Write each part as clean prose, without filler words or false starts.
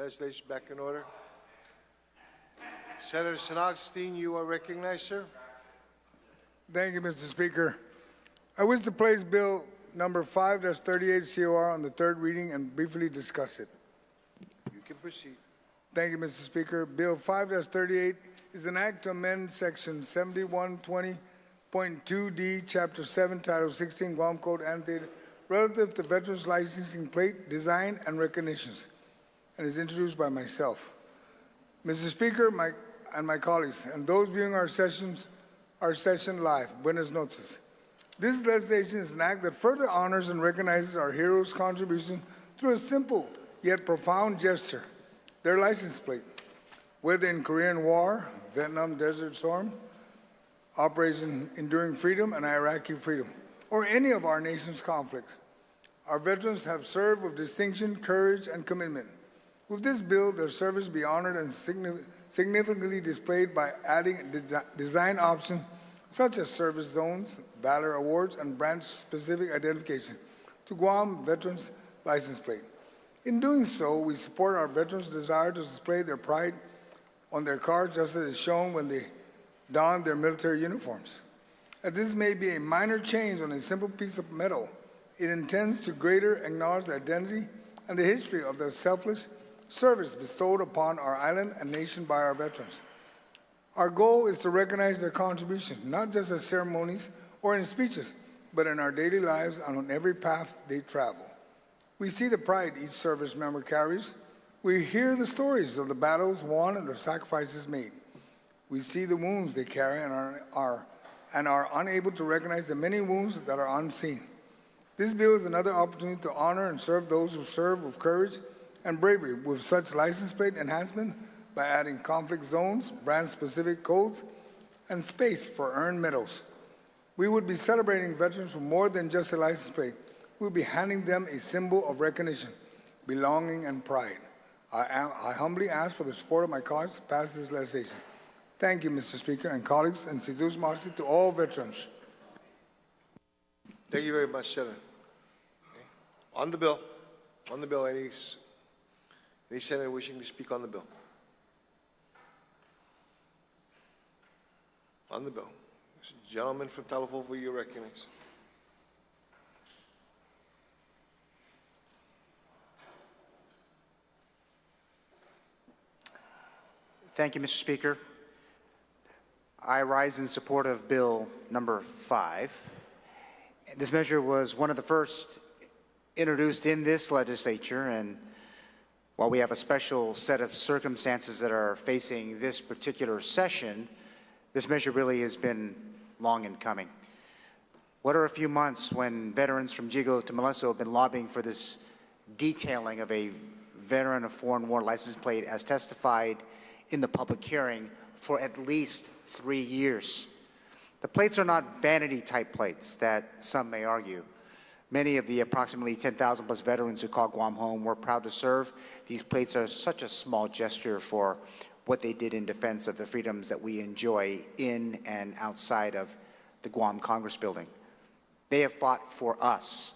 legislation back in order. Senator Sinogstein, you are recognized, sir. Thank you, Mr. Speaker. I wish to place Bill number 5-38 COR on the third reading and briefly discuss it. You can proceed. Thank you, Mr. Speaker. Bill 5-38 is an act to amend Section 7120.2D, Chapter 7, Title 16, Guam Code annotated relative to veterans licensing plate design and recognitions, and is introduced by myself. Mr. Speaker, my colleagues, and those viewing our session live, buenas noches. This legislation is an act that further honors and recognizes our heroes' contribution through a simple yet profound gesture, their license plate. Whether in Korean War, Vietnam Desert Storm, Operation Enduring Freedom, and Iraqi Freedom, or any of our nation's conflicts, our veterans have served with distinction, courage, and commitment. With this bill, their service be honored and significantly displayed by adding design options such as service zones, valor awards, and branch-specific identification to Guam Veterans License Plate. In doing so, we support our veterans' desire to display their pride on their cars just as is shown when they don their military uniforms. As this may be a minor change on a simple piece of metal, it intends to greater acknowledge the identity and the history of the selfless service bestowed upon our island and nation by our veterans. Our goal is to recognize their contribution, not just at ceremonies or in speeches, but in our daily lives and on every path they travel. We see the pride each service member carries. We hear the stories of the battles won and the sacrifices made. We see the wounds they carry and are unable to recognize the many wounds that are unseen. This bill is another opportunity to honor and serve those who serve with courage and bravery with such license plate enhancement by adding conflict zones, brand-specific codes, and space for earned medals. We would be celebrating veterans with more than just a license plate. We would be handing them a symbol of recognition, belonging, and pride. I humbly ask for the support of my colleagues to pass this legislation. Thank you, Mr. Speaker, and colleagues, and Sizus Marcy to all veterans. Thank you very much, Senator. Okay. On the bill, any senator wishing to speak on the bill? On the bill. Gentleman from Talavovo, you recognize. Thank you, Mr. Speaker. I rise in support of Bill number 5. This measure was one of the first introduced in this legislature, and while we have a special set of circumstances that are facing this particular session, this measure really has been long in coming. What are a few months when veterans from Jigo to Malesso have been lobbying for this detailing of a veteran of foreign war license plate as testified in the public hearing for at least 3 years. The plates are not vanity-type plates that some may argue. Many of the approximately 10,000 plus veterans who call Guam home were proud to serve. These plates are such a small gesture for what they did in defense of the freedoms that we enjoy in and outside of the Guam Congress building. They have fought for us,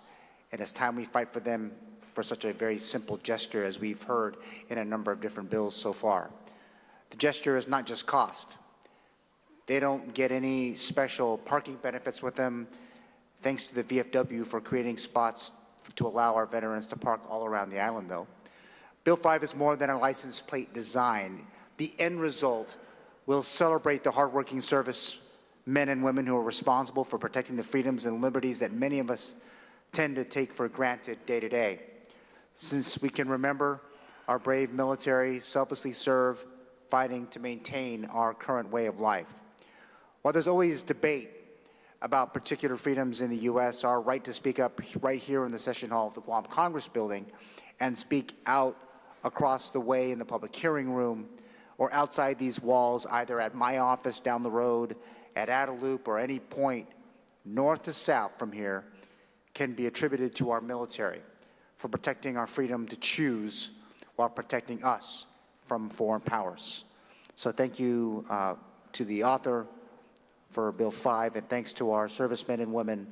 and it's time we fight for them for such a very simple gesture as we've heard in a number of different bills so far. The gesture is not just cost. They don't get any special parking benefits with them, thanks to the VFW for creating spots to allow our veterans to park all around the island, though. Bill 5 is more than a license plate design. The end result will celebrate the hardworking service men and women who are responsible for protecting the freedoms and liberties that many of us tend to take for granted day to day. Since we can remember, our brave military selflessly serve, fighting to maintain our current way of life. While there's always debate about particular freedoms in the U.S., our right to speak up right here in the session hall of the Guam Congress building and speak out across the way in the public hearing room or outside these walls, either at my office down the road, at Adelup, or any point north to south from here, can be attributed to our military for protecting our freedom to choose while protecting us from foreign powers. So thank you to the author for Bill 5, and thanks to our servicemen and women,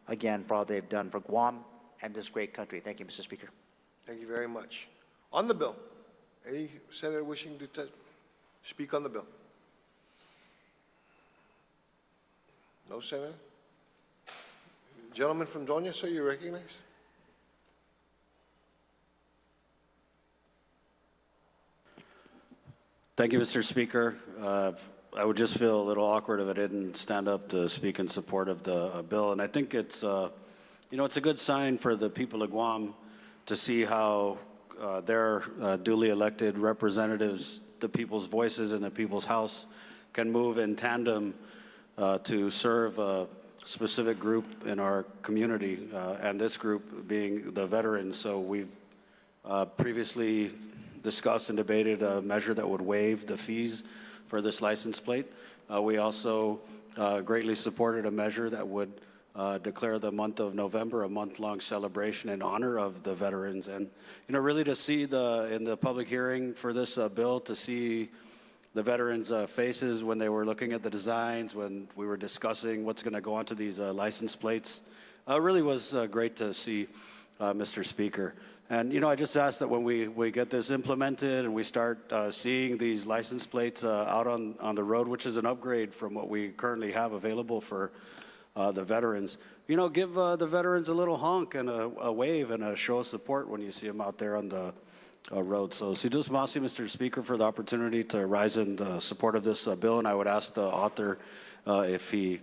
again, for all they've done for Guam and this great country. Thank you, Mr. Speaker. Thank you very much. On the bill, Any senator wishing to speak on the bill? No senator? Gentleman from Georgia, sir, you recognized? Thank you, Mr. Speaker. I would just feel a little awkward if I didn't stand up to speak in support of the bill. And I think it's, it's a good sign for the people of Guam to see how their duly elected representatives, the people's voices in the people's house, can move in tandem to serve a specific group in our community, and this group being the veterans. So we've previously discussed and debated a measure that would waive the fees for this license plate. We also greatly supported a measure that would declare the month of November a month-long celebration in honor of the veterans. And, really to see in the public hearing for this bill, to see the veterans' faces when they were looking at the designs, when we were discussing what's going to go onto these license plates, really was great to see, Mr. Speaker. And, I just ask that when we get this implemented and we start seeing these license plates out on the road, which is an upgrade from what we currently have available for the veterans, give the veterans a little honk and a wave and a show of support when you see them out there on the road. So, Sidus Masi, Mr. Speaker, for the opportunity to rise in the support of this bill. And I would ask the author if he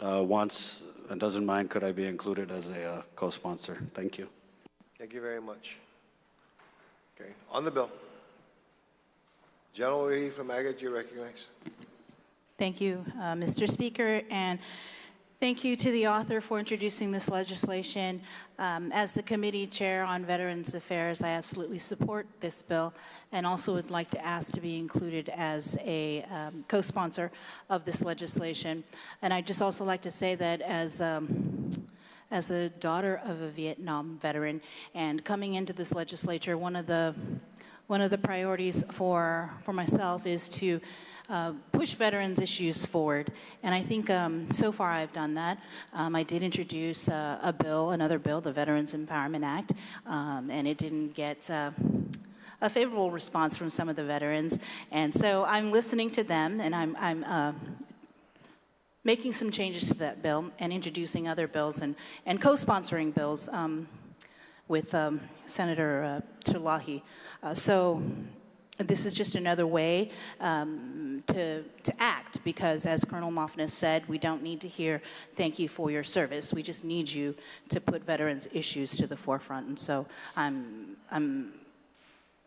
wants and doesn't mind, could I be included as a co-sponsor? Thank you. Thank you very much. Okay, on the bill. General Lady from Agate, you recognize. Thank you, Mr. Speaker, and thank you to the author for introducing this legislation. As the committee chair on Veterans Affairs, I absolutely support this bill and also would like to ask to be included as a co-sponsor of this legislation. And I'd just also like to say that as a daughter of a Vietnam veteran and coming into this legislature, one of the priorities for myself is to push veterans issues forward. And I think so far I've done that. I did introduce another bill, the Veterans Empowerment Act, and it didn't get a favorable response from some of the veterans. And so I'm listening to them, and I'm making some changes to that bill and introducing other bills and co-sponsoring bills with Senator Tulahi. So this is just another way to act, because as Colonel Moffness said, we don't need to hear thank you for your service. We just need you to put veterans' issues to the forefront. And so I'm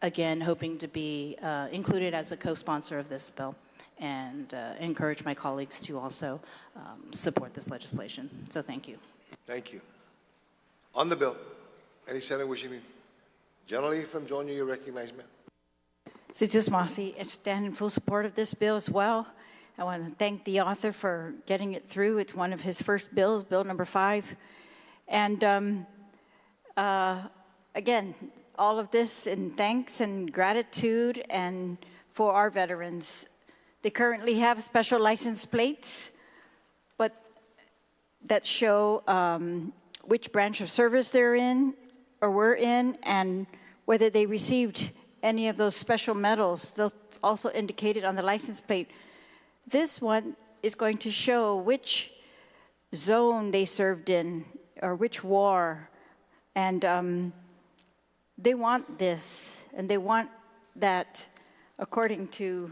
again hoping to be included as a co-sponsor of this bill, and encourage my colleagues to also support this legislation. So thank you. Thank you. On the bill, any senator wishing to? Generally from Georgia, you recognize, ma'am. Sidus Masi, I stand in full support of this bill as well. I want to thank the author for getting it through. It's one of his first bills, Bill number 5. And again, all of this in thanks and gratitude and for our veterans. They currently have special license plates, but that show which branch of service they're in or were in, and whether they received any of those special medals. Those also indicated on the license plate. This one is going to show which zone they served in or which war, and they want this, and they want that, according to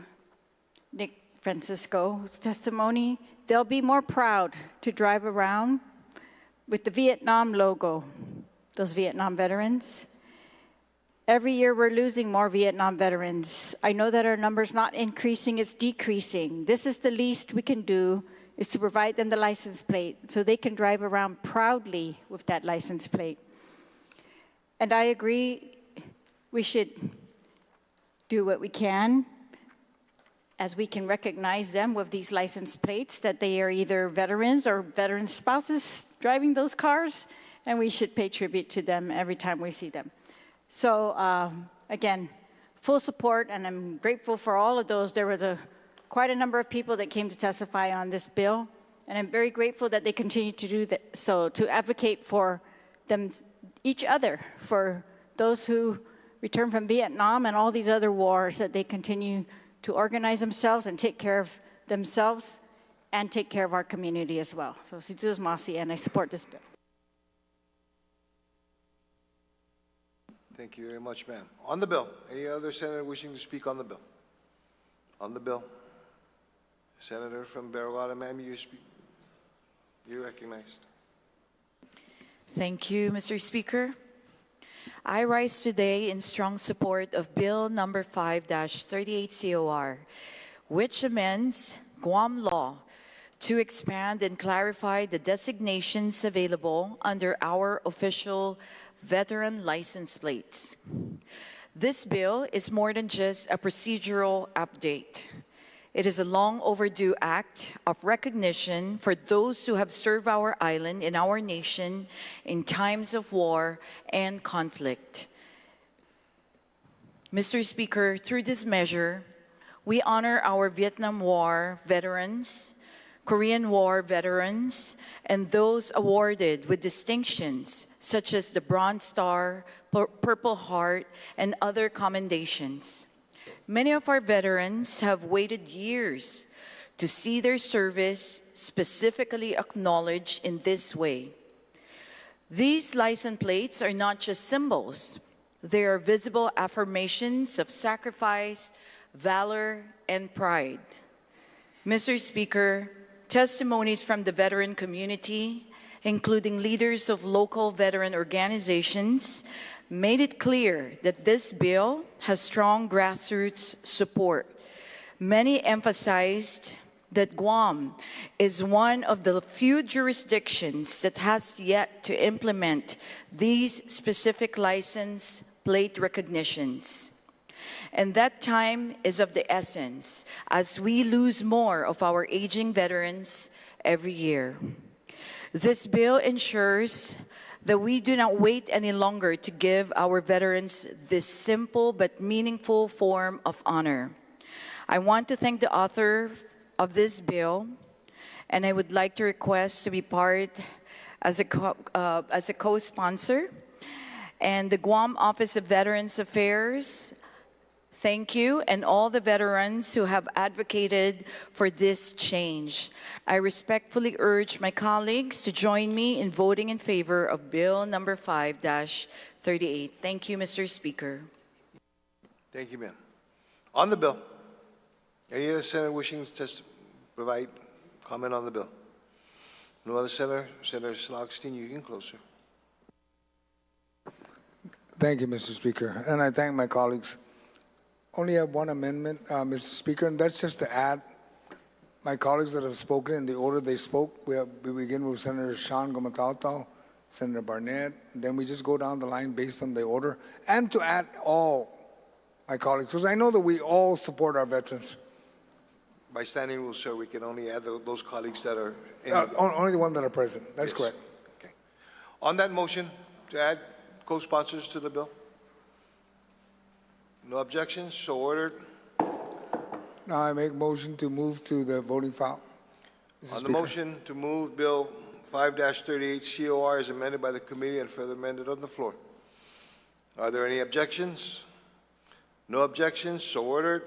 Nick Francisco's testimony, they'll be more proud to drive around with the Vietnam logo, those Vietnam veterans. Every year we're losing more Vietnam veterans. I know that our number's not increasing, it's decreasing. This is the least we can do, is to provide them the license plate so they can drive around proudly with that license plate. And I agree, we should do what we can as we can recognize them with these license plates, that they are either veterans or veteran spouses driving those cars, and we should pay tribute to them every time we see them. So again, full support, and I'm grateful for all of those. There was quite a number of people that came to testify on this bill, and I'm very grateful that they continue to do that, so to advocate for them, each other, for those who return from Vietnam and all these other wars, that they continue to organize themselves and take care of themselves and take care of our community as well. So, si Diyos masi, and I support this bill. Thank you very much, ma'am. On the bill, any other senator wishing to speak on the bill? On the bill. Senator from Barragata, ma'am, you're recognized. Thank you, Mr. Speaker. I rise today in strong support of Bill number 5-38 COR, which amends Guam law to expand and clarify the designations available under our official veteran license plates. This bill is more than just a procedural update. It is a long overdue act of recognition for those who have served our island and our nation in times of war and conflict. Mr. Speaker, through this measure, we honor our Vietnam War veterans, Korean War veterans, and those awarded with distinctions such as the Bronze Star, Purple Heart, and other commendations. Many of our veterans have waited years to see their service specifically acknowledged in this way. These license plates are not just symbols. They are visible affirmations of sacrifice, valor, and pride. Mr. Speaker, testimonies from the veteran community, including leaders of local veteran organizations, made it clear that this bill has strong grassroots support. Many emphasized that Guam is one of the few jurisdictions that has yet to implement these specific license plate recognitions. And that time is of the essence as we lose more of our aging veterans every year. This bill ensures that we do not wait any longer to give our veterans this simple but meaningful form of honor. I want to thank the author of this bill, and I would like to request to be part as a co-sponsor. And the Guam Office of Veterans Affairs, thank you, and all the veterans who have advocated for this change. I respectfully urge my colleagues to join me in voting in favor of Bill number 5-38. Thank you, Mr. Speaker. Thank you, ma'am. On the bill, any other senator wishing to provide comment on the bill? No other senator? Senator Slogstein, you can close, sir. Thank you, Mr. Speaker, and I thank my colleagues. Only have one amendment, Mr. Speaker, and that's just to add my colleagues that have spoken in the order they spoke. We begin with Senator Sean Gomatautau, Senator Barnett, and then we just go down the line based on the order, and to add all my colleagues, because I know that we all support our veterans. By standing rule, sir, we can only add those colleagues that are in. Only the ones that are present. That's Yes. correct. Okay. On that motion to add co-sponsors to the bill? No objections, so ordered. Now I make motion to move to the voting file. Mr. On the Speaker. motion to move Bill 5-38 COR as amended by the committee and further amended on the floor. Are there any objections? No objections, so ordered.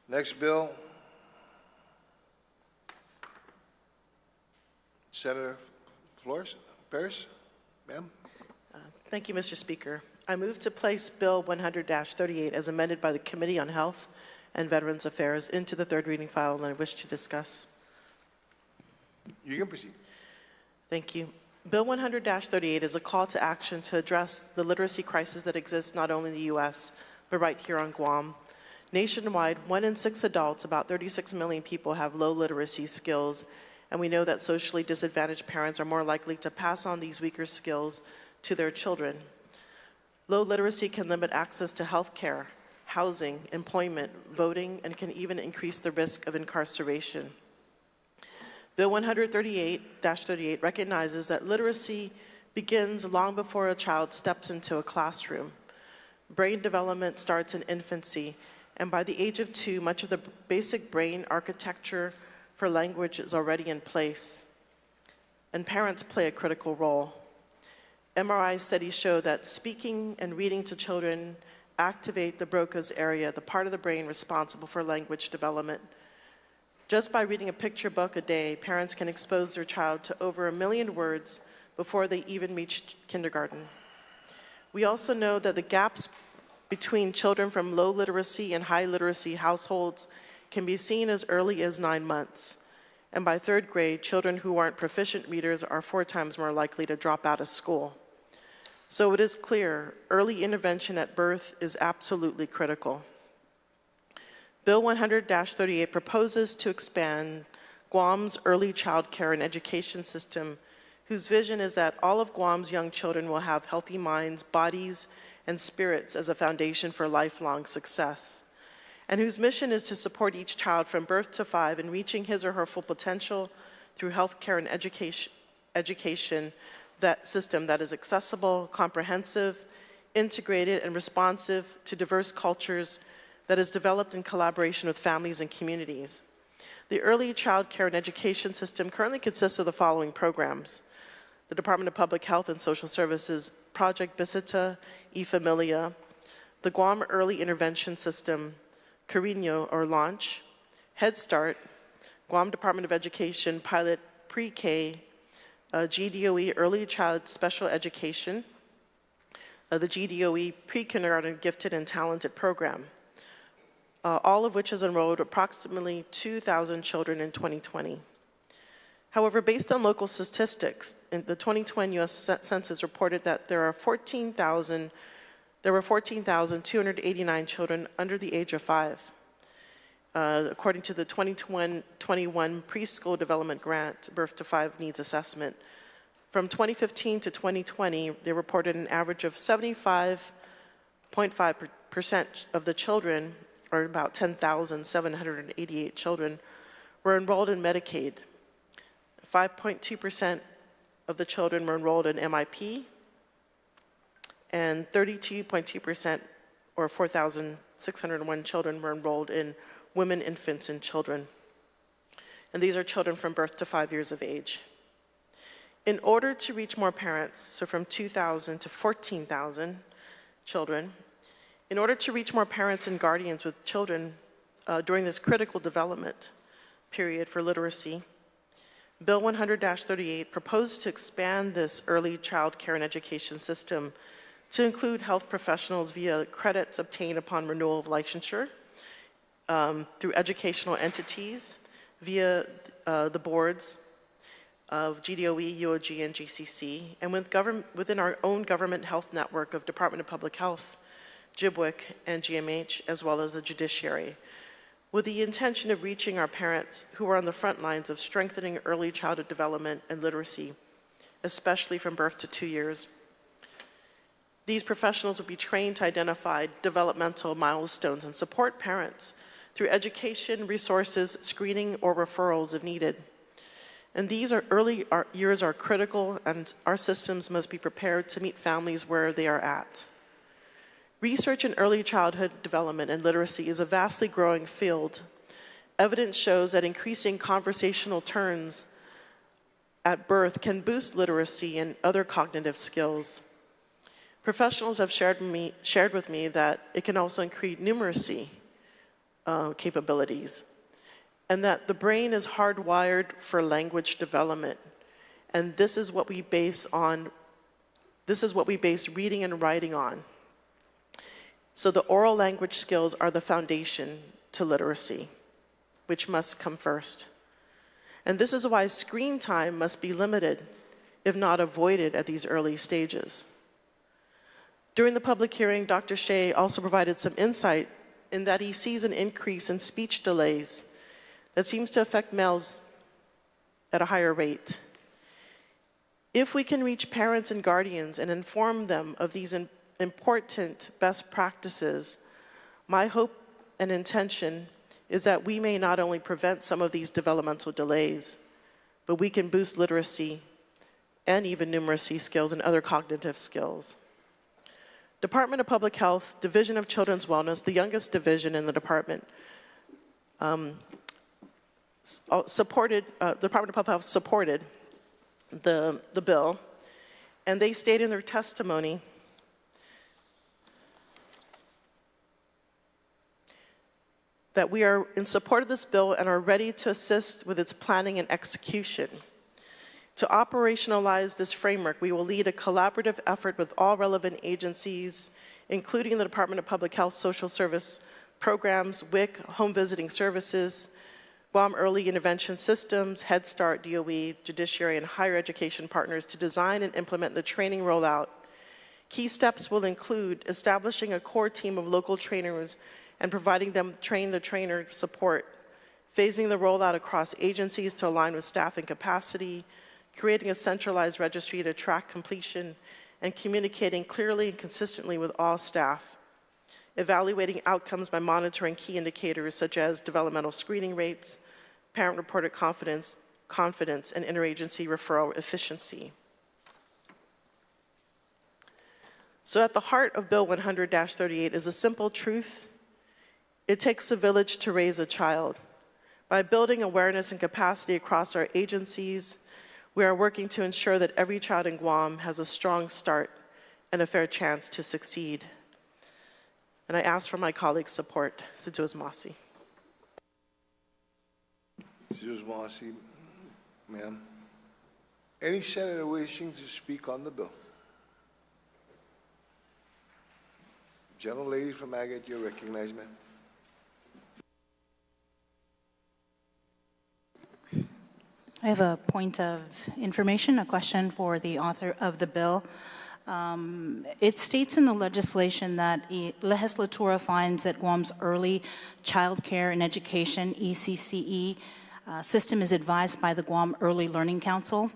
Next bill, Senator Flores, Paris, ma'am. Thank you, Mr. Speaker. I move to place Bill 100-38 as amended by the Committee on Health and Veterans Affairs into the third reading file, and I wish to discuss. You can proceed. Thank you. Bill 100-38 is a call to action to address the literacy crisis that exists not only in the U.S., but right here on Guam. Nationwide, 1 in 6 adults, about 36 million people, have low literacy skills, and we know that socially disadvantaged parents are more likely to pass on these weaker skills to their children. Low literacy can limit access to health care, housing, employment, voting, and can even increase the risk of incarceration. Bill 138-38 recognizes that literacy begins long before a child steps into a classroom. Brain development starts in infancy, and by the age of 2, much of the basic brain architecture for language is already in place. and parents play a critical role. MRI studies show that speaking and reading to children activate the Broca's area, the part of the brain responsible for language development. Just by reading a picture book a day, parents can expose their child to over 1 million words before they even reach kindergarten. We also know that the gaps between children from low literacy and high literacy households can be seen as early as 9 months. And by 3rd grade, children who aren't proficient readers are 4 times more likely to drop out of school. So it is clear, early intervention at birth is absolutely critical. Bill 100-38 proposes to expand Guam's early child care and education system, whose vision is that all of Guam's young children will have healthy minds, bodies, and spirits as a foundation for lifelong success, and whose mission is to support each child from birth to 5 in reaching his or her full potential through health care and education that system that is accessible, comprehensive, integrated, and responsive to diverse cultures, that is developed in collaboration with families and communities. The early child care and education system currently consists of the following programs: the Department of Public Health and Social Services Project Visita y Familia, the Guam Early Intervention System, Cariño or Launch, Head Start, Guam Department of Education Pilot Pre-K, GDOE Early Child Special Education, the GDOE Pre-Kindergarten Gifted and Talented Program, all of which has enrolled approximately 2,000 children in 2020. However, based on local statistics, in the 2020 U.S. Census reported that there were 14,289 children under the age of 5. According to the 2021 Preschool Development Grant Birth to 5 Needs Assessment, from 2015 to 2020, they reported an average of 75.5% of the children, or about 10,788 children, were enrolled in Medicaid. 5.2% of the children were enrolled in MIP, and 32.2%, or 4,601 children, were enrolled in women, infants, and children. And these are children from birth to 5 years of age. In order to reach more parents, so from 2,000 to 14,000 children, in order to reach more parents and guardians with children during this critical development period for literacy, Bill 100-38 proposed to expand this early child care and education system to include health professionals via credits obtained upon renewal of licensure, through educational entities, via the boards of GDOE, UOG, and GCC, and within our own government health network of Department of Public Health, GBWIC, and GMH, as well as the judiciary, with the intention of reaching our parents who are on the front lines of strengthening early childhood development and literacy, especially from birth to 2 years. These professionals will be trained to identify developmental milestones and support parents through education, resources, screening, or referrals if needed. And these early years are critical, and our systems must be prepared to meet families where they are at. Research in early childhood development and literacy is a vastly growing field. Evidence shows that increasing conversational turns at birth can boost literacy and other cognitive skills. Professionals have shared with me that it can also increase numeracy capabilities, and that the brain is hardwired for language development. And this is what we base reading and writing on. So the oral language skills are the foundation to literacy, which must come first. And this is why screen time must be limited, if not avoided, at these early stages. During the public hearing, Dr. Shea also provided some insight in that he sees an increase in speech delays that seems to affect males at a higher rate. If we can reach parents and guardians and inform them of these important best practices, my hope and intention is that we may not only prevent some of these developmental delays, but we can boost literacy and even numeracy skills and other cognitive skills. Department of Public Health, Division of Children's Wellness, the youngest division in the department, the Department of Public Health supported the bill, and they state in their testimony that we are in support of this bill and are ready to assist with its planning and execution. To operationalize this framework, we will lead a collaborative effort with all relevant agencies, including the Department of Public Health, Social Service Programs, WIC, Home Visiting Services, Guam Early Intervention Systems, Head Start, DOE, Judiciary, and higher education partners to design and implement the training rollout. Key steps will include establishing a core team of local trainers and providing them train-the-trainer support, phasing the rollout across agencies to align with staff and capacity, creating a centralized registry to track completion, and communicating clearly and consistently with all staff, evaluating outcomes by monitoring key indicators such as developmental screening rates, parent-reported confidence, and interagency referral efficiency. So at the heart of Bill 100-38 is a simple truth. It takes a village to raise a child. By building awareness and capacity across our agencies, we are working to ensure that every child in Guam has a strong start and a fair chance to succeed. And I ask for my colleagues' support. Situas Masi. Situas Masi, ma'am. Any senator wishing to speak on the bill? Gentlelady from Agate, you're recognized, ma'am. I have a point of information, a question for the author of the bill. It states in the legislation that Legislatura finds that Guam's early child care and education, ECCE, system is advised by the Guam Early Learning Council,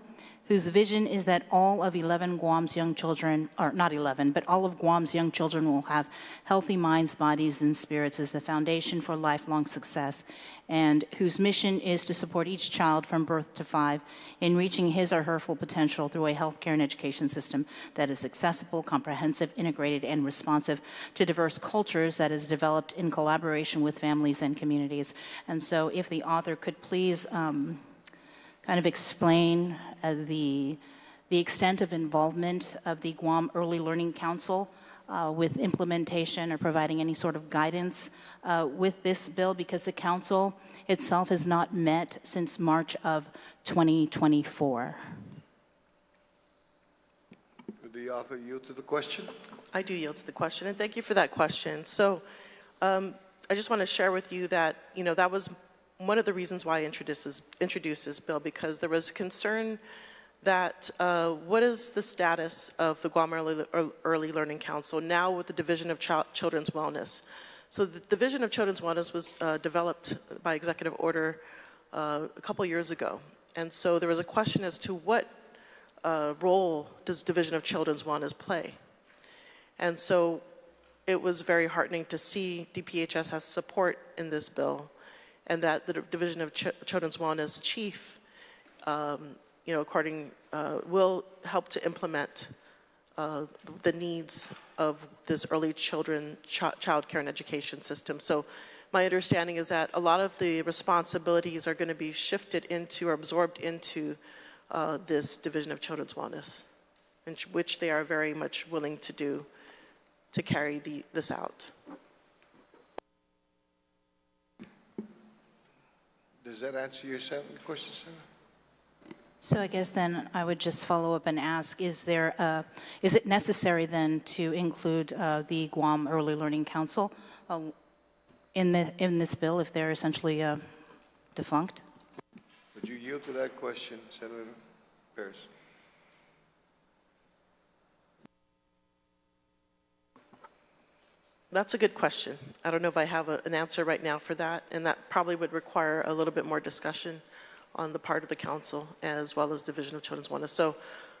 whose vision is that all of 11 Guam's young children, or not 11, but all of Guam's young children will have healthy minds, bodies, and spirits as the foundation for lifelong success, and whose mission is to support each child from birth to 5 in reaching his or her full potential through a healthcare and education system that is accessible, comprehensive, integrated, and responsive to diverse cultures that is developed in collaboration with families and communities. And so if the author could please kind of explain the extent of involvement of the Guam Early Learning Council with implementation or providing any sort of guidance with this bill, because the council itself has not met since March of 2024. Would the author yield to the question? I do yield to the question, and thank you for that question. So I just want to share with you that, that was one of the reasons why I introduced this bill, because there was concern that what is the status of the Guam Early Learning Council now with the Division of Children's Wellness. So the Division of Children's Wellness was developed by executive order a couple years ago. And so there was a question as to what role does Division of Children's Wellness play? And so it was very heartening to see DPHS has support in this bill, and that the Division of Children's Wellness chief, will help to implement the needs of this early child care and education system. So my understanding is that a lot of the responsibilities are going to be shifted into or absorbed into this Division of Children's Wellness, which they are very much willing to do to carry this out. Does that answer your question, Senator? So I guess then I would just follow up and ask, is it necessary then to include the Guam Early Learning Council in this bill if they're essentially defunct? Would you yield to that question, Senator Paris? That's a good question. I don't know if I have an answer right now for that, and that probably would require a little bit more discussion on the part of the council as well as Division of Children's Wellness. So,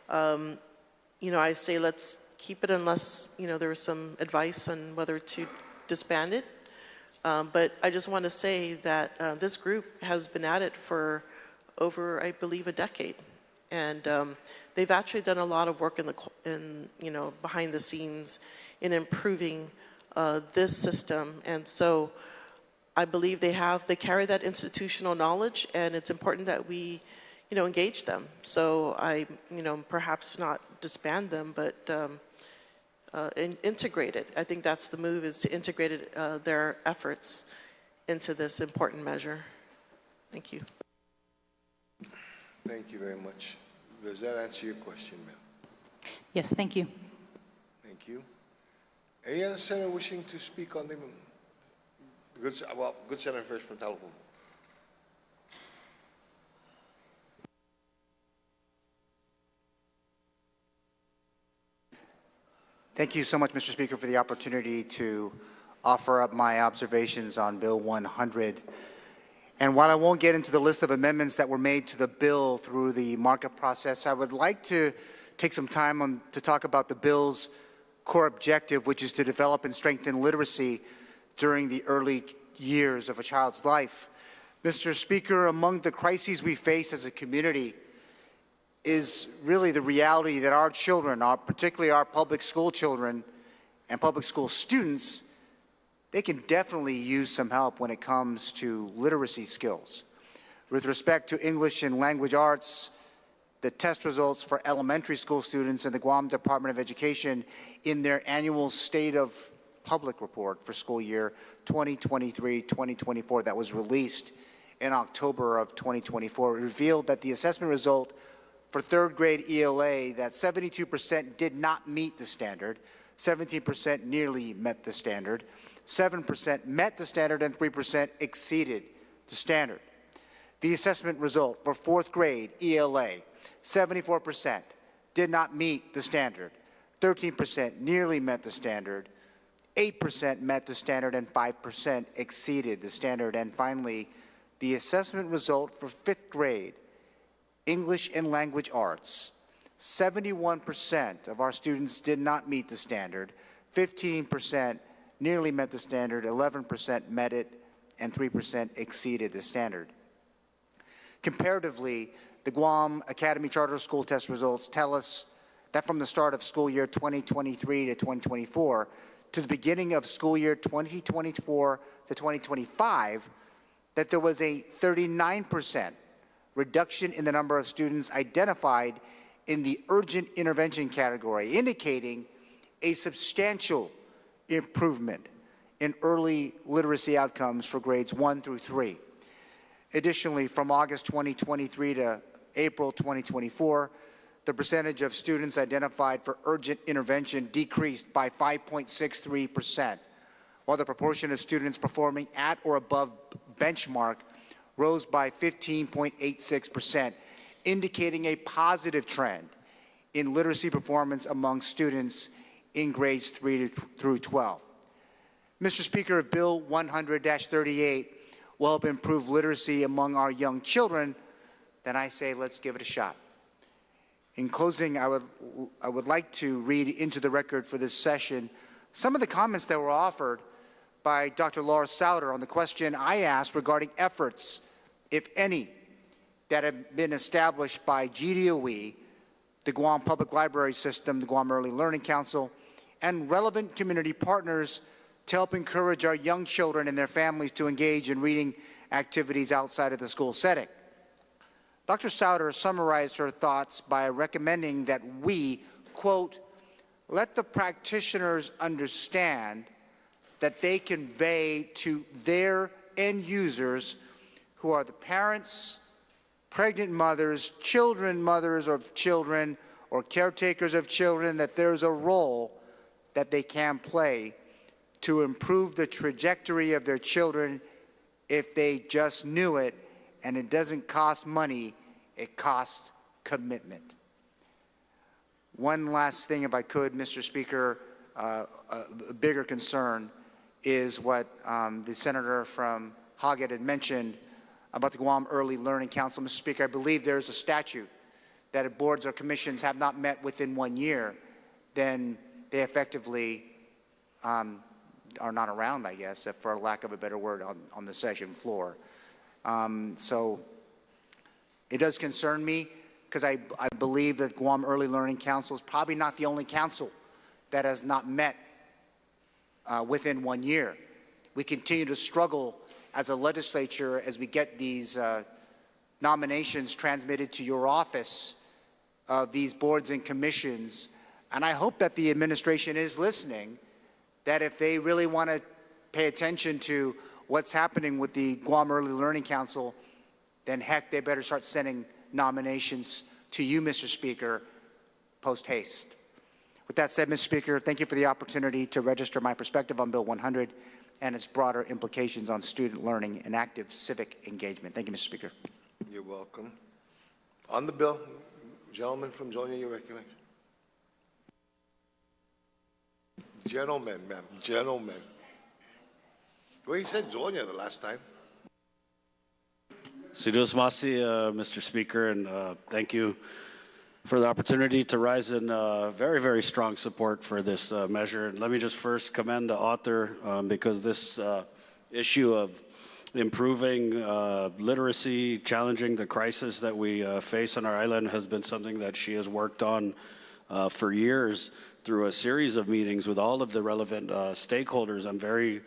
I say let's keep it unless, there is some advice on whether to disband it. But I just want to say that this group has been at it for over, I believe, a decade. And they've actually done a lot of work behind the scenes in improving this system. And so I believe they carry that institutional knowledge, and it's important that we, engage them. So perhaps not disband them, but integrate it. I think that's the move, is to integrate their efforts into this important measure. Thank you. Thank you very much. Does that answer your question, ma'am? Yes, thank you. Thank you. Any other senator wishing to speak on the good senator first from telephone? Thank you so much, Mr. Speaker, for the opportunity to offer up my observations on Bill 100. And while I won't get into the list of amendments that were made to the bill through the markup process, I would like to take some time to talk about the bill's core objective, which is to develop and strengthen literacy during the early years of a child's life. Mr. Speaker, among the crises we face as a community is really the reality that our children, particularly our public school children and public school students, they can definitely use some help when it comes to literacy skills. With respect to English and language arts, the test results for elementary school students in the Guam Department of Education in their annual State of Public Report for school year 2023-2024 that was released in October of 2024 revealed that the assessment result for third grade ELA that 72% did not meet the standard, 17% nearly met the standard, 7% met the standard, and 3% exceeded the standard. The assessment result for fourth grade ELA, 74% did not meet the standard, 13% nearly met the standard, 8% met the standard, and 5% exceeded the standard. And finally, the assessment result for fifth grade English and language arts, 71% of our students did not meet the standard, 15% nearly met the standard, 11% met it, and 3% exceeded the standard. Comparatively, the Guam Academy Charter School test results tell us that from the start of school year 2023 to 2024 to the beginning of school year 2024 to 2025, that there was a 39% reduction in the number of students identified in the urgent intervention category, indicating a substantial improvement in early literacy outcomes for grades 1 through 3. Additionally, from August 2023 to April 2024, the percentage of students identified for urgent intervention decreased by 5.63%, while the proportion of students performing at or above benchmark rose by 15.86%, indicating a positive trend in literacy performance among students in grades 3 through 12. Mr. Speaker, if Bill 100-38 will help improve literacy among our young children, then I say let's give it a shot. In closing, I would like to read into the record for this session some of the comments that were offered by Dr. Laura Souter on the question I asked regarding efforts, if any, that have been established by GDOE, the Guam Public Library System, the Guam Early Learning Council, and relevant community partners to help encourage our young children and their families to engage in reading activities outside of the school setting. Dr. Souter summarized her thoughts by recommending that we, quote, let the practitioners understand that they convey to their end users, who are the parents, pregnant mothers, mothers of children, or caretakers of children, that there's a role that they can play to improve the trajectory of their children if they just knew it, and it doesn't cost money, it costs commitment. One last thing, if I could, Mr. Speaker, a bigger concern is what the senator from Hoggett had mentioned about the Guam Early Learning Council. Mr. Speaker, I believe there is a statute that if boards or commissions have not met within 1 year, then they effectively are not around, I guess, for lack of a better word, on the session floor. So it does concern me because I believe that Guam Early Learning Council is probably not the only council that has not met within 1 year. We continue to struggle as a legislature as we get these nominations transmitted to your office of these boards and commissions. And I hope that the administration is listening, that if they really want to pay attention to what's happening with the Guam Early Learning Council, then heck, they better start sending nominations to you, Mr. Speaker, post haste. With that said, Mr. Speaker, thank you for the opportunity to register my perspective on Bill 100 and its broader implications on student learning and active civic engagement. Thank you, Mr. Speaker. You're welcome. On the bill, gentleman from Zonia, you recognize. Gentlemen, ma'am, gentlemen. Well, he said Zonia the last time. Sidus Masi, Mr. Speaker, and thank you for the opportunity to rise in very, very strong support for this measure. And let me just first commend the author because this issue of improving literacy, challenging the crisis that we face on our island has been something that she has worked on for years through a series of meetings with all of the relevant stakeholders. I'm very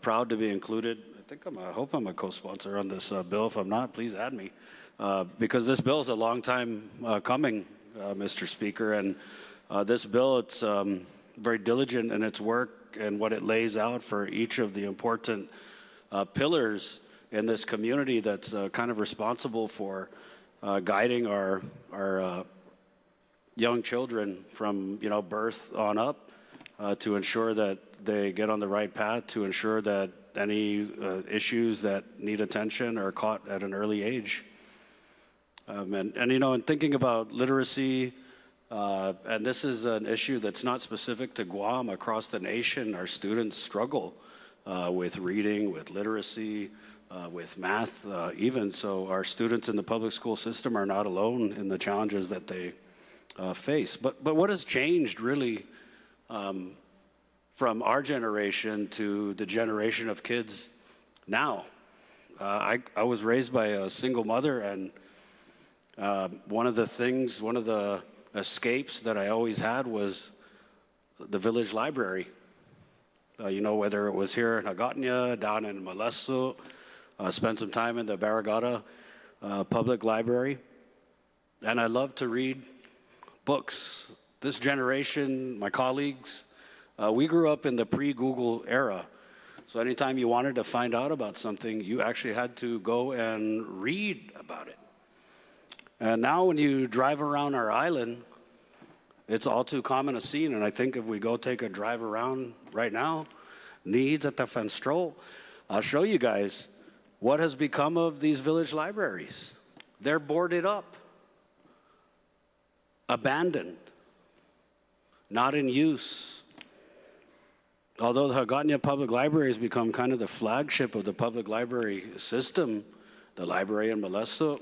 proud to be included. I hope I'm a co-sponsor on this bill. If I'm not, please add me. Because this bill is a long time coming, Mr. Speaker. And this bill, it's very diligent in its work and what it lays out for each of the important pillars in this community that's kind of responsible for guiding our young children from birth on up to ensure that they get on the right path, to ensure that any issues that need attention are caught at an early age. In thinking about literacy, and this is an issue that's not specific to Guam. Across the nation, our students struggle with reading, with literacy, with math, even. So our students in the public school system are not alone in the challenges that they face. But what has changed really from our generation to the generation of kids now? I was raised by a single mother, and one of the escapes that I always had was the village library. Whether it was here in Hagatnya, down in Molesu, spent some time in the Barragata Public Library. And I love to read books. This generation, my colleagues, we grew up in the pre-Google era. So anytime you wanted to find out about something, you actually had to go and read about it. And now when you drive around our island, it's all too common a scene. And I think if we go take a drive around right now, needs at the Fenstrol, I'll show you guys what has become of these village libraries. They're boarded up, abandoned, not in use. Although the Hagatnya Public Library has become kind of the flagship of the public library system, the library in Molesu,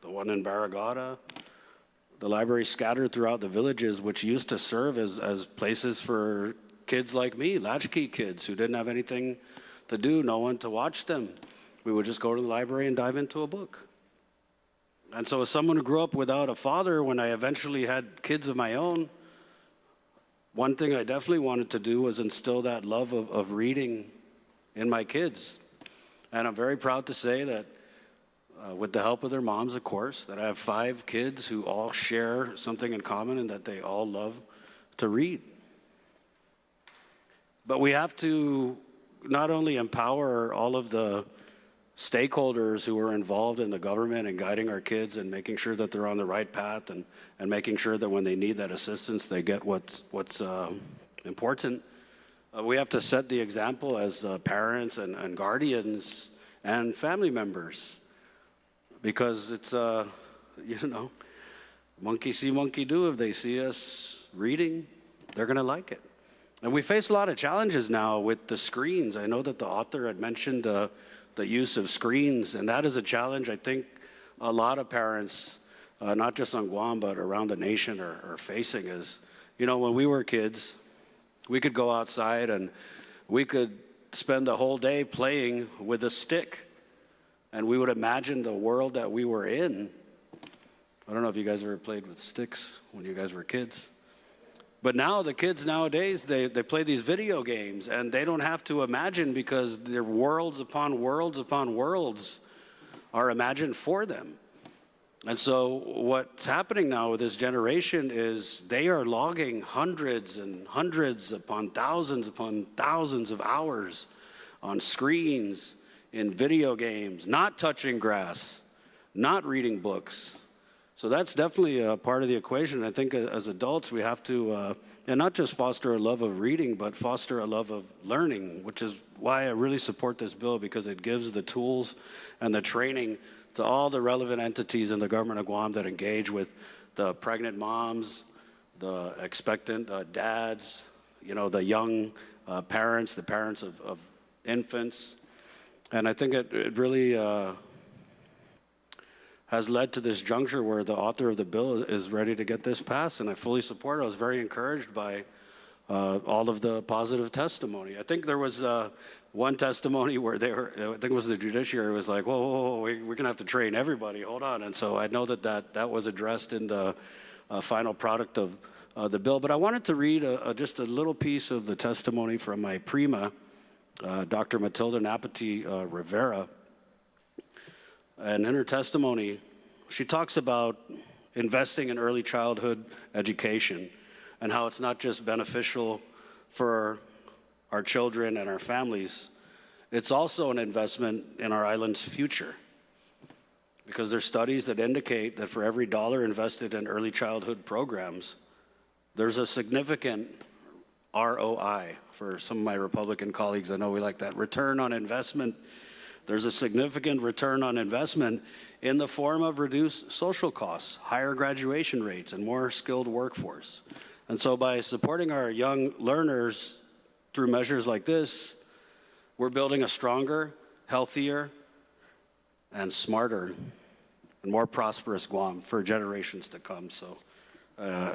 the one in Barragata, the libraries scattered throughout the villages, which used to serve as places for kids like me, latchkey kids who didn't have anything to do, no one to watch them. We would just go to the library and dive into a book. And so as someone who grew up without a father, when I eventually had kids of my own, one thing I definitely wanted to do was instill that love of reading in my kids. And I'm very proud to say that with the help of their moms, of course, that I have 5 kids who all share something in common and that they all love to read. But we have to not only empower all of the stakeholders who are involved in the government and guiding our kids and making sure that they're on the right path and making sure that when they need that assistance, they get what's important. We have to set the example as parents and guardians and family members, because it's, monkey see, monkey do. If they see us reading, they're going to like it. And we face a lot of challenges now with the screens. I know that the author had mentioned the use of screens, and that is a challenge I think a lot of parents, not just on Guam, but around the nation are facing. Is, when we were kids, we could go outside and we could spend the whole day playing with a stick, and we would imagine the world that we were in. I don't know if you guys ever played with sticks when you guys were kids. But now the kids nowadays, they play these video games, and they don't have to imagine, because their worlds upon worlds upon worlds are imagined for them. And so what's happening now with this generation is they are logging hundreds and hundreds upon thousands of hours on screens, in video games, not touching grass, not reading books. So that's definitely a part of the equation. I think as adults we have to, and not just foster a love of reading, but foster a love of learning, which is why I really support this bill, because it gives the tools and the training to all the relevant entities in the government of Guam that engage with the pregnant moms, the expectant dads, you know, the young parents, the parents of infants. And I think it really has led to this juncture where the author of the bill is ready to get this passed, and I fully support it. I was very encouraged by all of the positive testimony. I think there was one testimony where they were, I think it was the judiciary, was like, whoa, we're going to have to train everybody, hold on. And so I know that was addressed in the final product of the bill. But I wanted to read just a little piece of the testimony from my prima, Dr. Matilda Napati Rivera. And in her testimony, she talks about investing in early childhood education and how it's not just beneficial for our children and our families, it's also an investment in our island's future. Because there's studies that indicate that for every dollar invested in early childhood programs, there's a significant ROI. For some of my Republican colleagues, I know we like that. Return on investment. There's a significant return on investment in the form of reduced social costs, higher graduation rates, and more skilled workforce. And so by supporting our young learners through measures like this, we're building a stronger, healthier, and smarter and more prosperous Guam for generations to come. So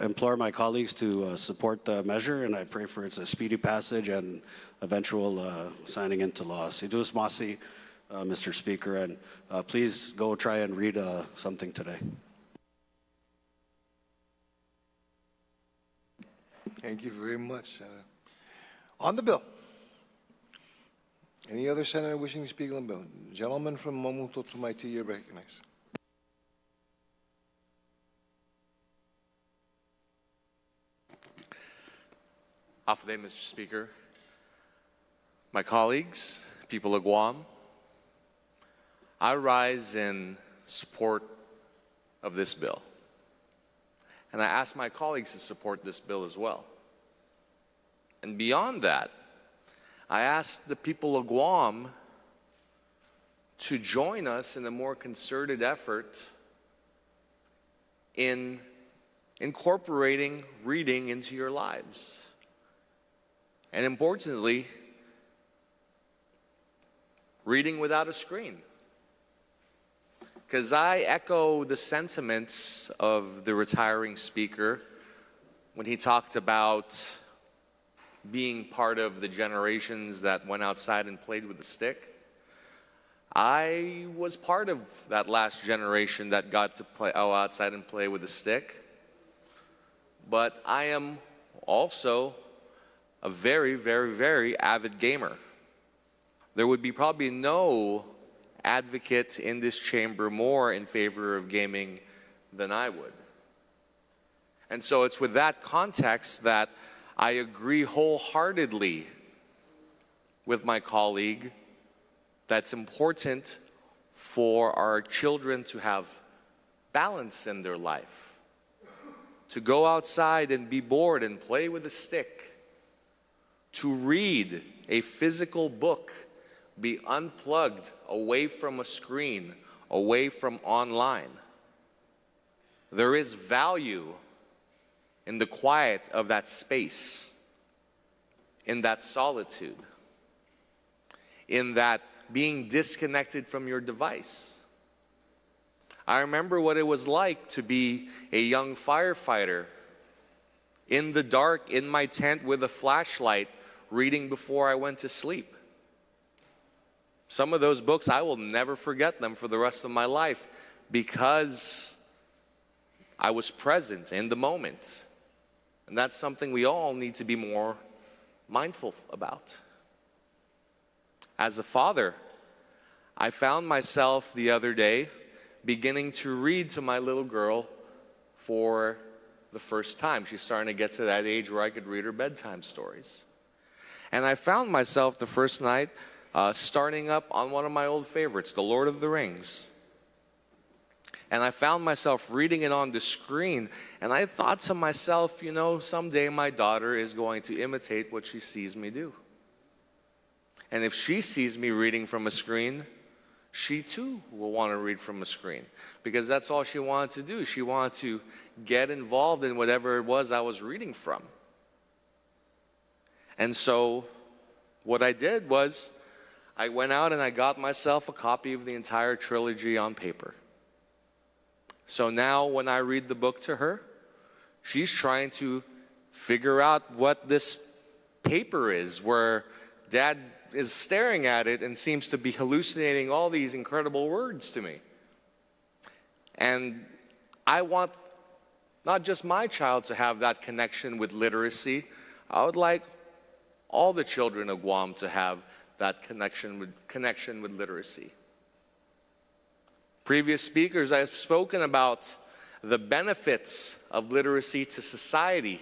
implore my colleagues to support the measure, and I pray for its speedy passage and eventual signing into law. Sidus Masi, Mr. Speaker, and please go try and read something today. Thank you very much, Senator. On the bill. Any other senator wishing to speak on the bill? Gentleman from Mamutotumaiti, you're recognized. Afade, Mr. Speaker. My colleagues, people of Guam, I rise in support of this bill. And I ask my colleagues to support this bill as well. And beyond that, I ask the people of Guam to join us in a more concerted effort in incorporating reading into your lives. And importantly, reading without a screen. Because I echo the sentiments of the retiring speaker when he talked about being part of the generations that went outside and played with a stick. I was part of that last generation that got to go outside and play with a stick. But I am also a very, very, very avid gamer. There would be probably no advocate in this chamber more in favor of gaming than I would. And so it's with that context that I agree wholeheartedly with my colleague that's important for our children to have balance in their life, to go outside and be bored and play with a stick, to read a physical book, be unplugged, away from a screen, away from online. There is value in the quiet of that space, in that solitude, in that being disconnected from your device. I remember what it was like to be a young firefighter in the dark, in my tent with a flashlight, reading before I went to sleep. Some of those books, I will never forget them for the rest of my life because I was present in the moment. And that's something we all need to be more mindful about. As a father, I found myself the other day beginning to read to my little girl for the first time. She's starting to get to that age where I could read her bedtime stories. And I found myself the first night starting up on one of my old favorites, The Lord of the Rings. And I found myself reading it on the screen, and I thought to myself, you know, someday my daughter is going to imitate what she sees me do. And if she sees me reading from a screen, she too will want to read from a screen, because that's all she wanted to do. She wanted to get involved in whatever it was I was reading from. And so what I did was I went out and I got myself a copy of the entire trilogy on paper. So now when I read the book to her, she's trying to figure out what this paper is, where Dad is staring at it and seems to be hallucinating all these incredible words to me. And I want not just my child to have that connection with literacy. I would like all the children of Guam to have that connection with literacy. Previous speakers, I've spoken about the benefits of literacy to society,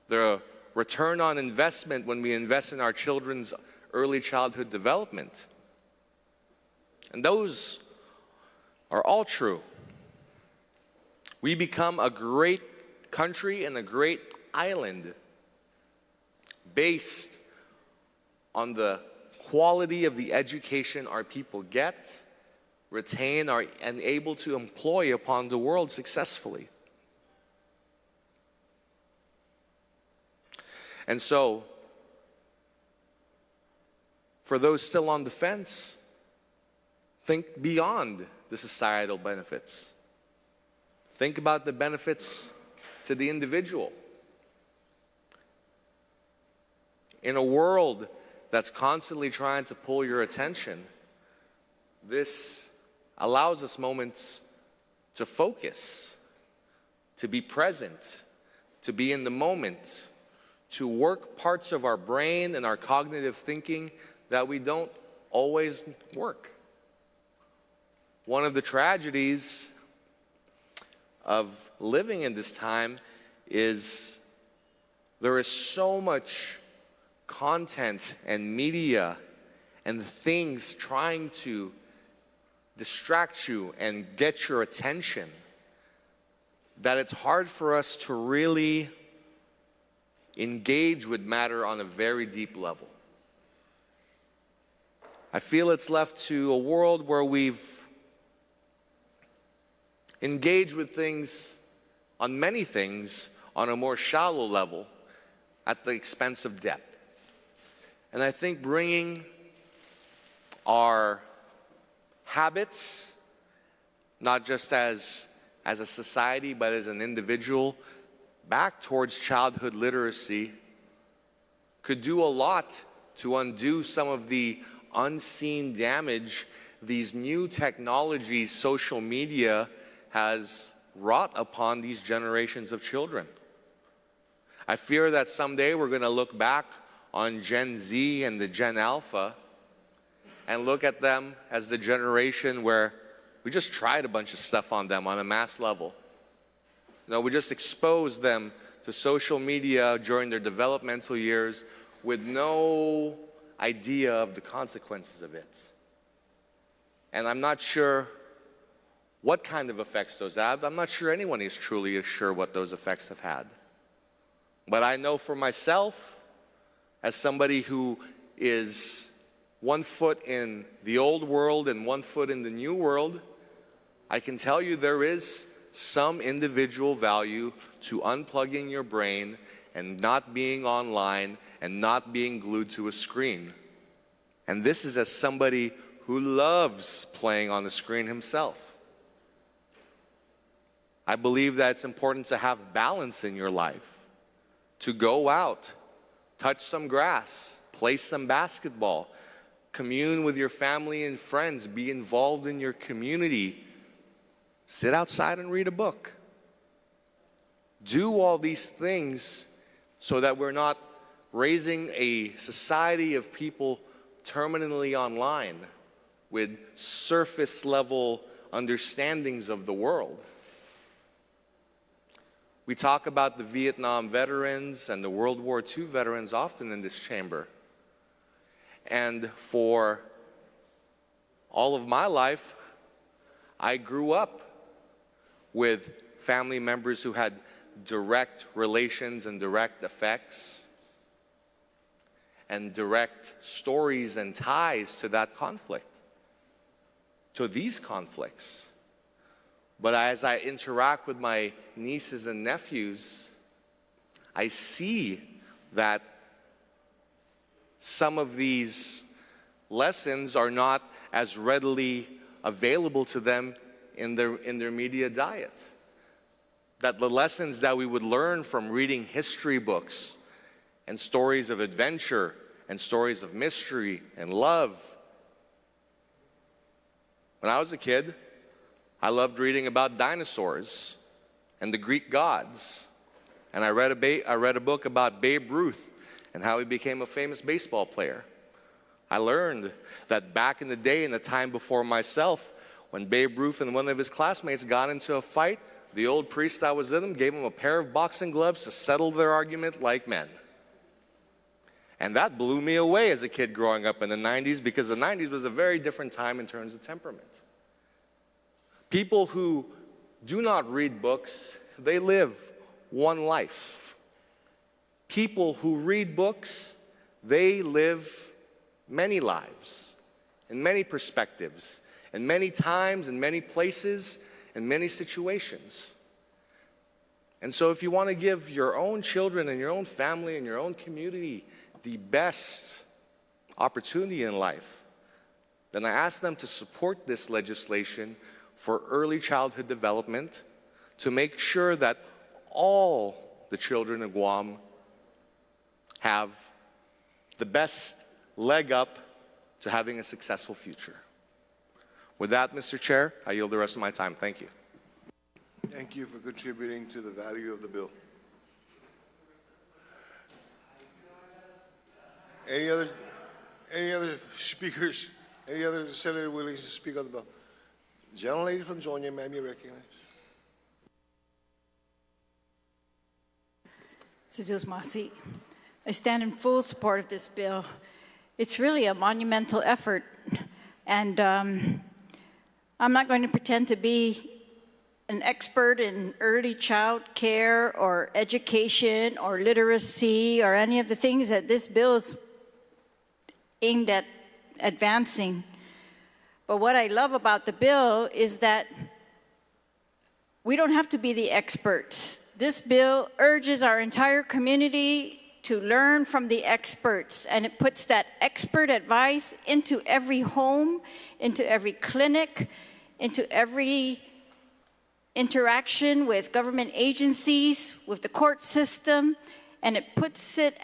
the return on investment when we invest in our children's early childhood development. And those are all true. We become a great country and a great island based on the quality of the education our people get, retain, and able to employ upon the world successfully. And so, for those still on the fence, think beyond the societal benefits. Think about the benefits to the individual. In a world that's constantly trying to pull your attention, this allows us moments to focus, to be present, to be in the moment, to work parts of our brain and our cognitive thinking that we don't always work. One of the tragedies of living in this time is there is so much content and media and things trying to distract you and get your attention that it's hard for us to really engage with matter on a very deep level. I feel it's left to a world where we've engaged with things, on many things, on a more shallow level at the expense of depth. And I think bringing our habits, not just as a society, but as an individual, back towards childhood literacy could do a lot to undo some of the unseen damage these new technologies, social media, has wrought upon these generations of children. I fear that someday we're going to look back on Gen Z and the Gen Alpha and look at them as the generation where we just tried a bunch of stuff on them on a mass level. You know, we just exposed them to social media during their developmental years with no idea of the consequences of it. And I'm not sure what kind of effects those have. I'm not sure anyone is truly sure what those effects have had. But I know for myself, as somebody who is 1 foot in the old world and 1 foot in the new world, I can tell you there is some individual value to unplugging your brain and not being online and not being glued to a screen. And this is as somebody who loves playing on the screen himself. I believe that it's important to have balance in your life, to go out, touch some grass, play some basketball, commune with your family and friends, be involved in your community, sit outside and read a book. Do all these things so that we're not raising a society of people terminally online with surface level understandings of the world. We talk about the Vietnam veterans and the World War II veterans often in this chamber. And for all of my life, I grew up with family members who had direct relations and direct effects and direct stories and ties to that conflict, to these conflicts. But as I interact with my nieces and nephews, I see that some of these lessons are not as readily available to them in their media diet. That the lessons that we would learn from reading history books and stories of adventure and stories of mystery and love. When I was a kid, I loved reading about dinosaurs and the Greek gods. And I read a book about Babe Ruth and how he became a famous baseball player. I learned that back in the day, in the time before myself, when Babe Ruth and one of his classmates got into a fight, the old priest that was in them gave him a pair of boxing gloves to settle their argument like men. And that blew me away as a kid growing up in the 90s, because the 90s was a very different time in terms of temperament. People who do not read books, they live one life. People who read books, they live many lives, in many perspectives, in many times, in many places, in many situations. And so if you want to give your own children and your own family and your own community the best opportunity in life, then I ask them to support this legislation for early childhood development, to make sure that all the children of Guam have the best leg up to having a successful future. With that, Mr. Chair, I yield the rest of my time. Thank you. Thank you for contributing to the value of the bill. Any other speakers? Any other senator willing to speak on the bill? Gentlelady from Zonia, ma'am, you're recognized. Masi, I stand in full support of this bill. It's really a monumental effort, and I'm not going to pretend to be an expert in early child care or education or literacy or any of the things that this bill is aimed at advancing. But what I love about the bill is that we don't have to be the experts. This bill urges our entire community to learn from the experts, and it puts that expert advice into every home, into every clinic, into every interaction with government agencies, with the court system, and it puts it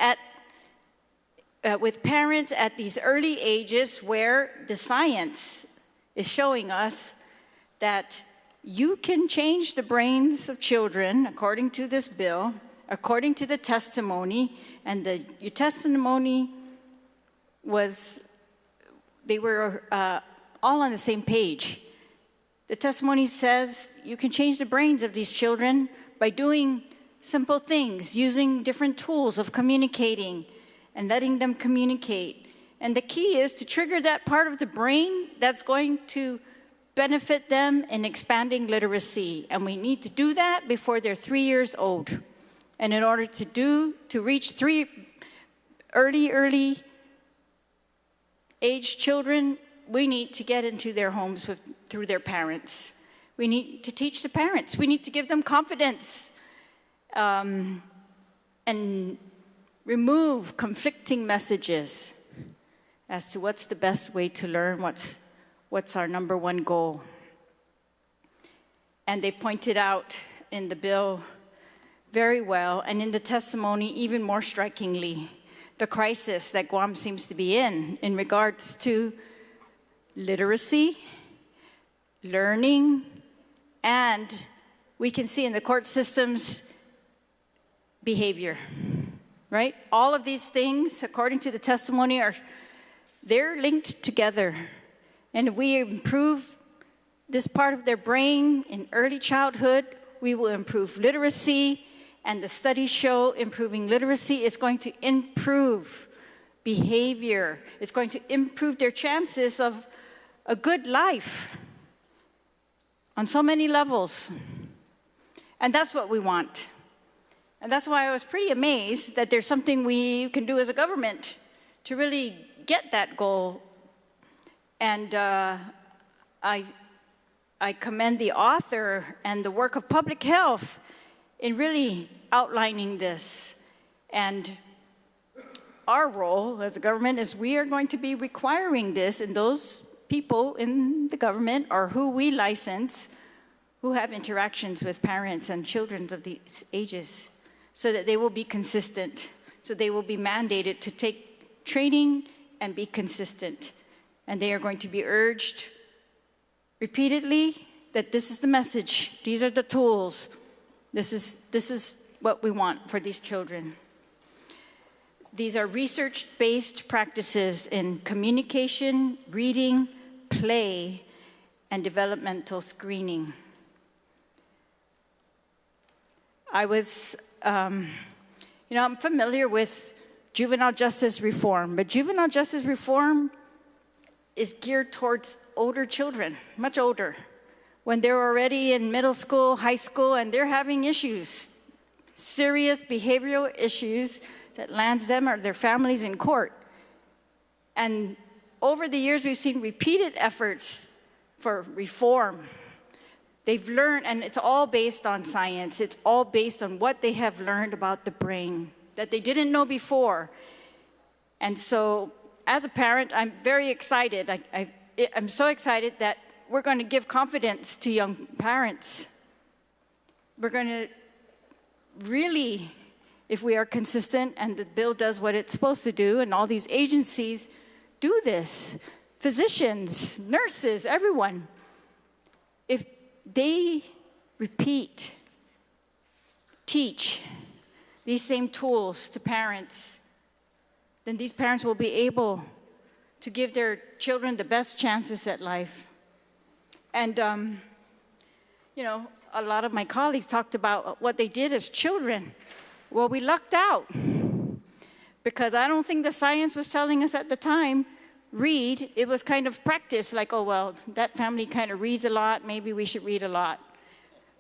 with parents at these early ages where the science is showing us that you can change the brains of children according to this bill, according to the testimony, and your testimony was, they were all on the same page. The testimony says you can change the brains of these children by doing simple things, using different tools of communicating and letting them communicate. And the key is to trigger that part of the brain that's going to benefit them in expanding literacy. And we need to do that before they're 3 years old. And in order to reach early age children, we need to get into their homes through their parents. We need to teach the parents. We need to give them confidence and remove conflicting messages as to what's the best way to learn, what's our number one goal. And they pointed out in the bill very well, and in the testimony even more strikingly, the crisis that Guam seems to be in regards to literacy, learning, and we can see in the court system's behavior, right? All of these things, according to the testimony, they're linked together. And if we improve this part of their brain in early childhood, we will improve literacy, and the studies show improving literacy is going to improve behavior. It's going to improve their chances of a good life on so many levels. And that's what we want. And that's why I was pretty amazed that there's something we can do as a government to really get that goal. And I commend the author and the work of public health in really outlining this. And our role as a government is we are going to be requiring this, and those people in the government or who we license who have interactions with parents and children of these ages, so that they will be consistent, so they will be mandated to take training and be consistent. And they are going to be urged repeatedly that this is the message, these are the tools, this is what we want for these children. These are research-based practices in communication, reading, play, and developmental screening. I was, I'm familiar with juvenile justice reform, but juvenile justice reform is geared towards older children, much older, when they're already in middle school, high school, and they're having issues, serious behavioral issues that lands them or their families in court. And over the years, we've seen repeated efforts for reform. They've learned, and it's all based on science. It's all based on what they have learned about the brain that they didn't know before. And so, as a parent, I'm very excited. I'm so excited that we're going to give confidence to young parents. We're going to really, if we are consistent and the bill does what it's supposed to do, and all these agencies do this, physicians, nurses, everyone, if they repeat, teach these same tools to parents, then these parents will be able to give their children the best chances at life. And, a lot of my colleagues talked about what they did as children. Well, we lucked out because I don't think the science was telling us at the time, read. It was kind of practice, like, oh, well, that family kind of reads a lot, maybe we should read a lot.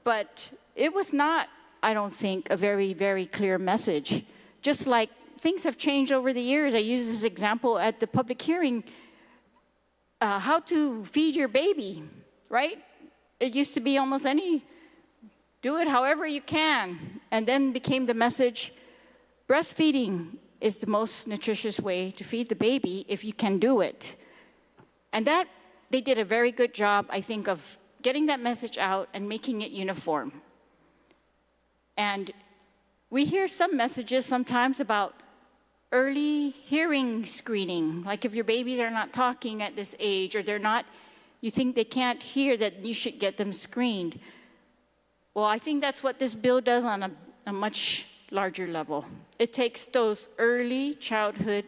But it was not, I don't think, a very, very clear message. Just like things have changed over the years. I used this example at the public hearing, how to feed your baby, right? It used to be almost do it however you can. And then became the message, breastfeeding is the most nutritious way to feed the baby if you can do it. And that, they did a very good job, I think, of getting that message out and making it uniform. And we hear some messages sometimes about early hearing screening, like if your babies are not talking at this age, or you think they can't hear, that you should get them screened. Well, I think that's what this bill does on a much larger level. It takes those early childhood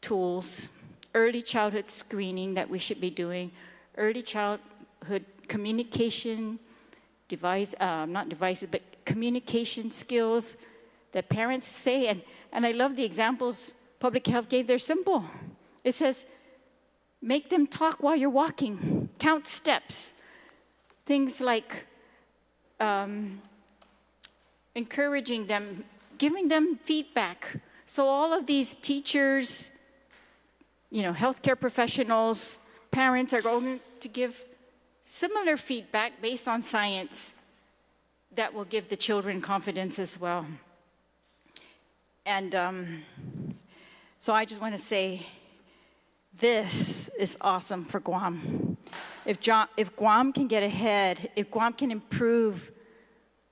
tools, early childhood screening that we should be doing, early childhood communication communication skills that parents say, and I love the examples public health gave. They're simple. It says, make them talk while you're walking, count steps, things like encouraging them, giving them feedback. So all of these teachers, healthcare professionals, parents are going to give similar feedback based on science that will give the children confidence as well. And so I just want to say, this is awesome for Guam. If Guam can get ahead, if Guam can improve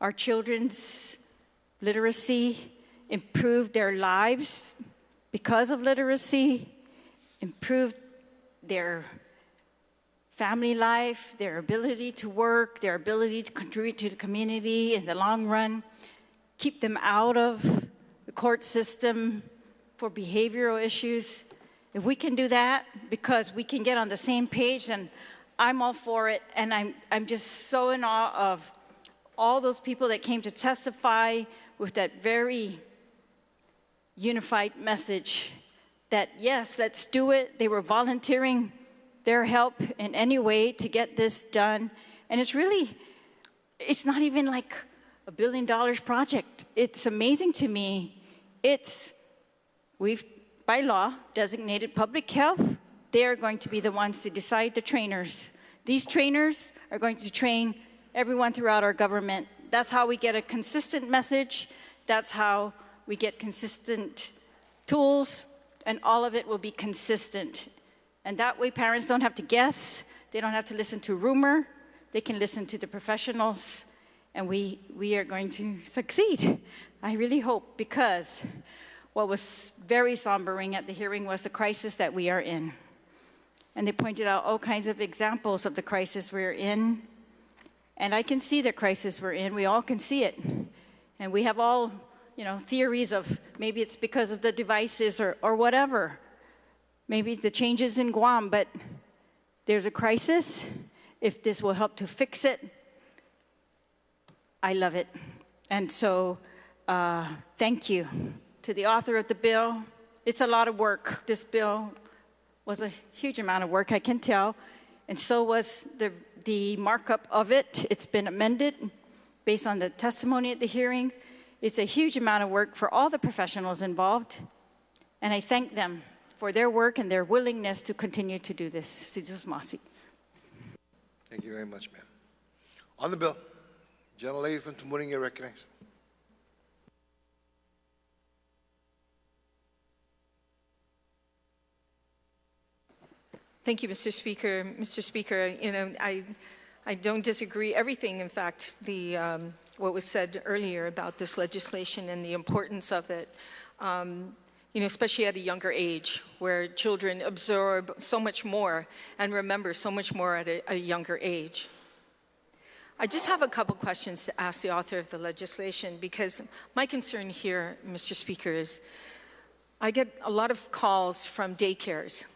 our children's literacy, improve their lives because of literacy, improve their family life, their ability to work, their ability to contribute to the community in the long run, keep them out of the court system for behavioral issues. If we can do that, because we can get on the same page, then I'm all for it, and I'm just so in awe of all those people that came to testify with that very unified message that, yes, let's do it. They were volunteering their help in any way to get this done. And it's not even like $1 billion project. It's amazing to me. We've, by law, designated public health. They are going to be the ones to decide the trainers. These trainers are going to train everyone throughout our government. That's how we get a consistent message. That's how we get consistent tools, and all of it will be consistent. And that way parents don't have to guess. They don't have to listen to rumor. They can listen to the professionals, and we are going to succeed. I really hope, because what was very sombering at the hearing was the crisis that we are in. And they pointed out all kinds of examples of the crisis we're in. And I can see the crisis we're in. We all can see it. And we have all, theories of maybe it's because of the devices or whatever. Maybe the changes in Guam, but there's a crisis. If this will help to fix it, I love it. And so thank you to the author of the bill. It's a lot of work. This bill was a huge amount of work, I can tell. And so was the markup of it. It's been amended based on the testimony at the hearing. It's a huge amount of work for all the professionals involved. And I thank them for their work and their willingness to continue to do this. Thank you very much, ma'am. On the bill, gentlelady from Tumuring, you're recognized. Thank you, Mr. Speaker. Mr. Speaker, I don't disagree everything. In fact, what was said earlier about this legislation and the importance of it, especially at a younger age, where children absorb so much more and remember so much more at a younger age. I just have a couple questions to ask the author of the legislation, because my concern here, Mr. Speaker, is I get a lot of calls from daycares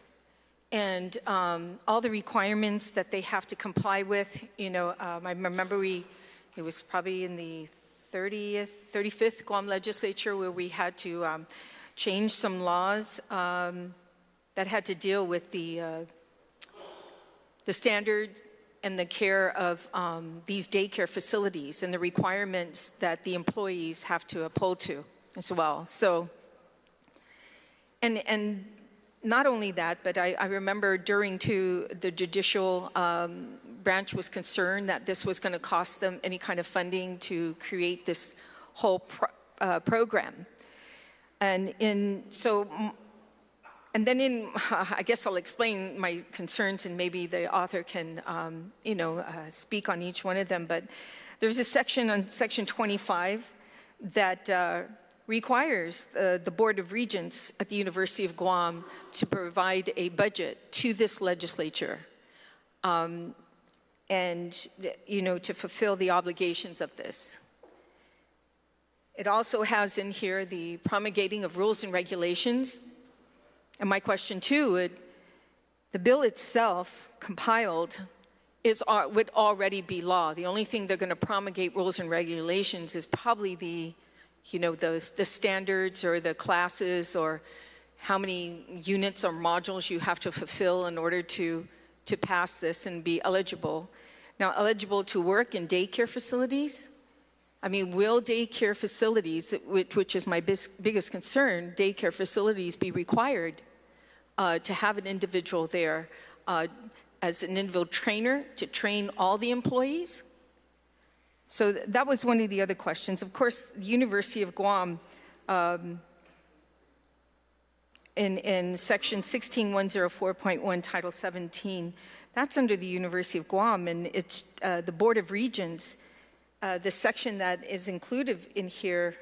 and all the requirements that they have to comply with. I remember it was probably in the 35th Guam Legislature where we had to change some laws that had to deal with the standards and the care of these daycare facilities and the requirements that the employees have to uphold to as well. So, and not only that, but I remember the judicial branch was concerned that this was going to cost them any kind of funding to create this whole program. And then I guess I'll explain my concerns, and maybe the author can, speak on each one of them. But there's a section on Section 25 that requires the Board of Regents at the University of Guam to provide a budget to this legislature, and to fulfill the obligations of this. It also has in here the promulgating of rules and regulations. And my question too, the bill itself compiled would already be law. The only thing they're going to promulgate rules and regulations is probably the standards or the classes or how many units or modules you have to fulfill in order to pass this and be eligible. Now, eligible to work in daycare facilities. I mean, will daycare facilities, which is my biggest concern, daycare facilities be required to have an individual there as an individual trainer to train all the employees? So that was one of the other questions. Of course, the University of Guam, in section 16104.1, Title 17, that's under the University of Guam, and it's the Board of Regents. The section that is included in here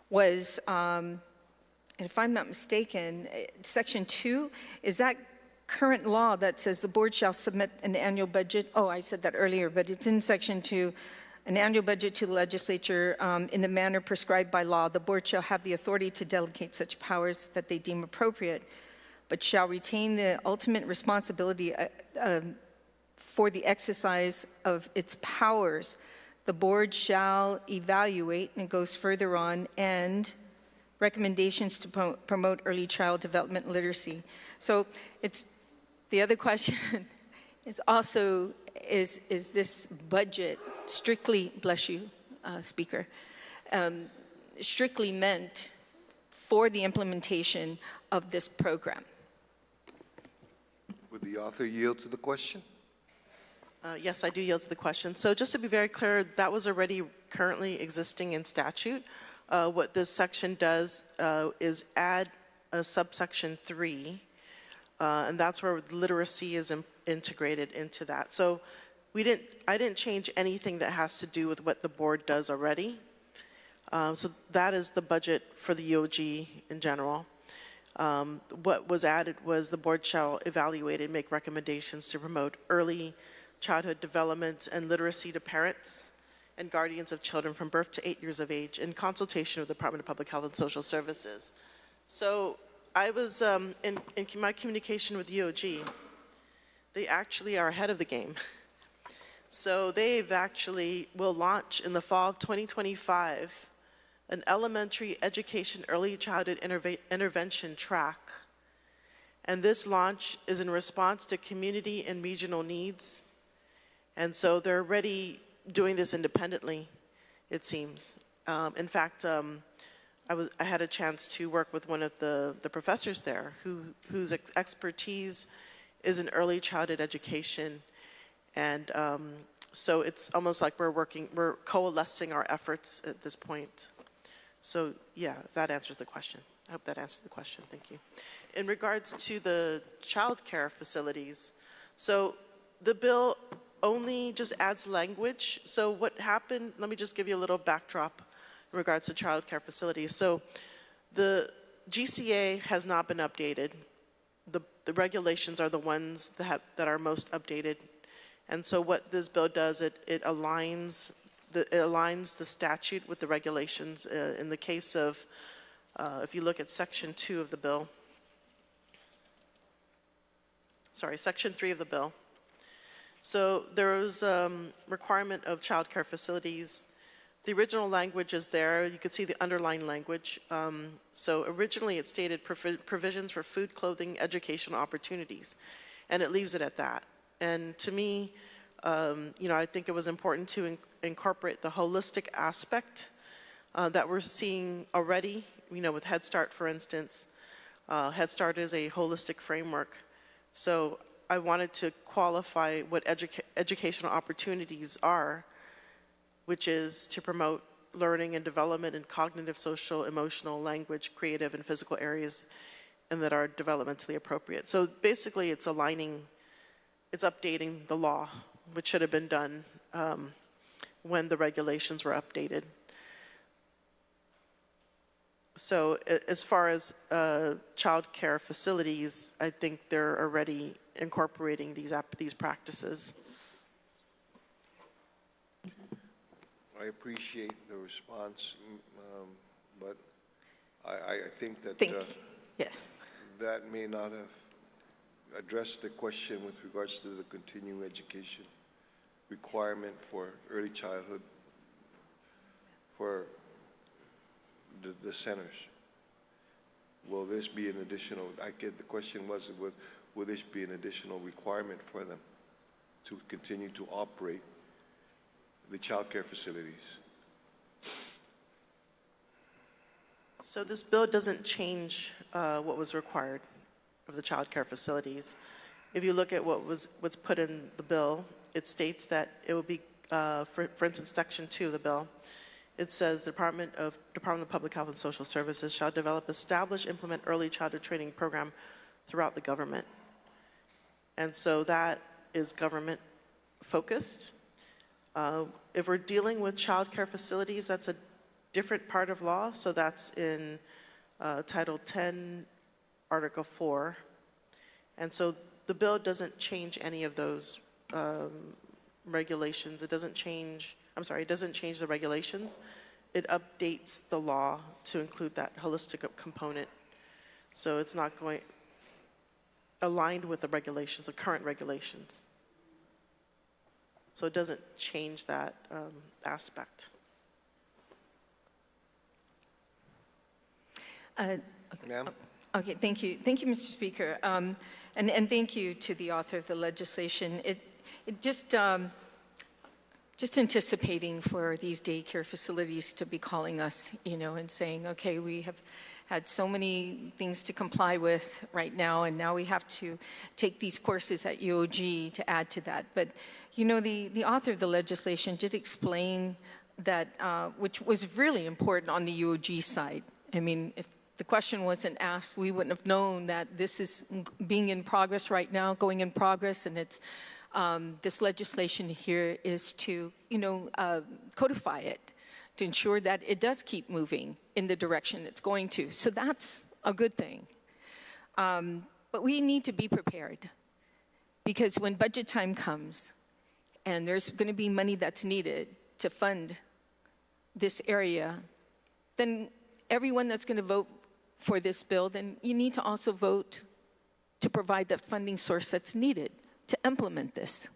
was, and if I'm not mistaken, section 2, is that current law that says the board shall submit an annual budget? Oh, I said that earlier, but it's in section 2, an annual budget to the legislature in the manner prescribed by law. The board shall have the authority to delegate such powers that they deem appropriate. but shall retain the ultimate responsibility for the exercise of its powers. The board shall evaluate, and it goes further on, and recommendations to promote early child development literacy. So it's, the other question is also, is this budget strictly, bless you, Speaker, strictly meant for the implementation of this program? Would the author yield to the question? Yes, I do yield to the question. So just to be very clear, that was already currently existing in statute. What this section does is add a subsection 3, and that's where literacy is integrated into that. So I didn't change anything that has to do with what the board does already. So that is the budget for the EOG in general. What was added was the board shall evaluate and make recommendations to promote early childhood development and literacy to parents and guardians of children from birth to 8 years of age in consultation with the Department of Public Health and Social Services. So I was, in my communication with EOG, they actually are ahead of the game. So they've actually will launch in the fall of 2025 an elementary education early childhood intervention track. And this launch is in response to community and regional needs. And so they're already doing this independently, it seems. In fact, I had a chance to work with one of the professors there whose expertise is in early childhood education. And so it's almost like we're coalescing our efforts at this point. So yeah, that answers the question. I hope that answers the question, thank you. In regards to the child care facilities, so the bill only just adds language. So what happened, let me just give you a little backdrop in regards to child care facilities. So the GCA has not been updated. The regulations are the ones that are most updated. And so what this bill does, it aligns the statute with the regulations. In the case of, if you look at section 2 of the bill, sorry, section 3 of the bill. So there was a requirement of child care facilities. The original language is there. You can see the underlying language. So originally it stated provisions for food, clothing, educational opportunities, and it leaves it at that. And to me, I think it was important to incorporate the holistic aspect that we're seeing already, with Head Start, for instance. Head Start is a holistic framework. So I wanted to qualify what educational opportunities are, which is to promote learning and development in cognitive, social, emotional, language, creative, and physical areas, and that are developmentally appropriate. So basically it's updating the law, which should have been done when the regulations were updated. So as far as child care facilities, I think they're already incorporating these practices. I appreciate the response, but I think that that may not have addressed the question with regards to the continuing education requirement for early childhood for the centers. Will this be an additional, the question was, will this be an additional requirement for them to continue to operate the child care facilities? So this bill doesn't change what was required of the child care facilities. If you look at what's put in the bill, it states that it will be, for instance, section 2 of the bill, it says the Department of Public Health and Social Services shall develop, establish, implement early childhood training program throughout the government. And so that is government focused. If we're dealing with child care facilities, that's a different part of law. So that's in Title 10, Article 4. And so the bill doesn't change any of those regulations. It doesn't change the regulations. It updates the law to include that holistic component. So it's not going, aligned with the regulations, the current regulations. So it doesn't change that aspect. Ma'am? Okay, thank you. Thank you, Mr. Speaker. And thank you to the author of the legislation. It just anticipating for these daycare facilities to be calling us, you know, and saying, okay, we have had so many things to comply with right now, and now we have to take these courses at UOG to add to that. But, you know, the author of the legislation did explain that, which was really important on the UOG side. I mean, if the question wasn't asked, we wouldn't have known that this is being in progress right now, going in progress, and it's this legislation here is to, you know, codify it to ensure that it does keep moving in the direction it's going to. So that's a good thing. But we need to be prepared, because when budget time comes and there's going to be money that's needed to fund this area, then everyone that's going to vote for this bill, then you need to also vote to provide the funding source that's needed to implement this.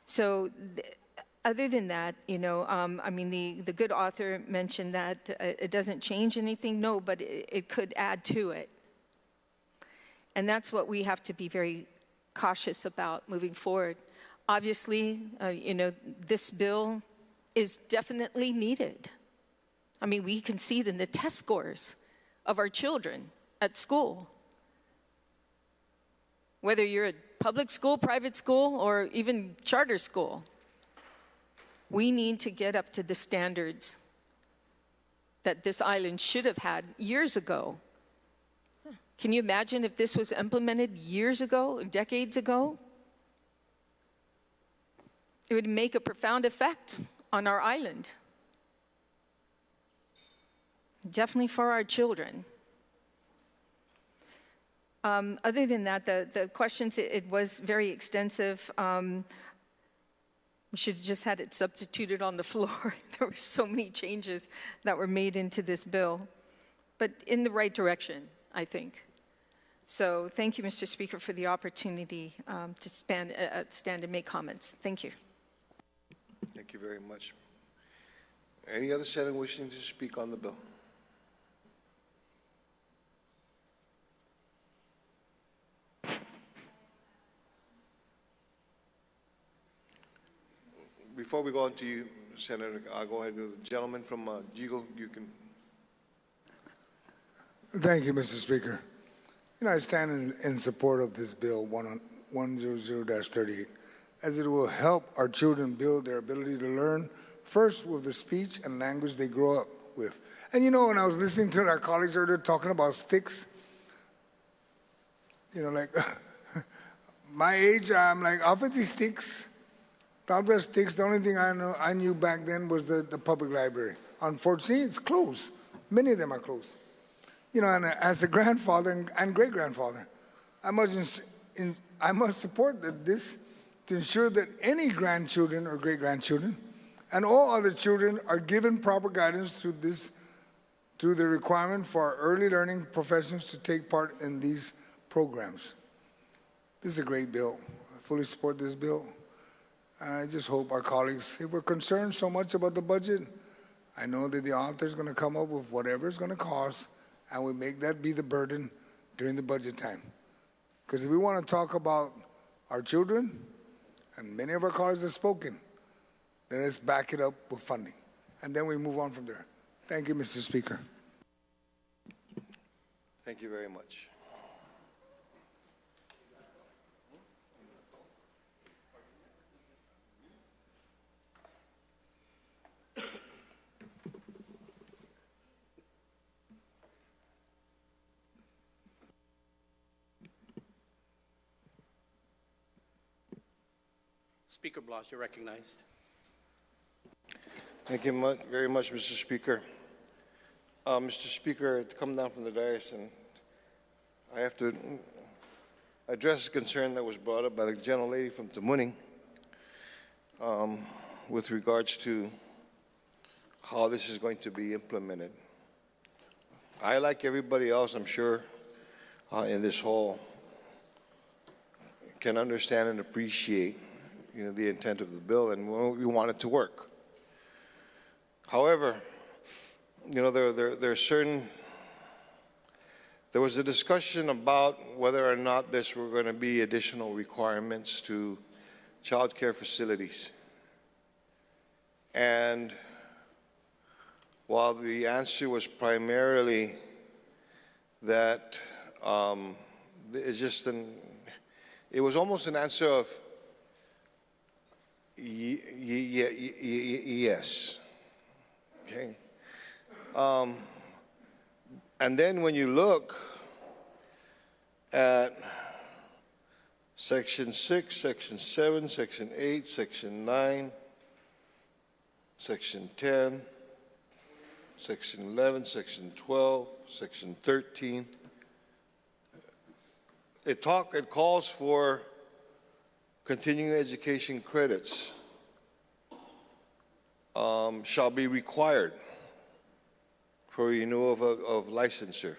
So other than that, you know, I mean, the good author mentioned that it doesn't change anything. No, but it could add to it. And that's what we have to be very cautious about moving forward. Obviously, you know, this bill is definitely needed. I mean, we can see it in the test scores of our children at school. Whether you're at public school, private school, or even charter school, we need to get up to the standards that this island should have had years ago. Can you imagine if this was implemented years ago, decades ago? It would make a profound effect on our island. Definitely for our children. Other than that, the questions, it was very extensive. We should have just had it substituted on the floor. There were so many changes that were made into this bill, but in the right direction, I think. So thank you, Mr. Speaker, for the opportunity to stand and make comments. Thank you. Thank you very much. Any other senator wishing to speak on the bill? Before we go on to you, Senator, I'll go ahead and do the gentleman from Jigo. You can. Thank you, Mr. Speaker. You know, I stand in support of this bill 100-38, as it will help our children build their ability to learn, first with the speech and language they grow up with. And you know, when I was listening to our colleagues earlier talking about sticks, you know, like my age, I'm like, off of these sticks. Talbot sticks, the only thing I knew back then was the public library. Unfortunately, it's closed. Many of them are closed. You know, and as a grandfather and great-grandfather, I must support this to ensure that any grandchildren or great-grandchildren and all other children are given proper guidance through the requirement for our early learning professionals to take part in these programs. This is a great bill. I fully support this bill. I just hope our colleagues, if we're concerned so much about the budget, I know that the author is going to come up with whatever it's going to cost, and we make that be the burden during the budget time. Because if we want to talk about our children, and many of our colleagues have spoken, then let's back it up with funding. And then we move on from there. Thank you, Mr. Speaker. Thank you very much. Speaker Blas, you're recognized. Thank you very much, Mr. Speaker. Mr. Speaker, to come down from the dais, and I have to address a concern that was brought up by the gentlelady from Tamuning with regards to how this is going to be implemented. I, like everybody else, I'm sure, in this hall can understand and appreciate, the intent of the bill, and we want it to work. However, there are certain. There was a discussion about whether or not there were going to be additional requirements to child care facilities. And while the answer was primarily that it was almost an answer of yes. Okay. And then when you look at Section 6, Section 7, Section 8, Section 9, Section 10, Section 11, Section 12, Section 13, it calls for continuing education credits shall be required for renewal of licensure.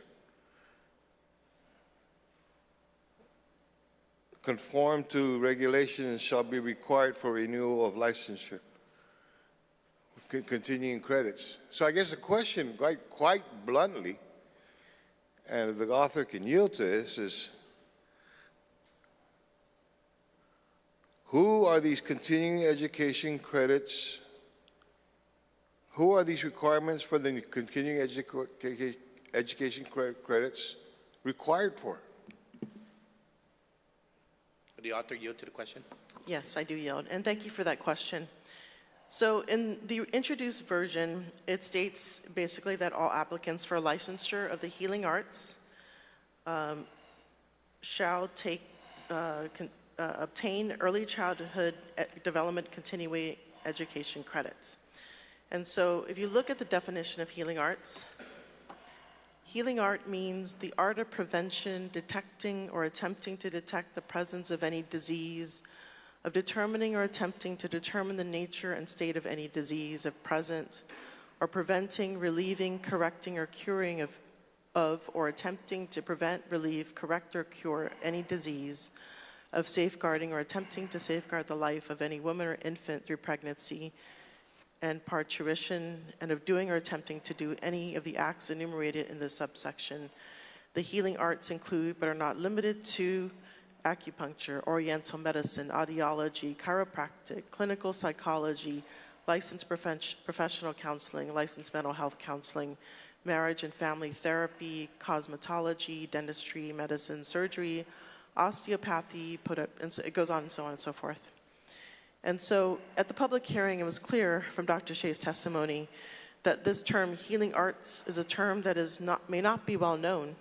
Conform to regulations shall be required for renewal of licensure. Continuing credits. So I guess the question, quite bluntly, and if the author can yield to this, is who are these continuing education credits? Who are these requirements for the continuing education credits required for? Would the author yield to the question? Yes, I do yield, and thank you for that question. So in the introduced version, it states basically that all applicants for licensure of the healing arts shall obtain early childhood development continuing education credits. And so if you look at the definition of healing arts, healing art means the art of prevention, detecting or attempting to detect the presence of any disease, of determining or attempting to determine the nature and state of any disease, of present, or preventing, relieving, correcting, or curing of or attempting to prevent, relieve, correct, or cure any disease, of safeguarding or attempting to safeguard the life of any woman or infant through pregnancy and parturition, and of doing or attempting to do any of the acts enumerated in this subsection. The healing arts include, but are not limited to, acupuncture, oriental medicine, audiology, chiropractic, clinical psychology, licensed professional counseling, licensed mental health counseling, marriage and family therapy, cosmetology, dentistry, medicine, surgery, osteopathy, and so it goes on and so on and so forth. And so at the public hearing, it was clear from Dr. Shea's testimony that this term healing arts is a term that may not be well known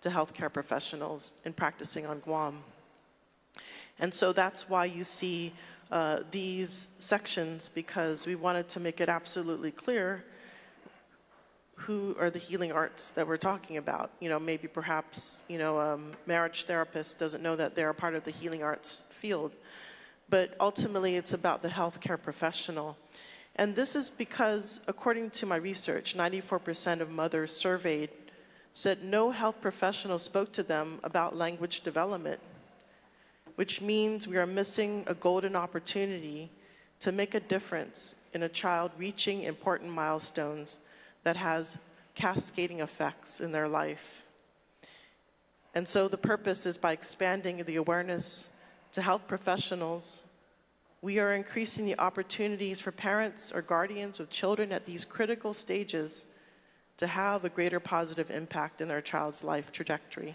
to healthcare professionals in practicing on Guam. And so that's why you see these sections, because we wanted to make it absolutely clear who are the healing arts that we're talking about. Maybe perhaps, a marriage therapist doesn't know that they're a part of the healing arts field. But ultimately, it's about the healthcare professional. And this is because, according to my research, 94% of mothers surveyed said no health professional spoke to them about language development, which means we are missing a golden opportunity to make a difference in a child reaching important milestones that has cascading effects in their life. And so the purpose is, by expanding the awareness to health professionals, we are increasing the opportunities for parents or guardians with children at these critical stages to have a greater positive impact in their child's life trajectory.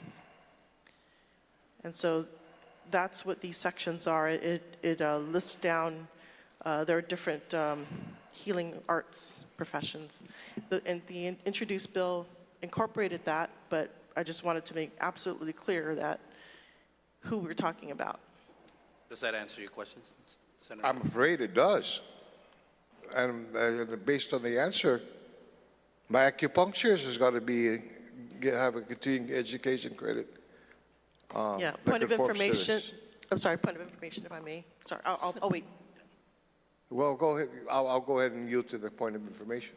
And so that's what these sections are. It lists down, there are different healing arts professions. And the introduced bill incorporated that, but I just wanted to make absolutely clear that who we're talking about. Does that answer your questions, Senator? I'm afraid it does. And based on the answer, my acupuncturist has got to have a continuing education credit. Yeah, point of information. I'm sorry, point of information, if I may. Sorry, I'll wait. Well, go ahead. I'll go ahead and yield to the point of information.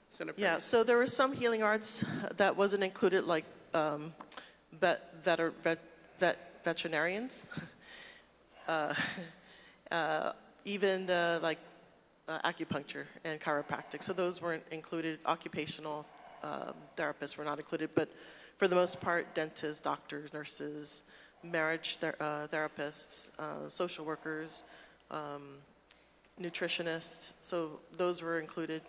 Senator Yeah, so there were some healing arts that wasn't included, like veterinarians, even like acupuncture and chiropractic. So those weren't included. Occupational therapists were not included, but for the most part, dentists, doctors, nurses, marriage therapists, social workers, nutritionists. So those were included.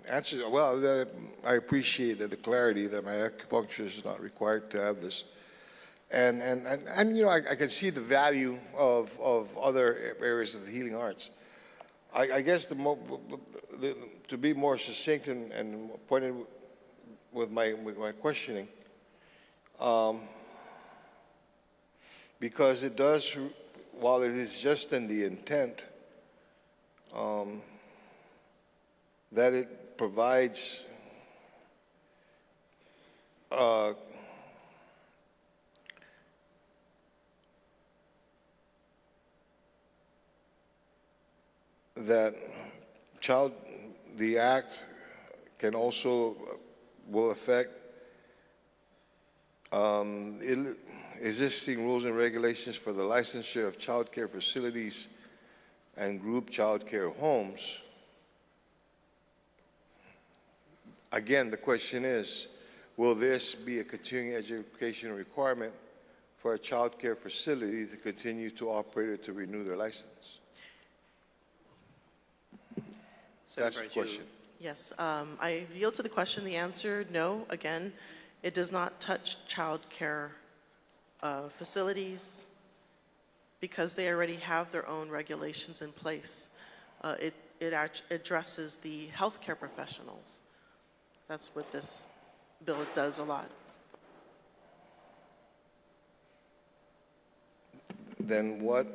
Answer, well, I appreciate the clarity that my acupuncturist is not required to have this. And you know, I can see the value of other areas of the healing arts. I guess to be more succinct and pointed with my questioning, because it does, while it is just in the intent, that it provides that the act can also will affect existing rules and regulations for the licensure of child care facilities and group child care homes. Again, the question is, will this be a continuing education requirement for a child care facility to continue to operate or to renew their license? That's the question. Yes, I yield to the question. The answer, no. Again, it does not touch child care facilities because they already have their own regulations in place. It addresses the healthcare professionals. That's what this bill does a lot. Then what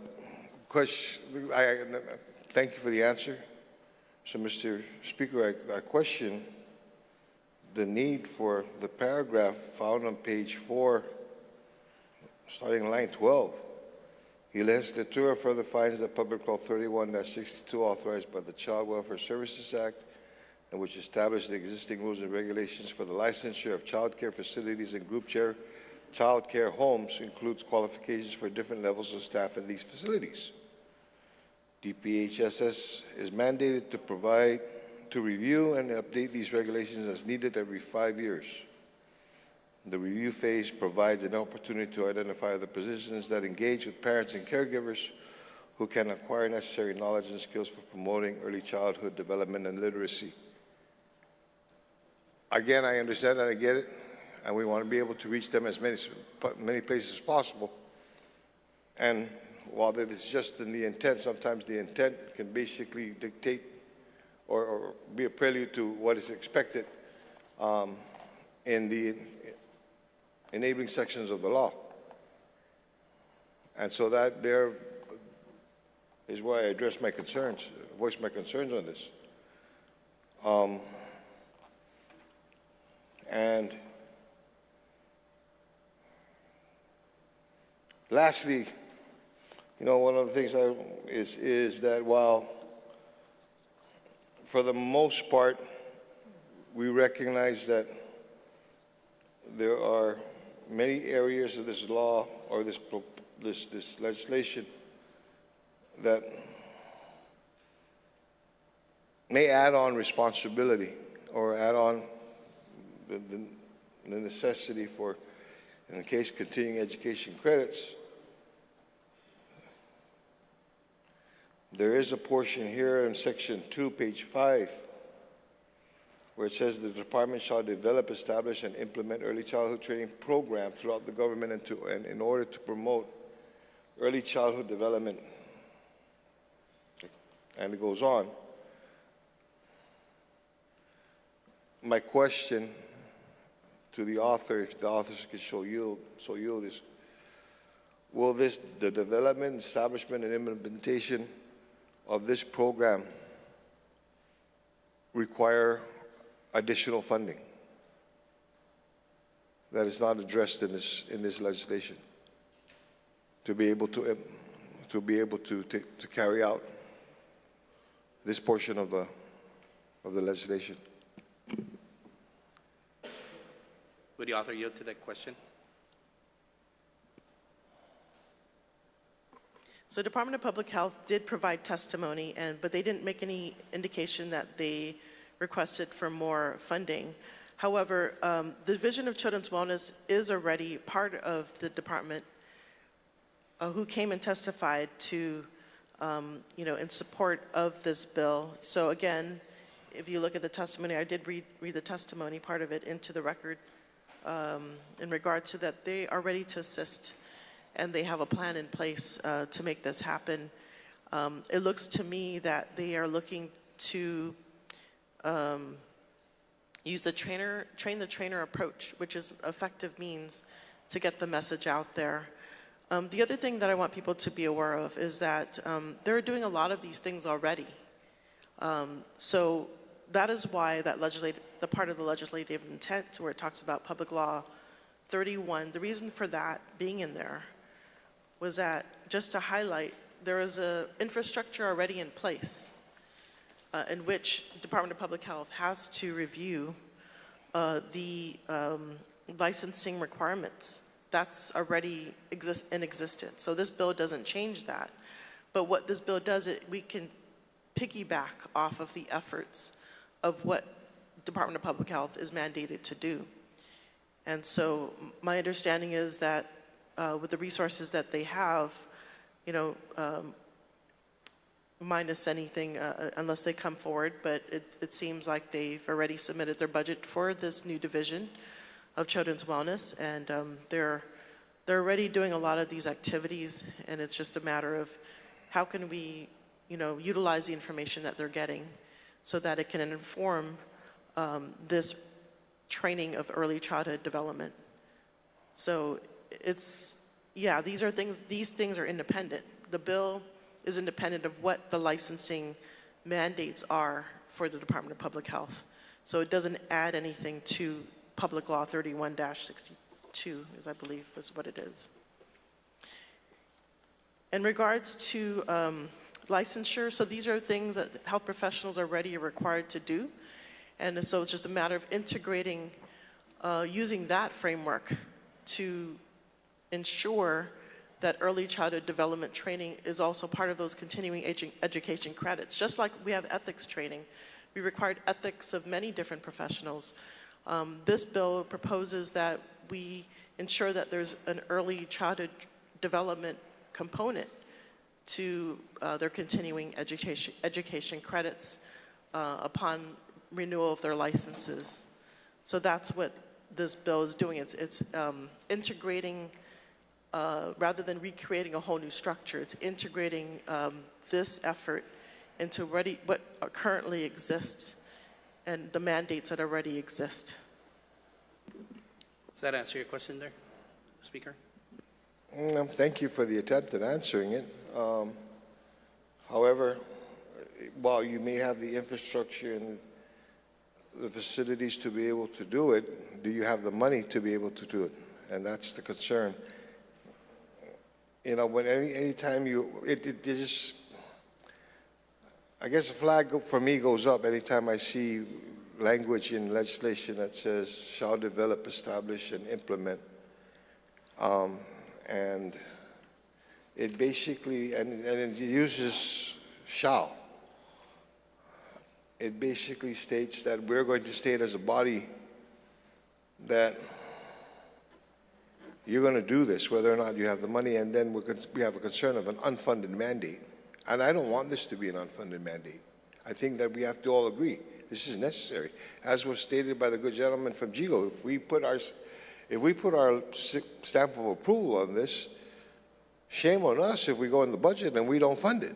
question? Thank you for the answer. So, Mr. Speaker, I question the need for the paragraph found on page 4, starting line 12. The legislature further finds that Public Law 31-62, authorized by the Child Welfare Services Act, and which established the existing rules and regulations for the licensure of child care facilities and group child care homes, includes qualifications for different levels of staff in these facilities. DPHSS is mandated to review and update these regulations as needed every 5 years. The review phase provides an opportunity to identify the positions that engage with parents and caregivers who can acquire necessary knowledge and skills for promoting early childhood development and literacy. Again, I understand and I get it, and we want to be able to reach them as many places as possible. And while that is just in the intent, sometimes the intent can basically dictate or be a prelude to what is expected in the enabling sections of the law. And so that there is where I address my concerns, voice my concerns on this. And lastly, you know, one of the things is that while for the most part we recognize that there are many areas of this law or this legislation that may add on responsibility or add on the necessity for, in the case, continuing education credits. There is a portion here in section 2, page 5, where it says the department shall develop, establish, and implement early childhood training programs throughout the government and in order to promote early childhood development. And it goes on. My question to the author, if the authors can so yield, is, will the development, establishment, and implementation of this program require additional funding that is not addressed in this legislation to be able to carry out this portion of of the legislation. Would the author yield to that question? So Department of Public Health did provide testimony, but they didn't make any indication that they requested for more funding. However, the Division of Children's Wellness is already part of the department who came and testified to, in support of this bill. So again, if you look at the testimony, I did read the testimony, part of it, into the record in regard to that they are ready to assist and they have a plan in place to make this happen. It looks to me that they are looking to use the train the trainer approach, which is effective means to get the message out there. The other thing that I want people to be aware of is that they're doing a lot of these things already. So that is why the part of the legislative intent where it talks about Public Law 31, the reason for that being in there was that, just to highlight, there is an infrastructure already in place in which Department of Public Health has to review the licensing requirements. That's already in existence. So this bill doesn't change that. But what this bill does, we can piggyback off of the efforts of what Department of Public Health is mandated to do. And so my understanding is that with the resources that they have, minus anything, unless they come forward, but it seems like they've already submitted their budget for this new division of Children's Wellness, and they're already doing a lot of these activities, and it's just a matter of how can we, utilize the information that they're getting so that it can inform this training of early childhood development. So these things are independent. The bill is independent of what the licensing mandates are for the Department of Public Health. So it doesn't add anything to Public Law 31-62, as I believe is what it is. In regards to licensure, so these are things that health professionals already are required to do. And so it's just a matter of integrating, using that framework to ensure that early childhood development training is also part of those continuing education credits. Just like we have ethics training, we required ethics of many different professionals. This bill proposes that we ensure that there's an early childhood development component to their continuing education credits upon renewal of their licenses. So that's what this bill is doing. It's integrating, rather than recreating a whole new structure, it's integrating this effort into what currently exists and the mandates that already exist. Does that answer your question there, Speaker? Thank you for the attempt at answering it. However, while you may have the infrastructure and the facilities to be able to do it, do you have the money to be able to do it? And that's the concern. When anytime it just, I guess a flag for me goes up anytime I see language in legislation that says shall develop, establish, and implement. And it basically, and it uses shall. It basically states that we're going to state as a body that you're going to do this, whether or not you have the money, and then we have a concern of an unfunded mandate. And I don't want this to be an unfunded mandate. I think that we have to all agree this is necessary. As was stated by the good gentleman from GIGO, if we put our stamp of approval on this, shame on us if we go in the budget and we don't fund it.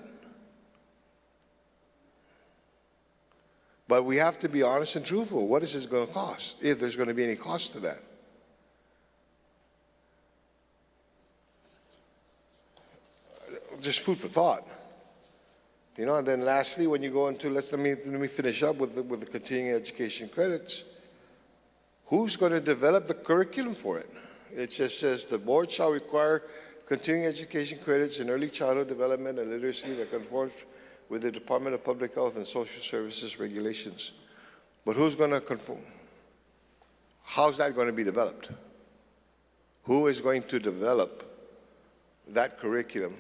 But we have to be honest and truthful. What is this going to cost, if there's going to be any cost to that? Just food for thought. And then lastly, when you go into, let me finish up with the continuing education credits. Who's going to develop the curriculum for it? It just says the board shall require continuing education credits in early childhood development and literacy that conforms with the Department of Public Health and Social Services regulations. But who's going to conform? How's that going to be developed? Who is going to develop that curriculum?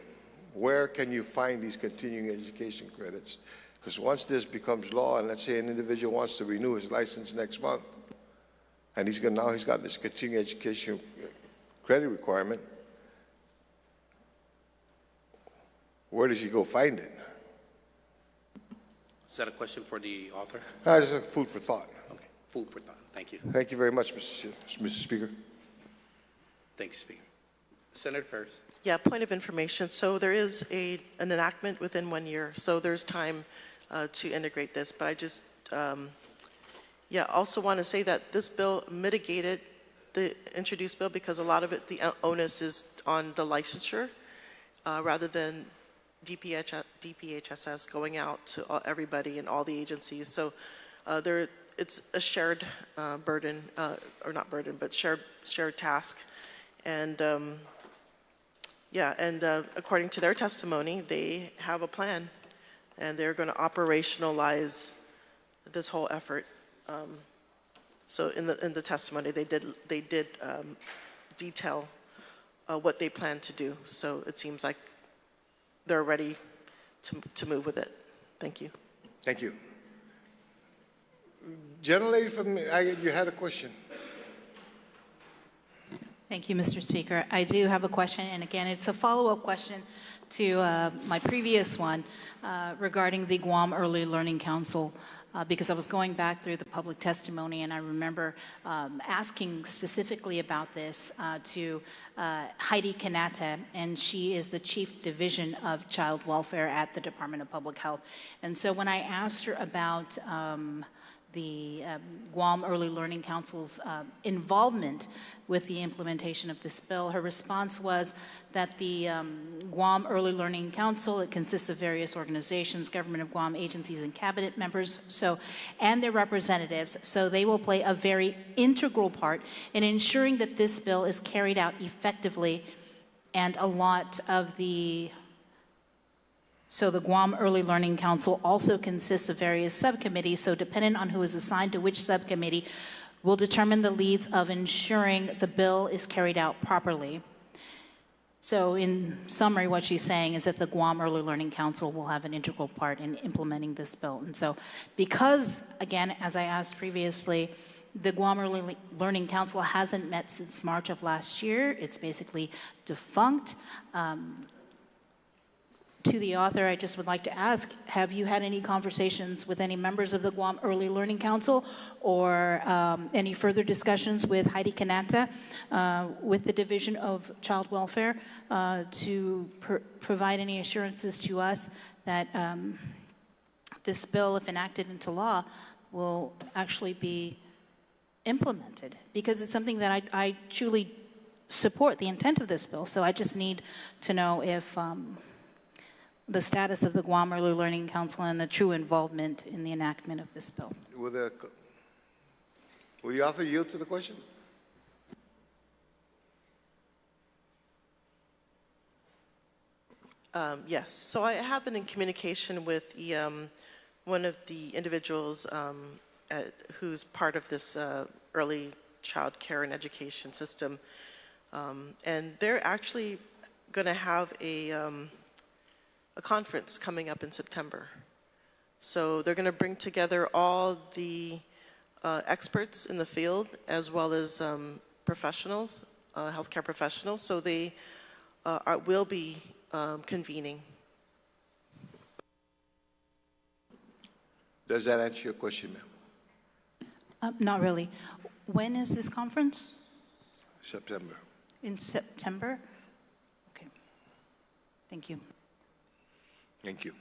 Where can you find these continuing education credits? Because once this becomes law, and let's say an individual wants to renew his license next month, and now he's got this continuing education credit requirement, where does he go find it? Is that a question for the author? Just like food for thought. Okay, food for thought. Thank you. Thank you very much, Mr. Speaker. Thanks, Speaker. Senator Perez. Yeah, point of information. So there is an enactment within 1 year, so there's time to integrate this. But I just, also want to say that this bill mitigated the introduced bill because a lot of it, the onus is on the licensure rather than DPHSS going out to everybody and all the agencies. So it's a shared burden, or not burden, but shared task. And according to their testimony, they have a plan, and they're going to operationalize this whole effort. So in the testimony, they did detail what they plan to do. So it seems like they're ready to move with it. Thank you. Thank you. Gentlelady from, you had a question. Thank you, Mr. Speaker. I do have a question, and again, it's a follow-up question to my previous one regarding the Guam Early Learning Council, because I was going back through the public testimony, and I remember asking specifically about this to Heidi Kanata, and she is the Chief Division of Child Welfare at the Department of Public Health. And so when I asked her about the Guam Early Learning Council's involvement with the implementation of this bill, her response was that the Guam Early Learning Council, it consists of various organizations, government of Guam agencies, and cabinet members, and their representatives, so they will play a very integral part in ensuring that this bill is carried out effectively. And a lot of the Guam Early Learning Council also consists of various subcommittees, so dependent on who is assigned to which subcommittee will determine the leads of ensuring the bill is carried out properly. So in summary, what she's saying is that the Guam Early Learning Council will have an integral part in implementing this bill. And so because, again, as I asked previously, the Guam Early Learning Council hasn't met since March of last year, it's basically defunct. To the author, I just would like to ask, have you had any conversations with any members of the Guam Early Learning Council or any further discussions with Heidi Kanata with the Division of Child Welfare to provide any assurances to us that this bill, if enacted into law, will actually be implemented? Because it's something that I truly support the intent of this bill, so I just need to know if the status of the Guam Early Learning Council and the true involvement in the enactment of this bill. Will the author yield to the question? Yes. So I have been in communication with one of the individuals who's part of this early child care and education system. And they're actually going to have a conference coming up in September. So they're going to bring together all the experts in the field as well as professionals, healthcare professionals. So they will be convening. Does that answer your question, ma'am? Not really. When is this conference? September. In September? Okay. Thank you. Thank you.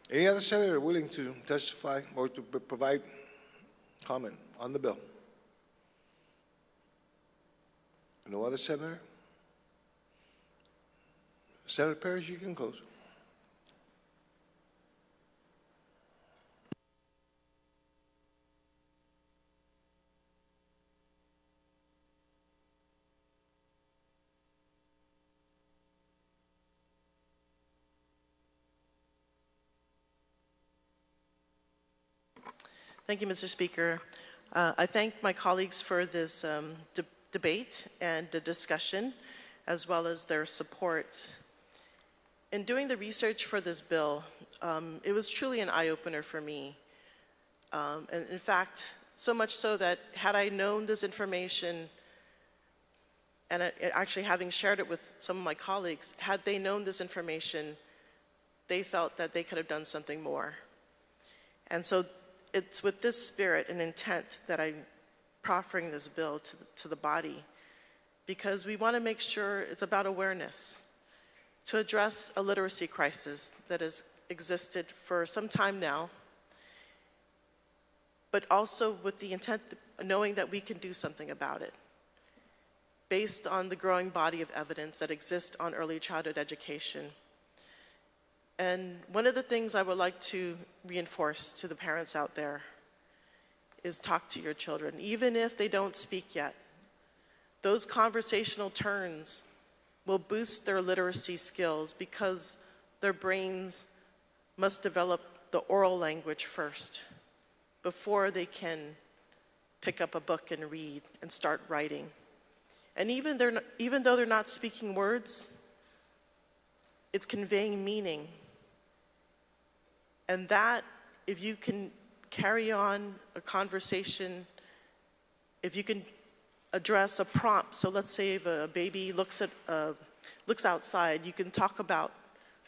Any other senator willing to testify or to provide comment on the bill? No other senator? Senator Perez, you can close. Thank you, Mr. Speaker. I thank my colleagues for this debate and the discussion, as well as their support. In doing the research for this bill, it was truly an eye-opener for me. And in fact, so much so that had I known this information, and actually having shared it with some of my colleagues, had they known this information, they felt that they could have done something more. And so it's with this spirit and intent that I'm proffering this bill to the body, because we want to make sure it's about awareness to address a literacy crisis that has existed for some time now, but also with the intent, knowing that we can do something about it, based on the growing body of evidence that exists on early childhood education. And one of the things I would like to reinforce to the parents out there is talk to your children, even if they don't speak yet. Those conversational turns will boost their literacy skills because their brains must develop the oral language first before they can pick up a book and read and start writing. And even though they're not speaking words, it's conveying meaning. And that, if you can carry on a conversation, if you can address a prompt, so let's say if a baby looks outside, you can talk about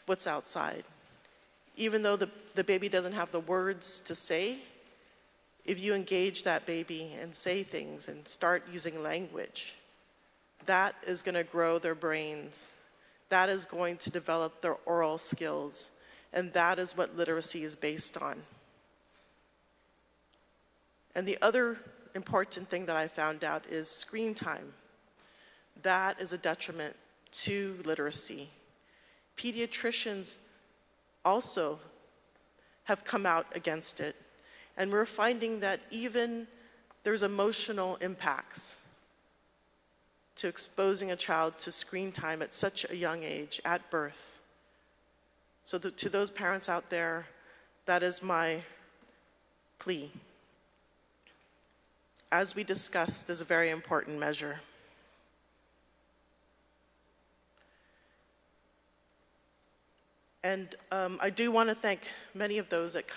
what's outside. Even though the baby doesn't have the words to say, if you engage that baby and say things and start using language, that is going to grow their brains. That is going to develop their oral skills. And that is what literacy is based on. And the other important thing that I found out is screen time. That is a detriment to literacy. Pediatricians also have come out against it. And we're finding that even there's emotional impacts to exposing a child to screen time at such a young age, at birth. So to those parents out there, that is my plea. As we discussed, this is a very important measure. And I do want to thank many of those that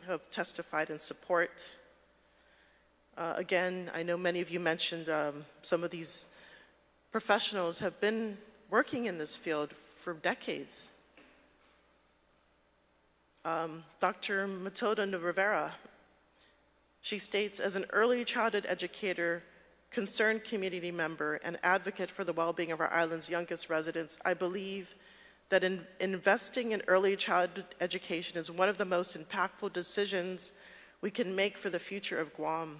have testified in support. Again, I know many of you mentioned some of these professionals have been working in this field for decades. Dr. Matilda Rivera, she states, as an early childhood educator, concerned community member, and advocate for the well-being of our island's youngest residents, I believe that investing in early childhood education is one of the most impactful decisions we can make for the future of Guam.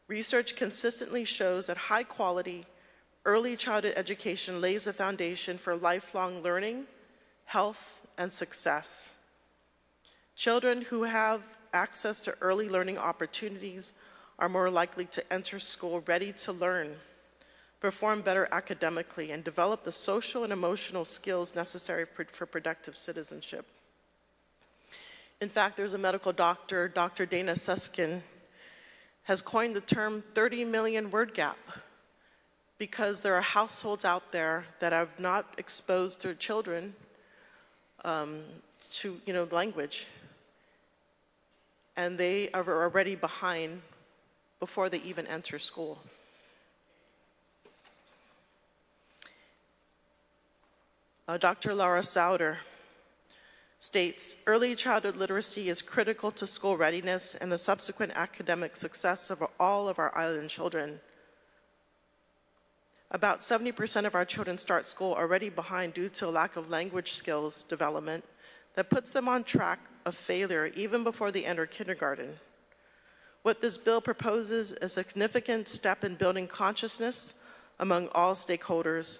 Research consistently shows that high-quality early childhood education lays the foundation for lifelong learning, health, and success. Children who have access to early learning opportunities are more likely to enter school ready to learn, perform better academically, and develop the social and emotional skills necessary for productive citizenship. In fact, there's a medical doctor, Dr. Dana Suskin, has coined the term 30 million word gap because there are households out there that have not exposed their children to language. And they are already behind before they even enter school. Dr. Laura Sauder states, early childhood literacy is critical to school readiness and the subsequent academic success of all of our island children. About 70% of our children start school already behind due to a lack of language skills development that puts them on track of failure even before they enter kindergarten. What this bill proposes is a significant step in building consciousness among all stakeholders,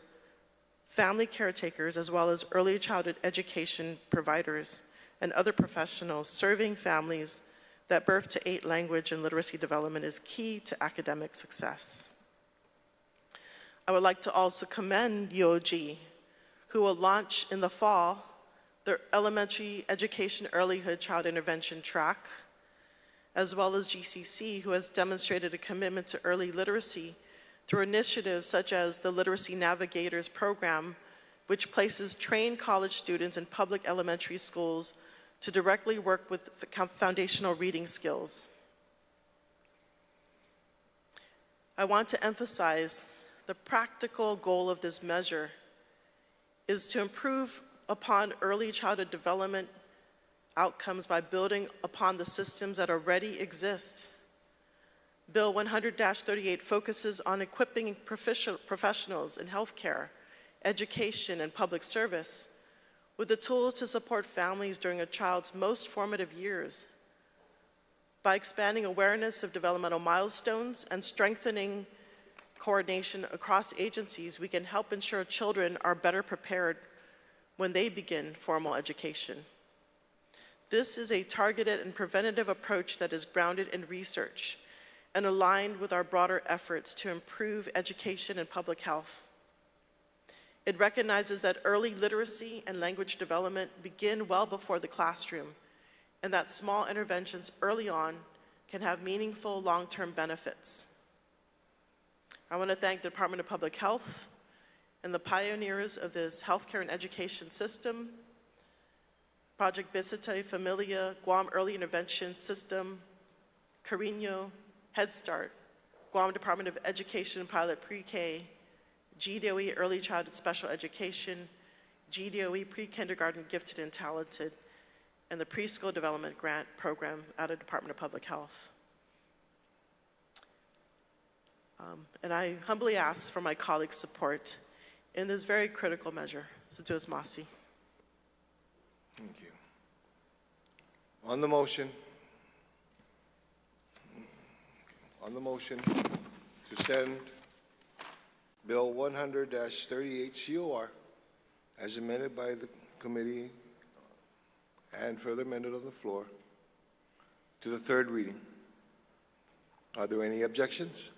family caretakers, as well as early childhood education providers and other professionals serving families that birth to 8 language and literacy development is key to academic success. I would like to also commend UOG, who will launch in the fall their elementary education earlyhood child intervention track, as well as GCC, who has demonstrated a commitment to early literacy through initiatives such as the Literacy Navigators program, which places trained college students in public elementary schools to directly work with foundational reading skills. I want to emphasize the practical goal of this measure is to improve upon early childhood development outcomes by building upon the systems that already exist. Bill 100-38 focuses on equipping professionals in healthcare, education, and public service with the tools to support families during a child's most formative years. By expanding awareness of developmental milestones and strengthening coordination across agencies, we can help ensure children are better prepared when they begin formal education. This is a targeted and preventative approach that is grounded in research and aligned with our broader efforts to improve education and public health. It recognizes that early literacy and language development begin well before the classroom, and that small interventions early on can have meaningful long-term benefits. I want to thank the Department of Public Health and the pioneers of this healthcare and education system, Project Visita Familia, Guam Early Intervention System, Carino, Head Start, Guam Department of Education Pilot Pre-K, GDOE Early Childhood Special Education, GDOE Pre-Kindergarten Gifted and Talented, and the Preschool Development Grant Program out of Department of Public Health. And I humbly ask for my colleagues' support in this very critical measure. Situas Masi. Thank you. On the motion, to send Bill 100-38 COR as amended by the committee and further amended on the floor to the third reading. Are there any objections?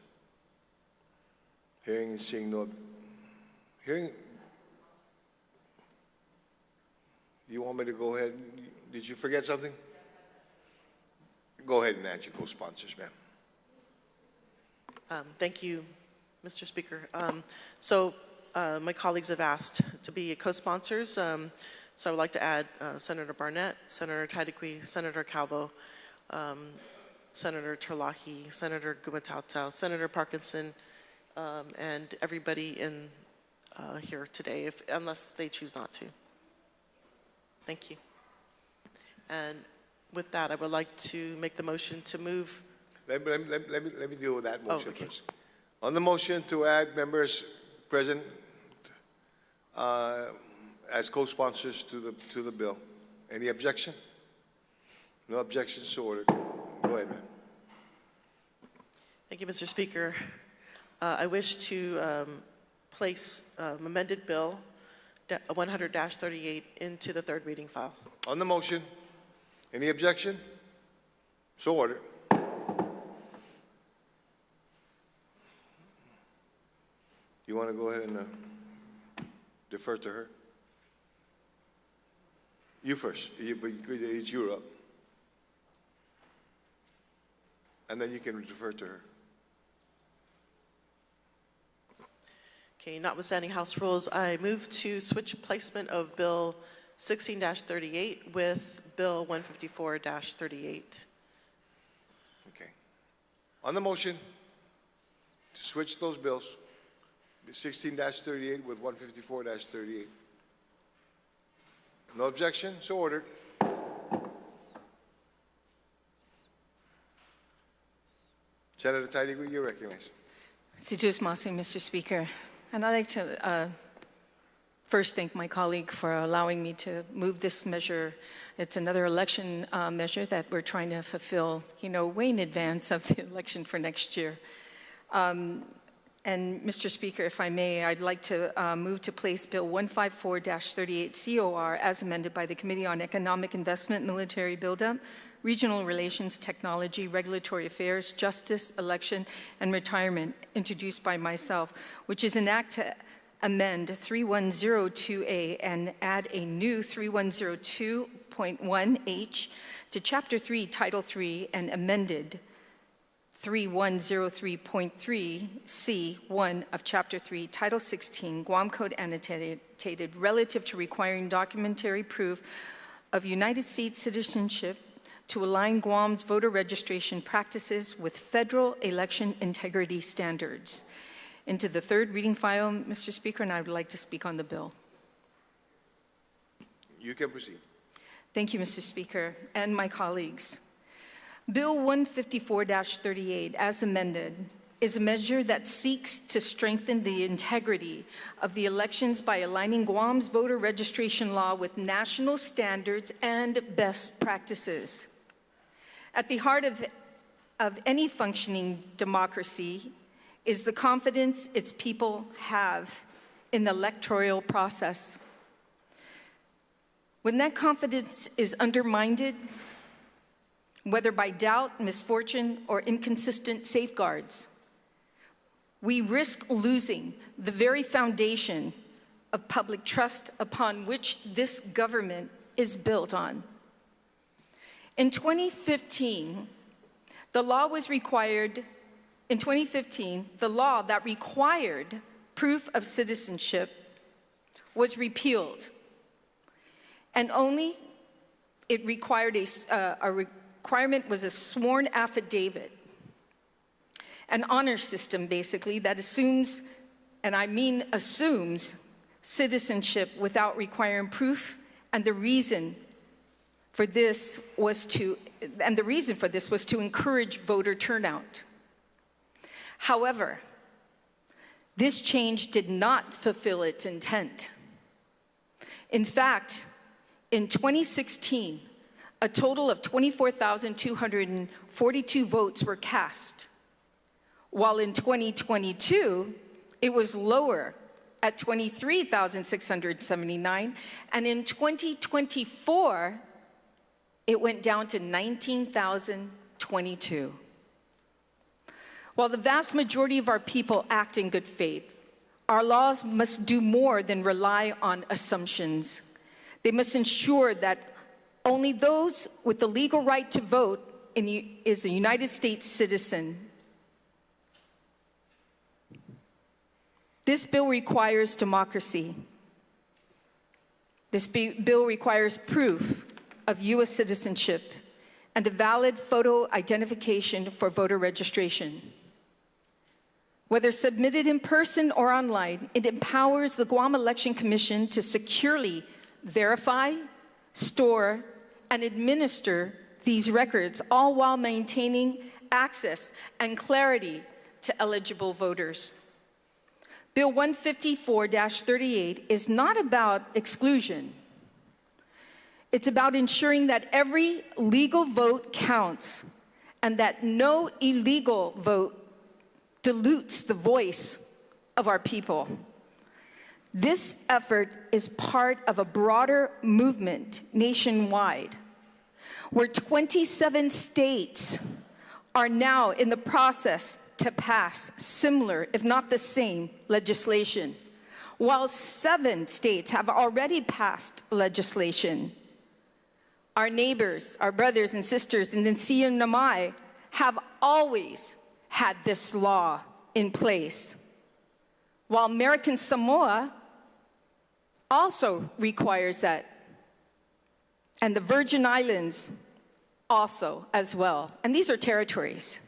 Hearing and seeing no. Hearing. You want me to go ahead? Did you forget something? Go ahead and answer, co-sponsors, ma'am. Thank you, Mr. Speaker. My colleagues have asked to be co-sponsors, so I would like to add Senator Barnett, Senator Taidiqui, Senator Calvo, Senator Terlahi, Senator Gumatautau, Senator Parkinson, and everybody in here today, unless they choose not to. Thank you. And with that, I would like to make the motion to move. Let me deal with that motion okay. first. On the motion to add members present as co-sponsors to the bill. Any objection? No objection, so ordered. Go ahead, ma'am. Thank you, Mr. Speaker. I wish to place amended bill 100-38 into the third reading file. On the motion, any objection? So ordered. You want to go ahead and defer to her? You first, but it's you up. And then you can defer to her. Okay, notwithstanding House rules, I move to switch placement of Bill 16-38 with Bill 154-38. Okay. On the motion to switch those bills, 16-38 with 154-38. No objection, so ordered. Senator Taidiqui, you're recognized. Situas Masi, Mr. Speaker. And I'd like to first thank my colleague for allowing me to move this measure. It's another election measure that we're trying to fulfill, way in advance of the election for next year. And Mr. Speaker, if I may, I'd like to move to place Bill 154-38 COR as amended by the Committee on Economic Investment, Military Buildup, Regional Relations, Technology, Regulatory Affairs, Justice, Election, and Retirement, introduced by myself, which is an act to amend 3102A and add a new 3102.1H to Chapter 3, Title 3, and amended 3103.3C1 of Chapter 3, Title 16, Guam Code annotated relative to requiring documentary proof of United States citizenship to align Guam's voter registration practices with federal election integrity standards. Into the third reading file, Mr. Speaker, and I would like to speak on the bill. You can proceed. Thank you, Mr. Speaker, and my colleagues. Bill 154-38, as amended, is a measure that seeks to strengthen the integrity of the elections by aligning Guam's voter registration law with national standards and best practices. At the heart of any functioning democracy is the confidence its people have in the electoral process. When that confidence is undermined, whether by doubt, misfortune, or inconsistent safeguards, we risk losing the very foundation of public trust upon which this government is built on. In 2015, the law that required proof of citizenship was repealed, and only it required a requirement was a sworn affidavit, an honor system basically that assumes, and I mean assumes, citizenship without requiring proof, and the reason for this was to encourage voter turnout. However, this change did not fulfill its intent. In fact, in 2016, a total of 24,242 votes were cast, while in 2022, it was lower at 23,679, and in 2024, it went down to 19,022. While the vast majority of our people act in good faith, our laws must do more than rely on assumptions. They must ensure that only those with the legal right to vote is a United States citizen. This bill requires democracy. This bill requires proof of U.S. citizenship and a valid photo identification for voter registration. Whether submitted in person or online, it empowers the Guam Election Commission to securely verify, store, and administer these records, all while maintaining access and clarity to eligible voters. Bill 154-38 is not about exclusion. It's about ensuring that every legal vote counts and that no illegal vote dilutes the voice of our people. This effort is part of a broader movement nationwide, where 27 states are now in the process to pass similar, if not the same, legislation, while 7 states have already passed legislation. Our neighbors, our brothers and sisters in the CNMI have always had this law in place, while American Samoa also requires that, and the Virgin Islands also as well, and these are territories.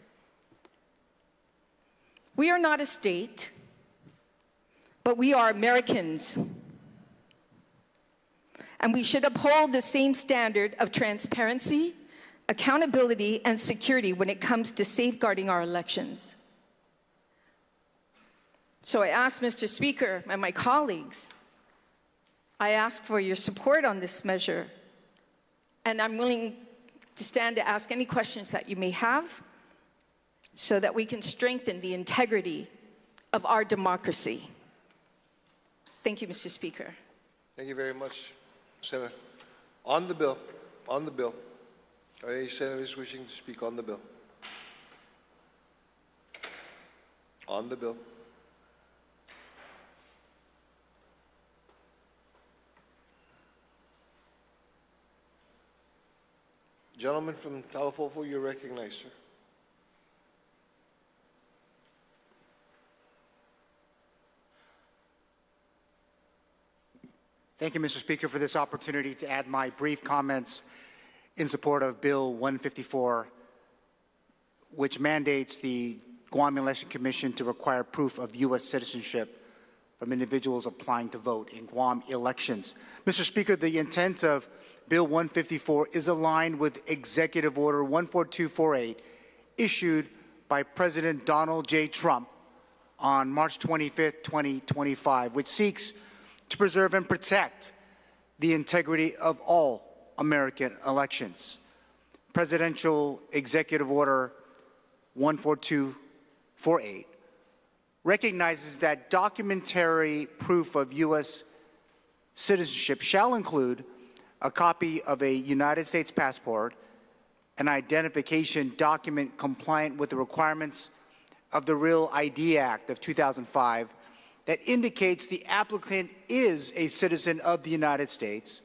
We are not a state, but we are Americans. And we should uphold the same standard of transparency, accountability, and security when it comes to safeguarding our elections. So I ask Mr. Speaker and my colleagues, I ask for your support on this measure, and I'm willing to stand to ask any questions that you may have so that we can strengthen the integrity of our democracy. Thank you, Mr. Speaker. Thank you very much, Senator. On the bill, are any senators wishing to speak on the bill? On the bill. Gentleman from Talofofo, you're recognized, sir. Thank you, Mr. Speaker, for this opportunity to add my brief comments in support of Bill 154, which mandates the Guam Election Commission to require proof of U.S. citizenship from individuals applying to vote in Guam elections. Mr. Speaker, the intent of Bill 154 is aligned with Executive Order 14248, issued by President Donald J. Trump on March 25, 2025, which seeks to preserve and protect the integrity of all American elections. Presidential Executive Order 14248 recognizes that documentary proof of U.S. citizenship shall include a copy of a United States passport, an identification document compliant with the requirements of the Real ID Act of 2005 that indicates the applicant is a citizen of the United States,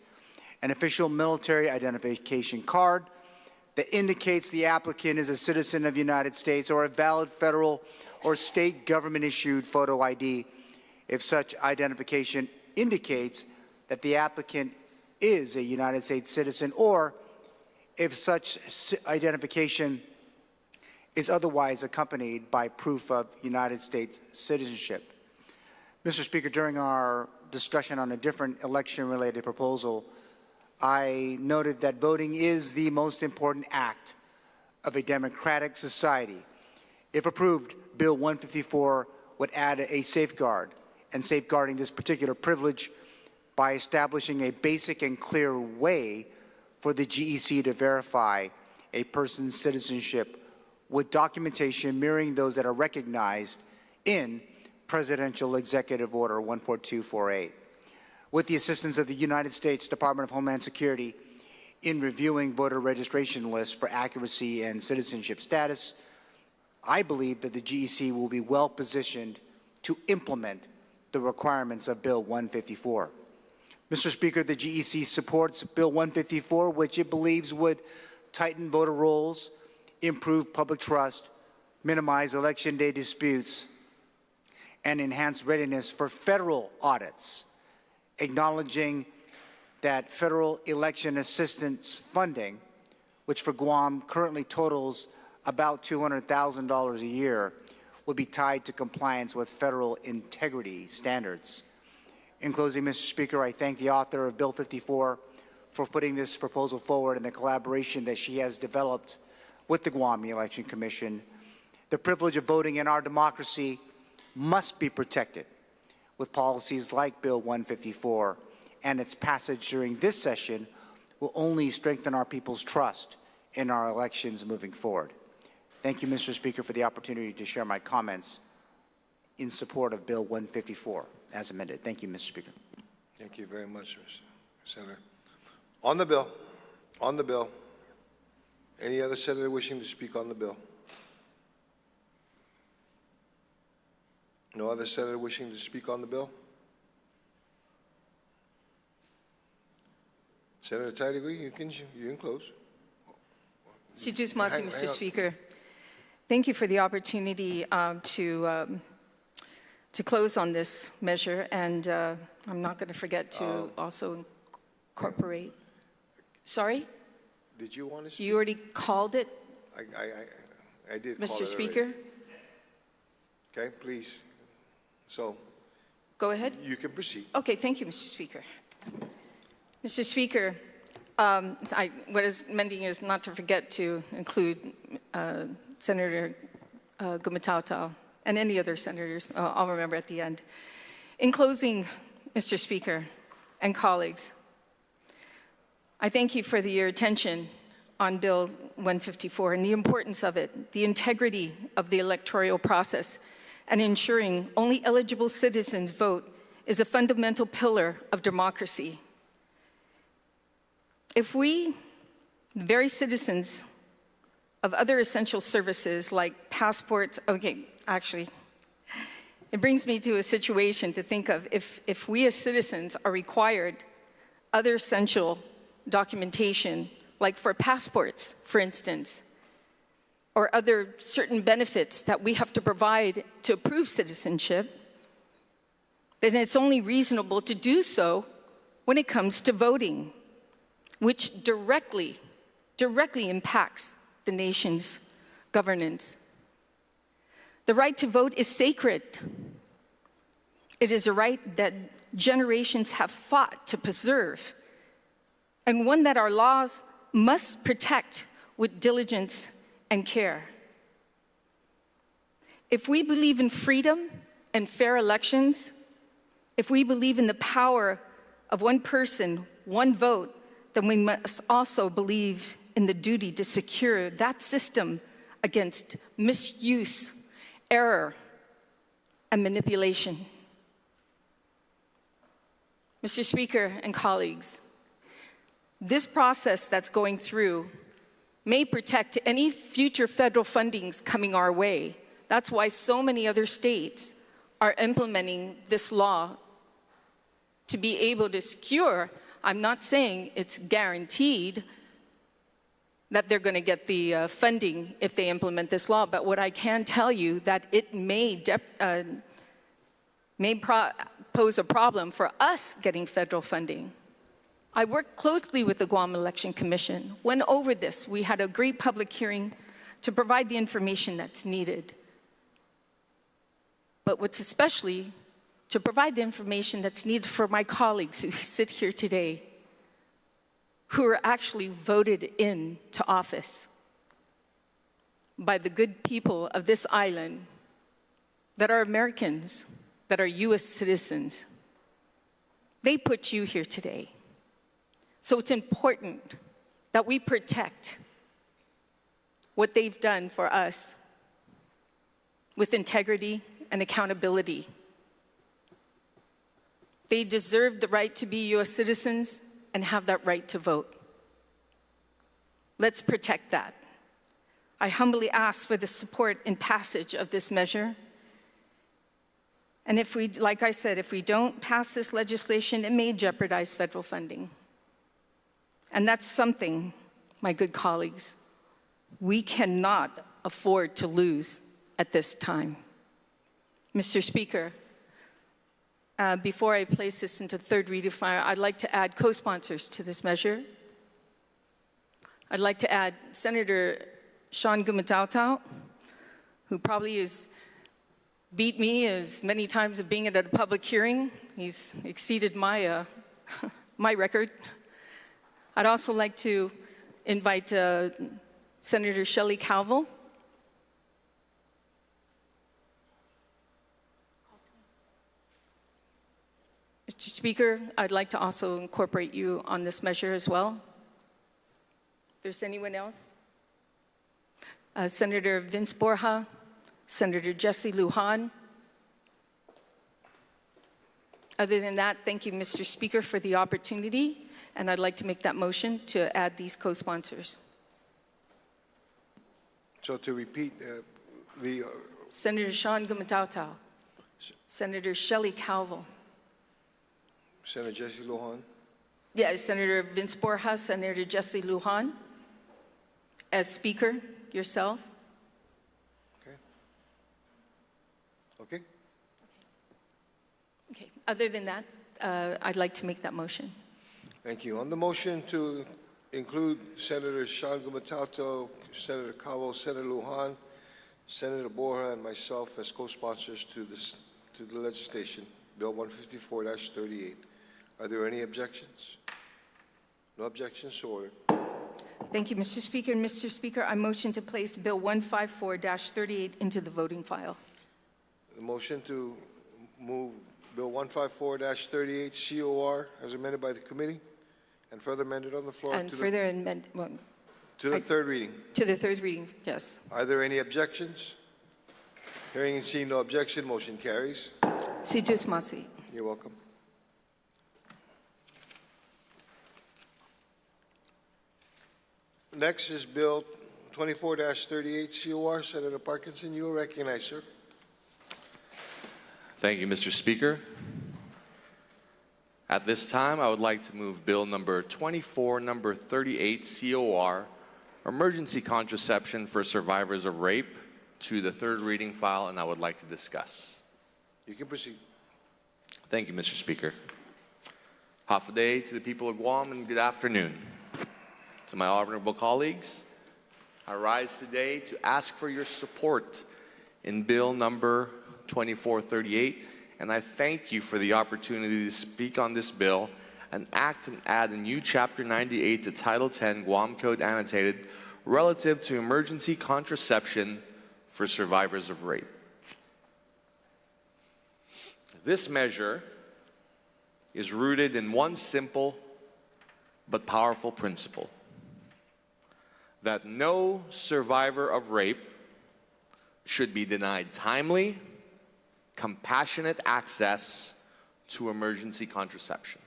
an official military identification card that indicates the applicant is a citizen of the United States, or a valid federal or state government-issued photo ID if such identification indicates that the applicant is a United States citizen, or if such identification is otherwise accompanied by proof of United States citizenship. Mr. Speaker, during our discussion on a different election-related proposal, I noted that voting is the most important act of a democratic society. If approved, Bill 154 would add a safeguard, and safeguarding this particular privilege by establishing a basic and clear way for the GEC to verify a person's citizenship with documentation mirroring those that are recognized in Presidential Executive Order 14248. With the assistance of the United States Department of Homeland Security in reviewing voter registration lists for accuracy and citizenship status, I believe that the GEC will be well positioned to implement the requirements of Bill 154. Mr. Speaker, the GEC supports Bill 154, which it believes would tighten voter rolls, improve public trust, minimize election day disputes, and enhance readiness for federal audits, acknowledging that federal election assistance funding, which for Guam currently totals about $200,000 a year, would be tied to compliance with federal integrity standards. In closing, Mr. Speaker, I thank the author of Bill 54 for putting this proposal forward and the collaboration that she has developed with the Guam Election Commission. The privilege of voting in our democracy must be protected with policies like Bill 154, and its passage during this session will only strengthen our people's trust in our elections moving forward. Thank you, Mr. Speaker, for the opportunity to share my comments in support of Bill 154 as amended. Thank you, Mr. Speaker. Thank you very much, Mr. Senator. On the bill, any other senator wishing to speak on the bill? No other senator wishing to speak on the bill? Senator Taitigui, you can close. Situs Masi, Mr. Speaker. Thank you for the opportunity to close on this measure, and I'm not going to forget to also incorporate. Sorry? Did you want to speak? You already called it, I did, Mr. Speaker? Okay, please. So, go ahead. you can proceed. Okay, thank you, Mr. Speaker. Mr. Speaker, what I was meaning is not to forget to include Senator Gumatao and any other senators. I'll remember at the end. In closing, Mr. Speaker and colleagues, I thank you for your attention on Bill 154 and the importance of it, the integrity of the electoral process, and ensuring only eligible citizens vote is a fundamental pillar of democracy. If we, the very citizens of other essential services like passports, okay, actually, it brings me to a situation to think of if we as citizens are required other essential documentation, like for passports, for instance, or other certain benefits that we have to provide to approve citizenship, then it's only reasonable to do so when it comes to voting, which directly impacts the nation's governance. The right to vote is sacred. It is a right that generations have fought to preserve, and one that our laws must protect with diligence and care. If we believe in freedom and fair elections, if we believe in the power of one person, one vote, then we must also believe in the duty to secure that system against misuse, error, and manipulation. Mr. Speaker and colleagues, this process that's going through may protect any future federal fundings coming our way. That's why so many other states are implementing this law to be able to secure. I'm not saying it's guaranteed that they're going to get the funding if they implement this law, but what I can tell you that it may pose a problem for us getting federal funding. I worked closely with the Guam Election Commission, went over this. We had a great public hearing to provide the information that's needed. But what's especially to provide the information that's needed for my colleagues who sit here today, who are actually voted into office by the good people of this island that are Americans, that are US citizens. They put you here today. So it's important that we protect what they've done for us with integrity and accountability. They deserve the right to be US citizens and have that right to vote. Let's protect that. I humbly ask for the support and passage of this measure. And if we, like I said, if we don't pass this legislation, it may jeopardize federal funding. And that's something, my good colleagues, we cannot afford to lose at this time. Mr. Speaker, before I place this into third reading file, I'd like to add co-sponsors to this measure. I'd like to add Senator Sean Gumatautau, who probably has beat me as many times of being at a public hearing. He's exceeded my, my record. I'd also like to invite Senator Shelley Calvo. Mr. Speaker, I'd like to also incorporate you on this measure as well. If there's anyone else? Senator Vince Borja, Senator Jesse Lujan. Other than that, thank you, Mr. Speaker, for the opportunity. And I'd like to make that motion to add these co-sponsors. So to repeat, Senator Sean Gumatautau, Senator Shelley Calvo. Senator Jesse Lujan. Yeah, Senator Vince Borja, Senator Jesse Lujan. As Speaker, yourself. Okay. Okay. Okay. Other than that, I'd like to make that motion. Thank you. On the motion to include Senator Sean Gumatautau, Senator Calvo, Senator Lujan, Senator Borja, and myself as co-sponsors to the legislation, Bill 154-38. Are there any objections? No objections, so ordered. Thank you, Mr. Speaker. And Mr. Speaker, I motion to place Bill 154-38 into the voting file. The motion to move Bill 154-38 COR as amended by the committee and further amended on the floor And further amend, well, to the third reading. to the third reading, yes. Are there any objections? Hearing and seeing no objection, motion carries. Si jus masi. You're welcome. Next is Bill 24-38 COR. Senator Parkinson, you are recognized, sir. Thank you, Mr. Speaker. At this time, I would like to move Bill number 38 COR, Emergency Contraception for Survivors of Rape, to the third reading file, and I would like to discuss. You can proceed. Thank you, Mr. Speaker. Hafaday to the people of Guam, and good afternoon. To my honorable colleagues, I rise today to ask for your support in Bill number 2438, and I thank you for the opportunity to speak on this bill and act and add a new Chapter 98 to Title 10 Guam Code Annotated relative to emergency contraception for survivors of rape. This measure is rooted in one simple but powerful principle: that no survivor of rape should be denied timely, compassionate access to emergency contraception.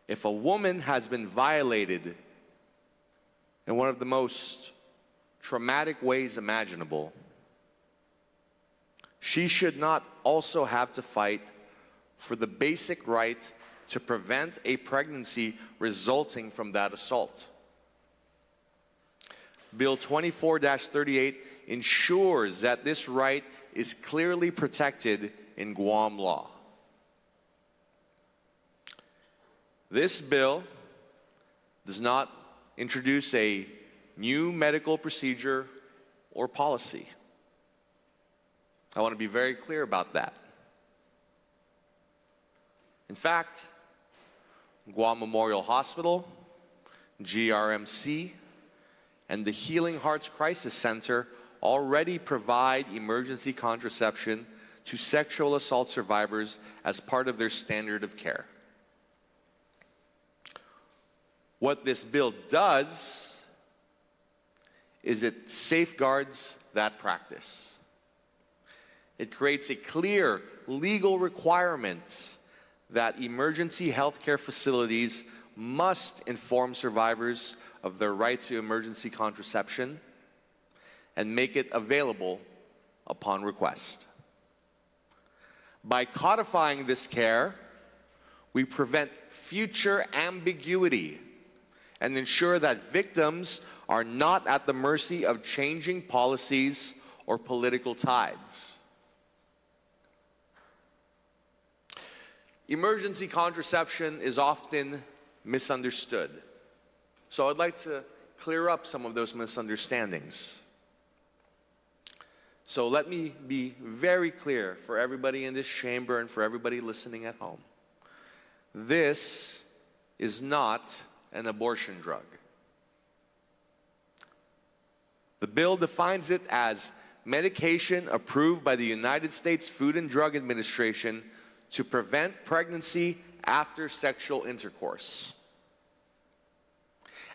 If a woman has been violated in one of the most traumatic ways imaginable, she should not also have to fight for the basic right to prevent a pregnancy resulting from that assault. Bill 24-38 ensures that this right is clearly protected in Guam law. This bill does not introduce a new medical procedure or policy. I want to be very clear about that. In fact, Guam Memorial Hospital, GRMC, and the Healing Hearts Crisis Center already provide emergency contraception to sexual assault survivors as part of their standard of care. What this bill does is it safeguards that practice. It creates a clear legal requirement that emergency healthcare facilities must inform survivors of their right to emergency contraception and make it available upon request. By codifying this care, we prevent future ambiguity and ensure that victims are not at the mercy of changing policies or political tides. Emergency contraception is often misunderstood. So I'd like to clear up some of those misunderstandings. So let me be very clear for everybody in this chamber and for everybody listening at home. This is not an abortion drug. The bill defines it as medication approved by the United States Food and Drug Administration to prevent pregnancy after sexual intercourse.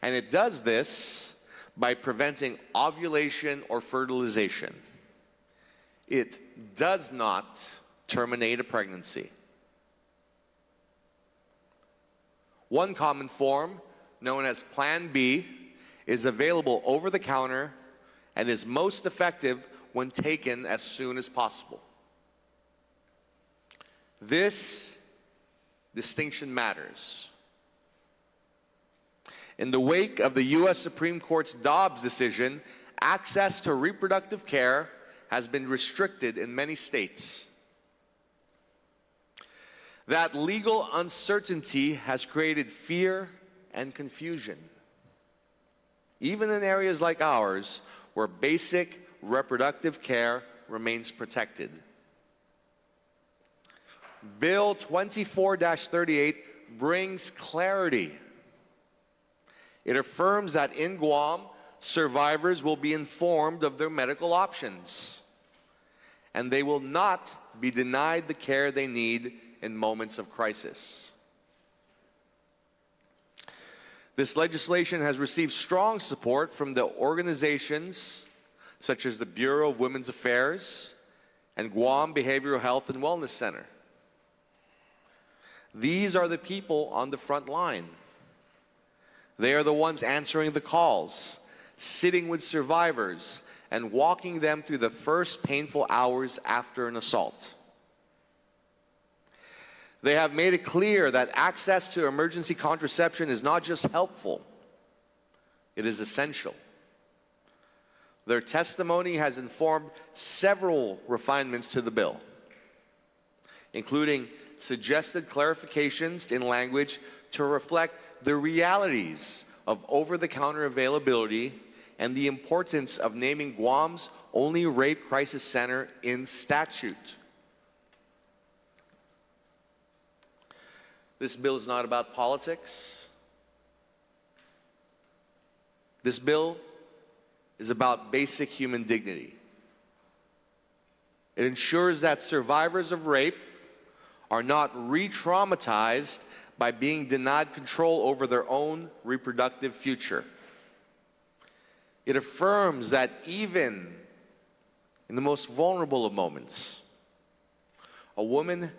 And it does this by preventing ovulation or fertilization. It does not terminate a pregnancy. One common form, known as Plan B, is available over the counter and is most effective when taken as soon as possible. This distinction matters. In the wake of the U.S. Supreme Court's Dobbs decision, access to reproductive care has been restricted in many states. That legal uncertainty has created fear and confusion, even in areas like ours, where basic reproductive care remains protected. Bill 24-38 brings clarity. It affirms that in Guam, survivors will be informed of their medical options, and they will not be denied the care they need in moments of crisis. This legislation has received strong support from the organizations such as the Bureau of Women's Affairs and Guam Behavioral Health and Wellness Center. These are the people on the front line. They are the ones answering the calls, sitting with survivors, and walking them through the first painful hours after an assault. They have made it clear that access to emergency contraception is not just helpful, it is essential. Their testimony has informed several refinements to the bill, including suggested clarifications in language to reflect the realities of over-the-counter availability and the importance of naming Guam's only rape crisis center in statute. This bill is not about politics. This bill is about basic human dignity. It ensures that survivors of rape are not re-traumatized by being denied control over their own reproductive future. It affirms that even in the most vulnerable of moments, a woman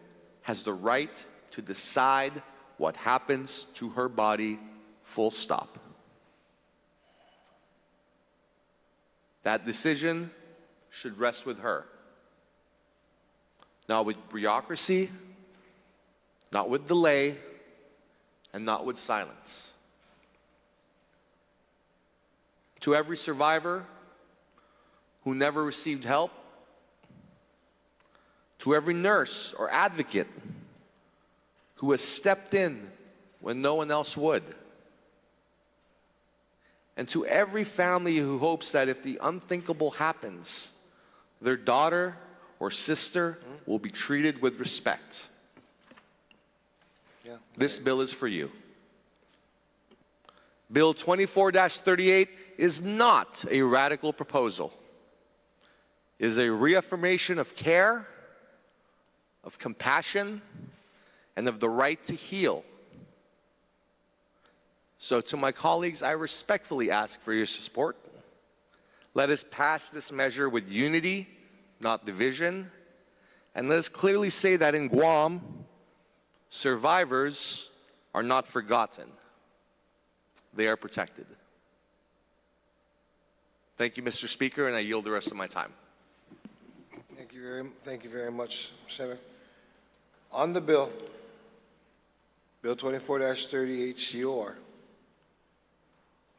has the right to decide what happens to her body, full stop. That decision should rest with her. Not with bureaucracy, not with delay, and not with silence. To every survivor who never received help, to every nurse or advocate who has stepped in when no one else would, and to every family who hopes that if the unthinkable happens, their daughter or sister will be treated with respect. This bill is for you. Bill 24-38 is not a radical proposal. It is a reaffirmation of care, of compassion, and of the right to heal. So to my colleagues, I respectfully ask for your support. Let us pass this measure with unity, not division. And let us clearly say that in Guam, survivors are not forgotten. They are protected. Thank you, Mr. Speaker, and I yield the rest of my time. Thank you very much, Senator. On the bill, Bill 24-38 COR,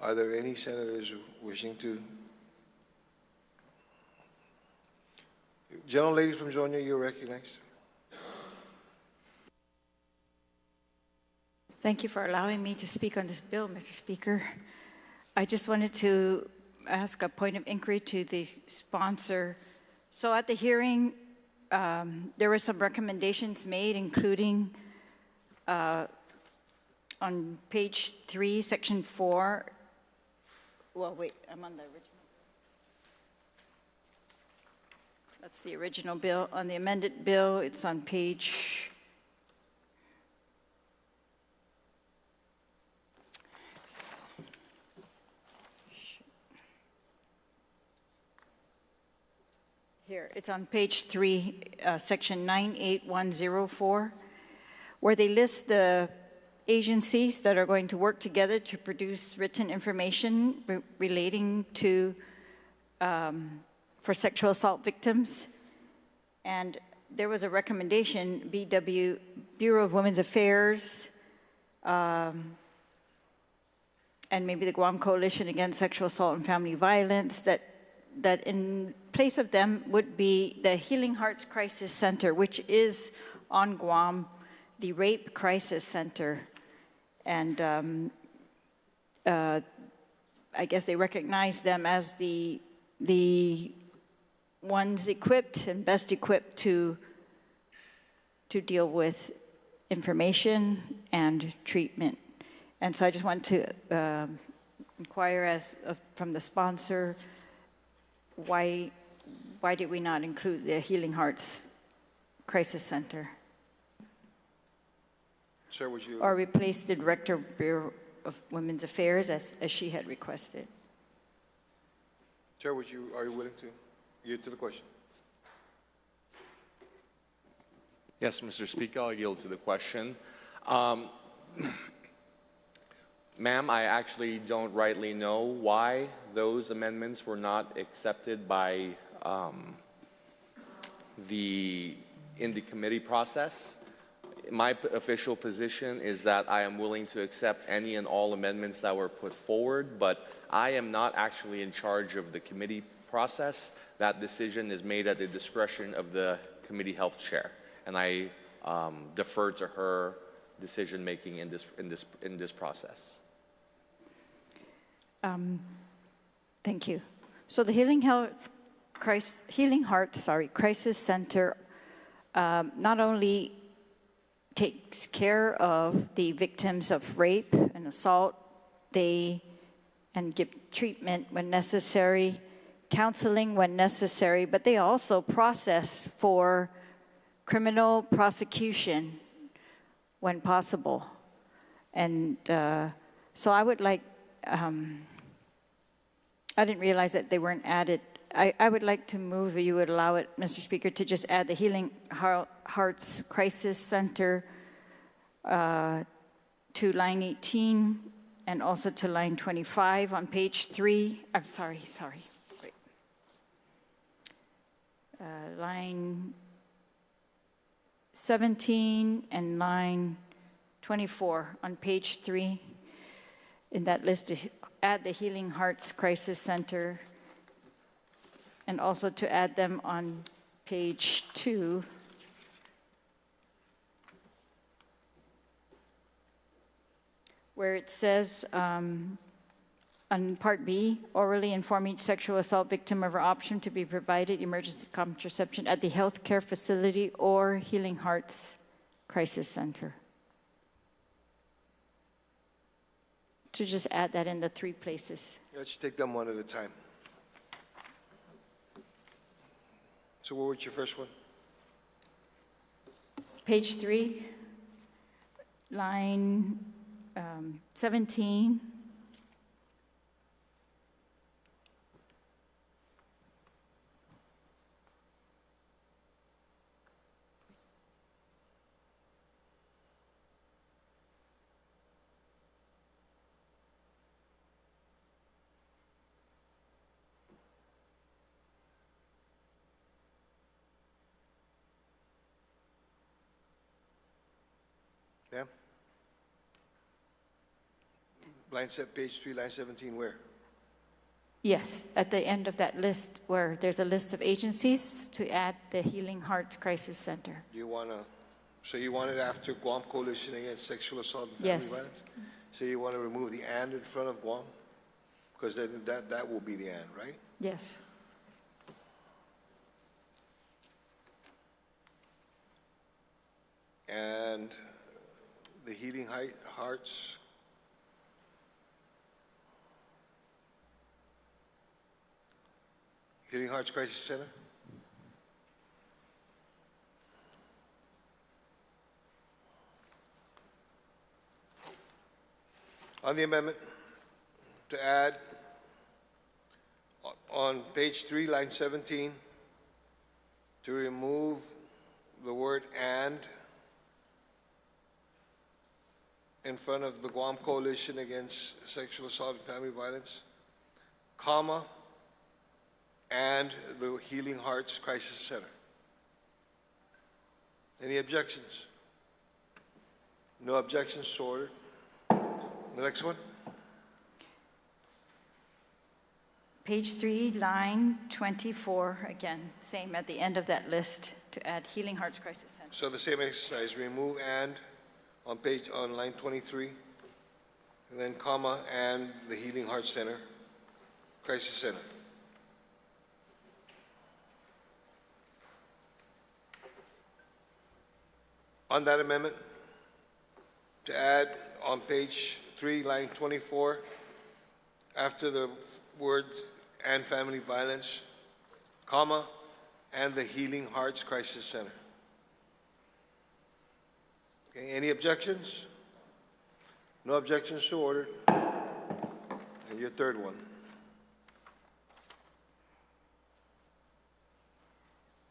are there any senators wishing to? Gentlelady from Georgia, you're recognized. Thank you for allowing me to speak on this bill, Mr. Speaker. I just wanted to ask a point of inquiry to the sponsor. So at the hearing, there were some recommendations made, including on page 3, section 4. Well, wait, I'm on the original. That's the original bill. On the amended bill, it's on page... Here, it's on page 3, section 98104, where they list the agencies that are going to work together to produce written information relating to, for sexual assault victims. And there was a recommendation, BW, Bureau of Women's Affairs, and maybe the Guam Coalition Against Sexual Assault and Family Violence, that in place of them would be the Healing Hearts Crisis Center, which is on Guam, the Rape Crisis Center. And I guess they recognize them as the ones equipped and best equipped to deal with information and treatment. And so I just want to inquire from the sponsor, why did we not include the Healing Hearts Crisis Center? Sir, would you? Or replace the Director of Bureau of Women's Affairs as she had requested? Sir, are you willing to yield to the question? Yes, Mr. Speaker, I'll yield to the question. Ma'am, I actually don't rightly know why those amendments were not accepted by in the committee process. my official position is that I am willing to accept any and all amendments that were put forward, but I am not actually in charge of the committee process. That decision is made at the discretion of the committee health chair, and I defer to her decision-making in this process. Thank you. So the Healing Hearts Crisis Center not only takes care of the victims of rape and assault, and give treatment when necessary, counseling when necessary, but they also process for criminal prosecution when possible. And so I would like, I didn't realize that they weren't added. I would like to move, if you would allow it, Mr. Speaker, to just add the Healing Hearts Crisis Center to line 18 and also to line 25 on page 3. I'm sorry. Wait. Line 17 and line 24 on page 3. In that list, to add the Healing Hearts Crisis Center, and also to add them on page 2. Where it says on Part B, orally inform each sexual assault victim of her option to be provided emergency contraception at the healthcare facility or Healing Hearts Crisis Center. To just add that in the 3 places. Let's take them one at a time. So what was your first one? Page 3, line 17. Yeah? Page 3, line 17, where? Yes, at the end of that list where there's a list of agencies to add the Healing Hearts Crisis Center. Do you want to, so you want it after Guam Coalition Against Sexual Assault and Family Yes. Violence? So you want to remove the "and" in front of Guam? Because then that will be the "and," right? Yes. And the Healing Hearts Crisis Center? On the amendment, to add on page 3, line 17, to remove the word "and" in front of the Guam Coalition Against Sexual Assault and Family Violence, comma, and the Healing Hearts Crisis Center. Any objections? No objections, so ordered. The next one. Page 3, line 24, again, same at the end of that list to add Healing Hearts Crisis Center. So the same exercise, remove "and" on line 23, and then comma, and the Healing Hearts Center, Crisis Center. On that amendment, to add on page 3, line 24, after the words "and family violence," comma, and the Healing Hearts Crisis Center. Okay, any objections? No objections, so ordered. And your third one.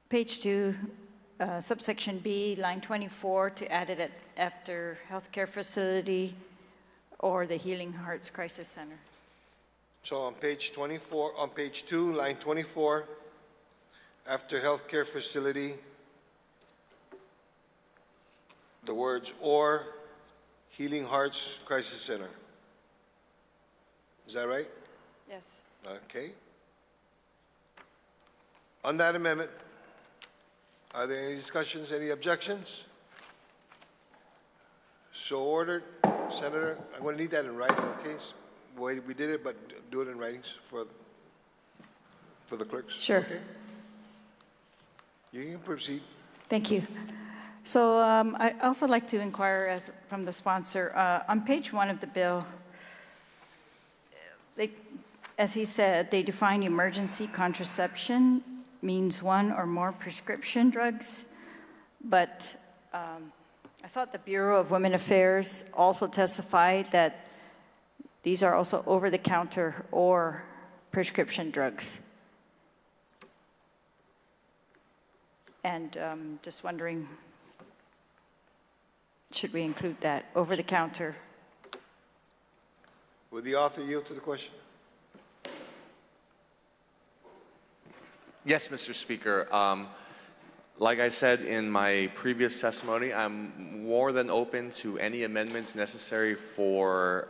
Page 2, subsection B, line 24, to add it after healthcare facility or the Healing Hearts Crisis Center. So on page 24, on page 2, line 24, after healthcare facility, the words "or Healing Hearts Crisis Center." Is that right? Yes. Okay. On that amendment, are there any discussions, any objections? So ordered. Senator, I'm going to need that in writing, okay? We did it, but do it in writings for the clerks. Sure. Okay? You can proceed. Thank you. So I'd also like to inquire from the sponsor, on page 1 of the bill, as he said, they define emergency contraception means one or more prescription drugs, but I thought the Bureau of Women Affairs also testified that these are also over-the-counter or prescription drugs. And just wondering, should we include that, over-the-counter? Would the author yield to the question? Yes, Mr. Speaker. Like I said in my previous testimony, I'm more than open to any amendments necessary for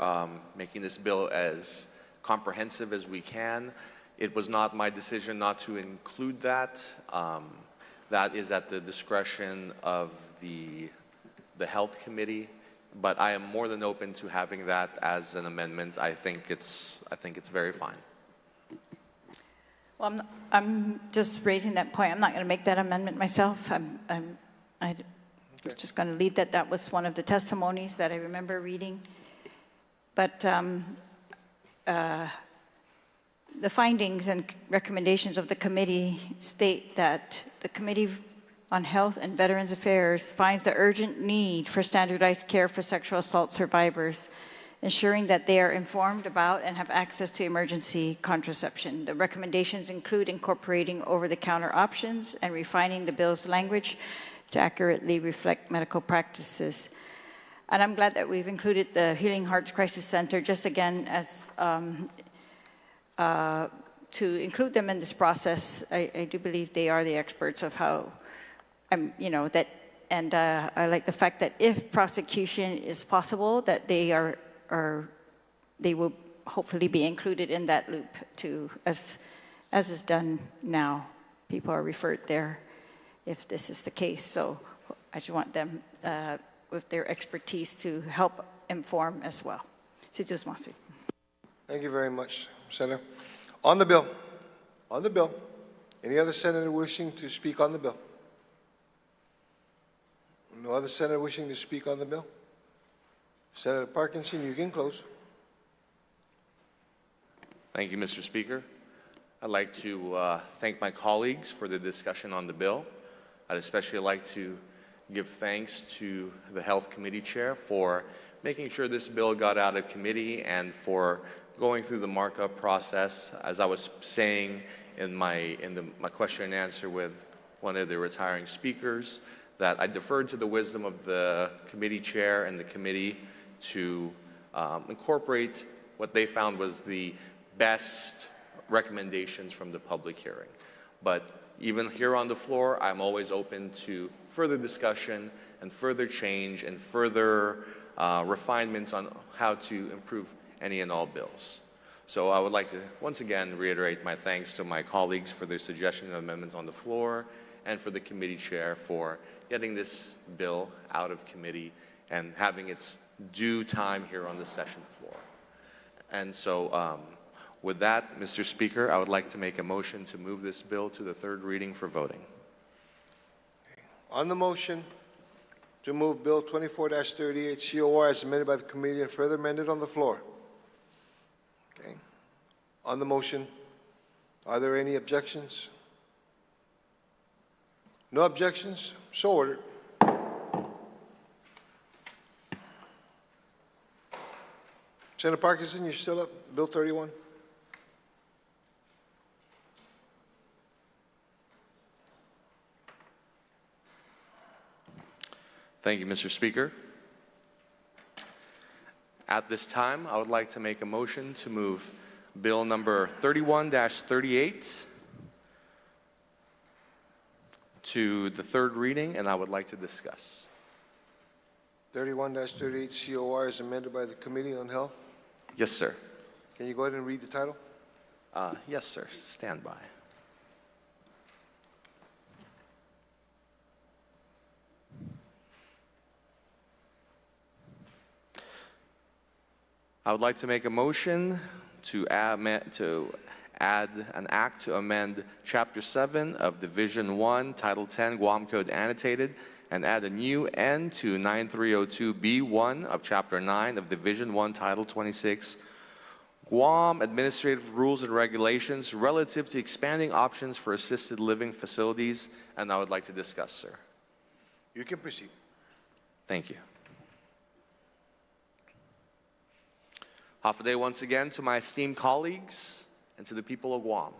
making this bill as comprehensive as we can. It was not my decision not to include that. That is at the discretion of the Health Committee, but I am more than open to having that as an amendment. I think it's very fine. Well, I'm just raising that point. I'm not going to make that amendment myself. I'm just going to leave that. That was one of the testimonies that I remember reading. But the findings and recommendations of the committee state that the Committee on Health and Veterans Affairs finds the urgent need for standardized care for sexual assault survivors, ensuring that they are informed about and have access to emergency contraception. The recommendations include incorporating over-the-counter options and refining the bill's language to accurately reflect medical practices. And I'm glad that we've included the Healing Hearts Crisis Center, just again as to include them in this process. I do believe they are the experts of how, that, and I like the fact that if prosecution is possible, that they will hopefully be included in that loop too, as is done now. People are referred there if this is the case. So I just want them with their expertise to help inform as well. Thank you very much, Senator. On the bill, any other senator wishing to speak on the bill? No other senator wishing to speak on the bill? Senator Parkinson, you can close. Thank you, Mr. Speaker. I'd like to thank my colleagues for the discussion on the bill. I'd especially like to give thanks to the Health Committee Chair for making sure this bill got out of committee and for going through the markup process. As I was saying in my question and answer with one of the retiring speakers, that I deferred to the wisdom of the committee chair and the committee to incorporate what they found was the best recommendations from the public hearing. But even here on the floor, I'm always open to further discussion and further change and further refinements on how to improve any and all bills. So I would like to once again reiterate my thanks to my colleagues for their suggestion of amendments on the floor and for the committee chair for getting this bill out of committee and having its due time here on the session floor. And so with that, Mr. Speaker, I would like to make a motion to move this bill to the third reading for voting. On the motion to move Bill 24-38 COR as amended by the committee and further amended on the floor. Okay. On the motion, are there any objections? No objections? So ordered. Senator Parkinson, you're still up. Bill 31. Thank you, Mr. Speaker. At this time, I would like to make a motion to move Bill number 31-38 to the third reading, and I would like to discuss. 31-38 COR is amended by the Committee on Health. Yes, sir. Can you go ahead and read the title? Yes, sir. Stand by. I would like to make a motion to add an act to amend Chapter 7 of Division 1, Title 10, Guam Code Annotated, and add a new N to 9302B1 of Chapter 9 of Division 1, Title 26, Guam Administrative Rules and Regulations relative to expanding options for assisted living facilities, and I would like to discuss, sir. You can proceed. Thank you. Half a day once again to my esteemed colleagues and to the people of Guam.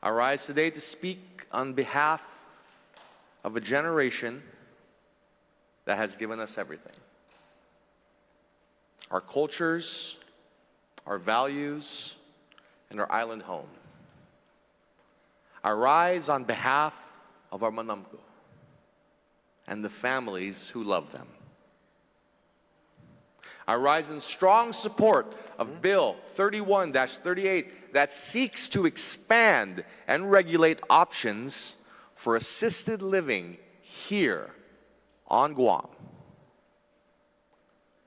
I rise today to speak on behalf of a generation that has given us everything. Our cultures, our values, and our island home. I rise on behalf of our Manamko and the families who love them. I rise in strong support of Bill 31-38 that seeks to expand and regulate options for assisted living here on Guam.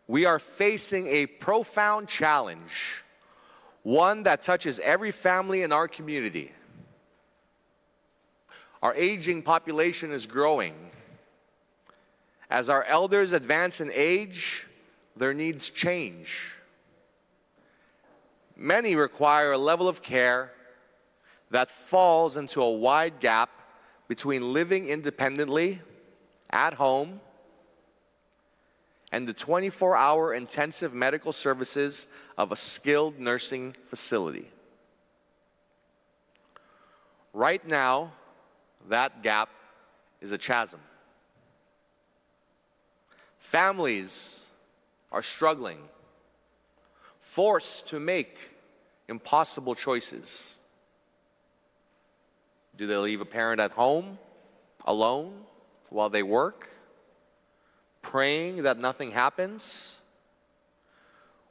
We are facing a profound challenge, one that touches every family in our community. Our aging population is growing. As our elders advance in age, their needs change. Many require a level of care that falls into a wide gap between living independently at home and the 24-hour intensive medical services of a skilled nursing facility. Right now, that gap is a chasm. Families are struggling, forced to make impossible choices. Do they leave a parent at home, alone, while they work, praying that nothing happens?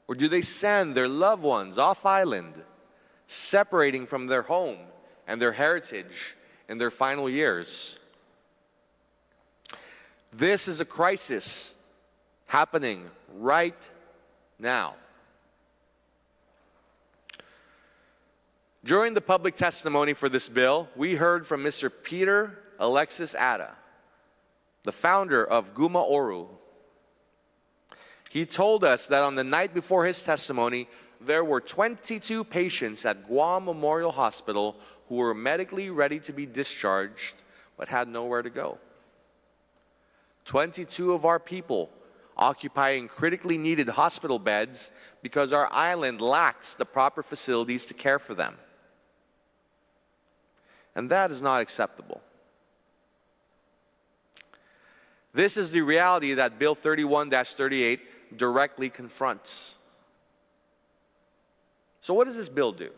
Or do they send their loved ones off island, separating from their home and their heritage in their final years? This is a crisis happening right now. During the public testimony for this bill, we heard from Mr. Peter Alexis Atta, the founder of Guma Oru. He told us that on the night before his testimony, there were 22 patients at Guam Memorial Hospital who were medically ready to be discharged but had nowhere to go. 22 of our people occupying critically needed hospital beds because our island lacks the proper facilities to care for them. And that is not acceptable. This is the reality that Bill 31-38 directly confronts. So what does this bill do?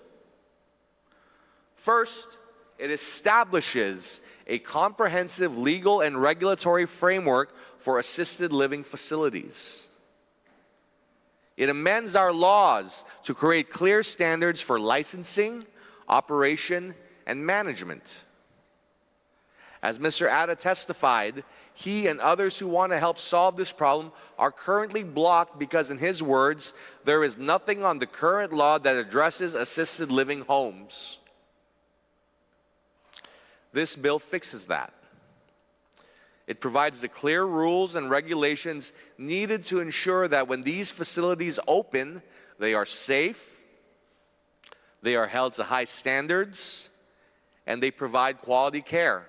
First, it establishes a comprehensive legal and regulatory framework for assisted living facilities. It amends our laws to create clear standards for licensing, operation, and management. As Mr. Atta testified, he and others who want to help solve this problem are currently blocked because, in his words, there is nothing on the current law that addresses assisted living homes. This bill fixes that. It provides the clear rules and regulations needed to ensure that when these facilities open, they are safe, they are held to high standards, and they provide quality care.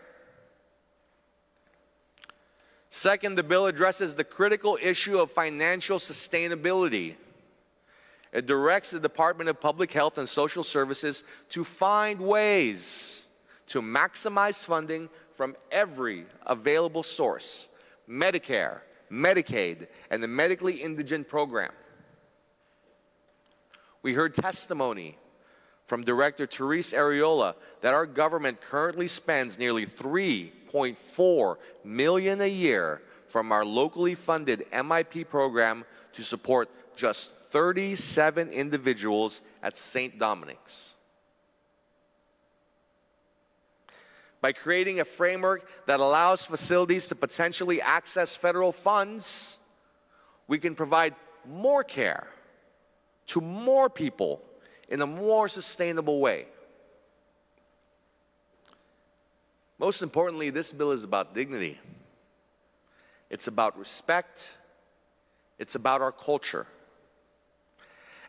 Second, the bill addresses the critical issue of financial sustainability. It directs the Department of Public Health and Social Services to find ways to maximize funding from every available source: Medicare, Medicaid, and the medically indigent program. We heard testimony from Director Therese Areola that our government currently spends nearly $3.4 million a year from our locally funded MIP program to support just 37 individuals at St. Dominic's. By creating a framework that allows facilities to potentially access federal funds, we can provide more care to more people in a more sustainable way. Most importantly, this bill is about dignity. It's about respect. It's about our culture.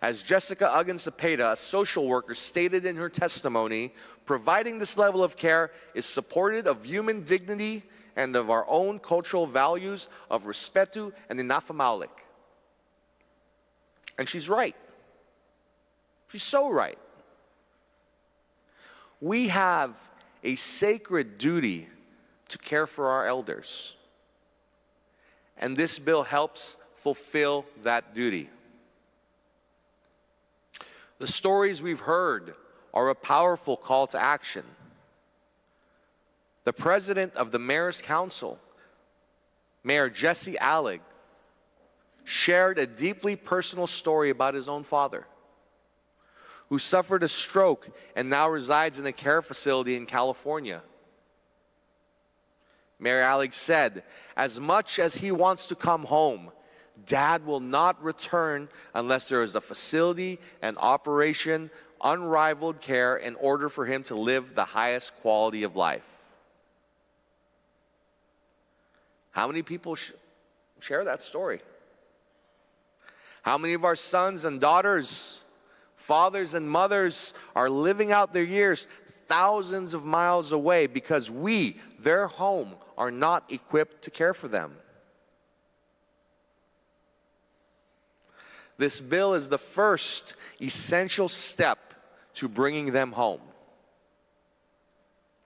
As Jessica Uggan-Cepeda, a social worker, stated in her testimony, providing this level of care is supportive of human dignity and of our own cultural values of respeto and inafamaulik. And she's right. She's so right. We have a sacred duty to care for our elders. And this bill helps fulfill that duty. The stories we've heard are a powerful call to action. The president of the Mayor's Council, Mayor Jesse Allig, shared a deeply personal story about his own father, who suffered a stroke and now resides in a care facility in California. Mayor Allig said, as much as he wants to come home, Dad will not return unless there is a facility and operation, unrivaled care in order for him to live the highest quality of life. How many people share that story? How many of our sons and daughters, fathers and mothers are living out their years thousands of miles away because we, their home, are not equipped to care for them? This bill is the first essential step to bringing them home.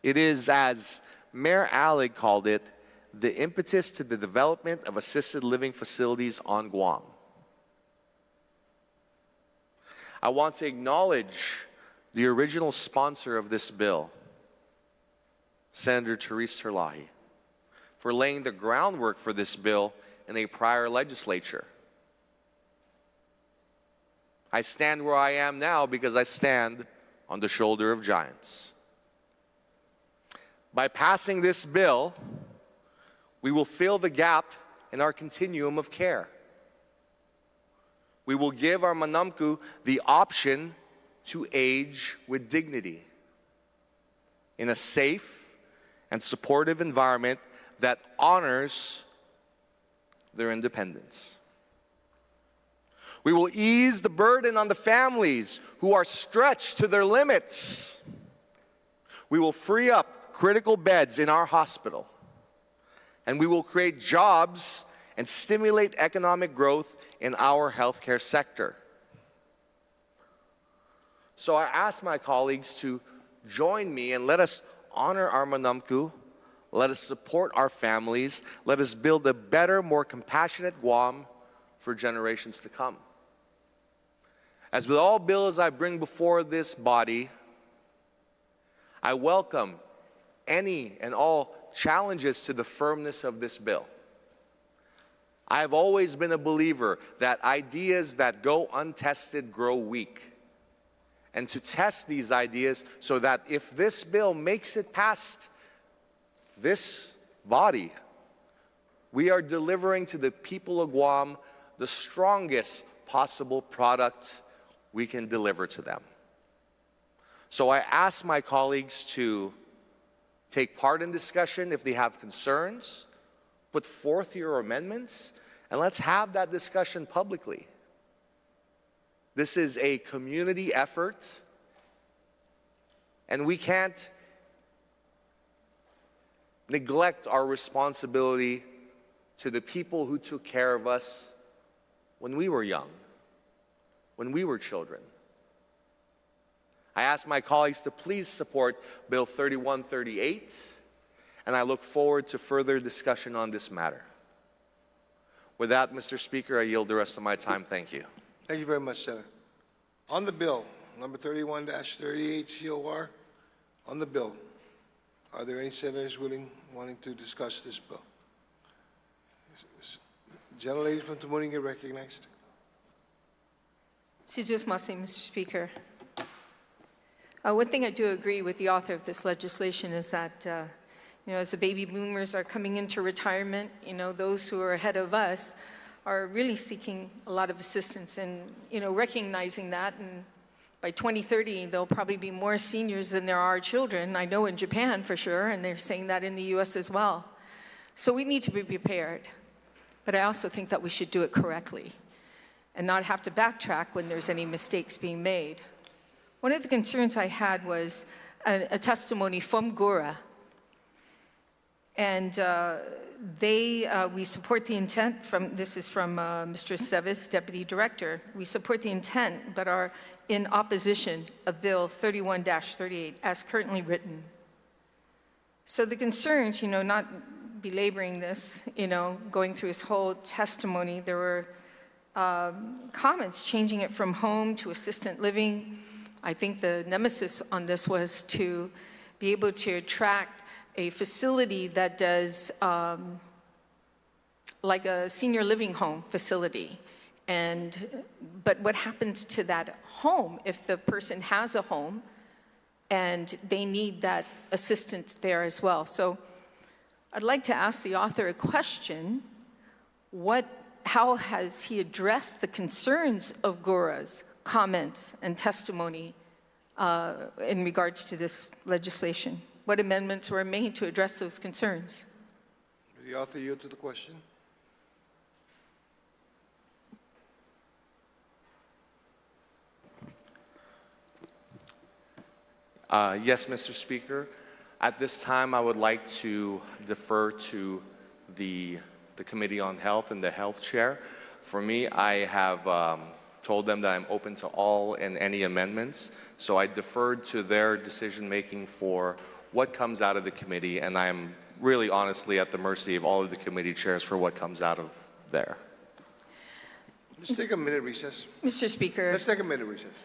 It is, as Mayor Allig called it, the impetus to the development of assisted living facilities on Guam. I want to acknowledge the original sponsor of this bill, Senator Therese Terlahi, for laying the groundwork for this bill in a prior legislature. I stand where I am now because I stand on the shoulder of giants. By passing this bill, we will fill the gap in our continuum of care. We will give our manamku the option to age with dignity in a safe and supportive environment that honors their independence. We will ease the burden on the families who are stretched to their limits. We will free up critical beds in our hospital. And we will create jobs and stimulate economic growth in our healthcare sector. So I ask my colleagues to join me and let us honor our manamku, let us support our families, let us build a better, more compassionate Guam for generations to come. As with all bills I bring before this body, I welcome any and all challenges to the firmness of this bill. I have always been a believer that ideas that go untested grow weak. And to test these ideas so that if this bill makes it past this body, we are delivering to the people of Guam the strongest possible product we can deliver to them. So I ask my colleagues to take part in discussion if they have concerns, put forth your amendments, and let's have that discussion publicly. This is a community effort, and we can't neglect our responsibility to the people who took care of us when we were young, when we were children. I ask my colleagues to please support Bill 3138, and I look forward to further discussion on this matter. With that, Mr. Speaker, I yield the rest of my time. Thank you. Thank you very much, Senator. On the bill, number 31-38 COR, on the bill, are there any senators wanting to discuss this bill? Gentlelady from Tamuning, get recognized. Mr. Speaker. One thing I do agree with the author of this legislation is that, as the baby boomers are coming into retirement, those who are ahead of us are really seeking a lot of assistance and, recognizing that. And by 2030, there'll probably be more seniors than there are children. I know in Japan for sure, and they're saying that in the US as well. So we need to be prepared. But I also think that we should do it correctly and not have to backtrack when there's any mistakes being made. One of the concerns I had was a testimony from Gura. And we support the intent this is from Mr. Sevis, Deputy Director. We support the intent, but are in opposition of Bill 31-38 as currently written. So the concerns, not belaboring this, going through his whole testimony, there were comments changing it from home to assistant living. I think the nemesis on this was to be able to attract a facility that does like a senior living home facility. But what happens to that home if the person has a home and they need that assistance there as well? So I'd like to ask the author a question. How has he addressed the concerns of Gura's comments and testimony in regards to this legislation? What amendments were made to address those concerns? The author yield to the question. Yes, Mr. Speaker. At this time, I would like to defer to the Committee on Health and the Health Chair. For me, I have told them that I'm open to all and any amendments, so I deferred to their decision-making for what comes out of the committee, and I'm really honestly at the mercy of all of the committee chairs for what comes out of there. Let's take a minute recess. Mr. Speaker. Let's take a minute recess.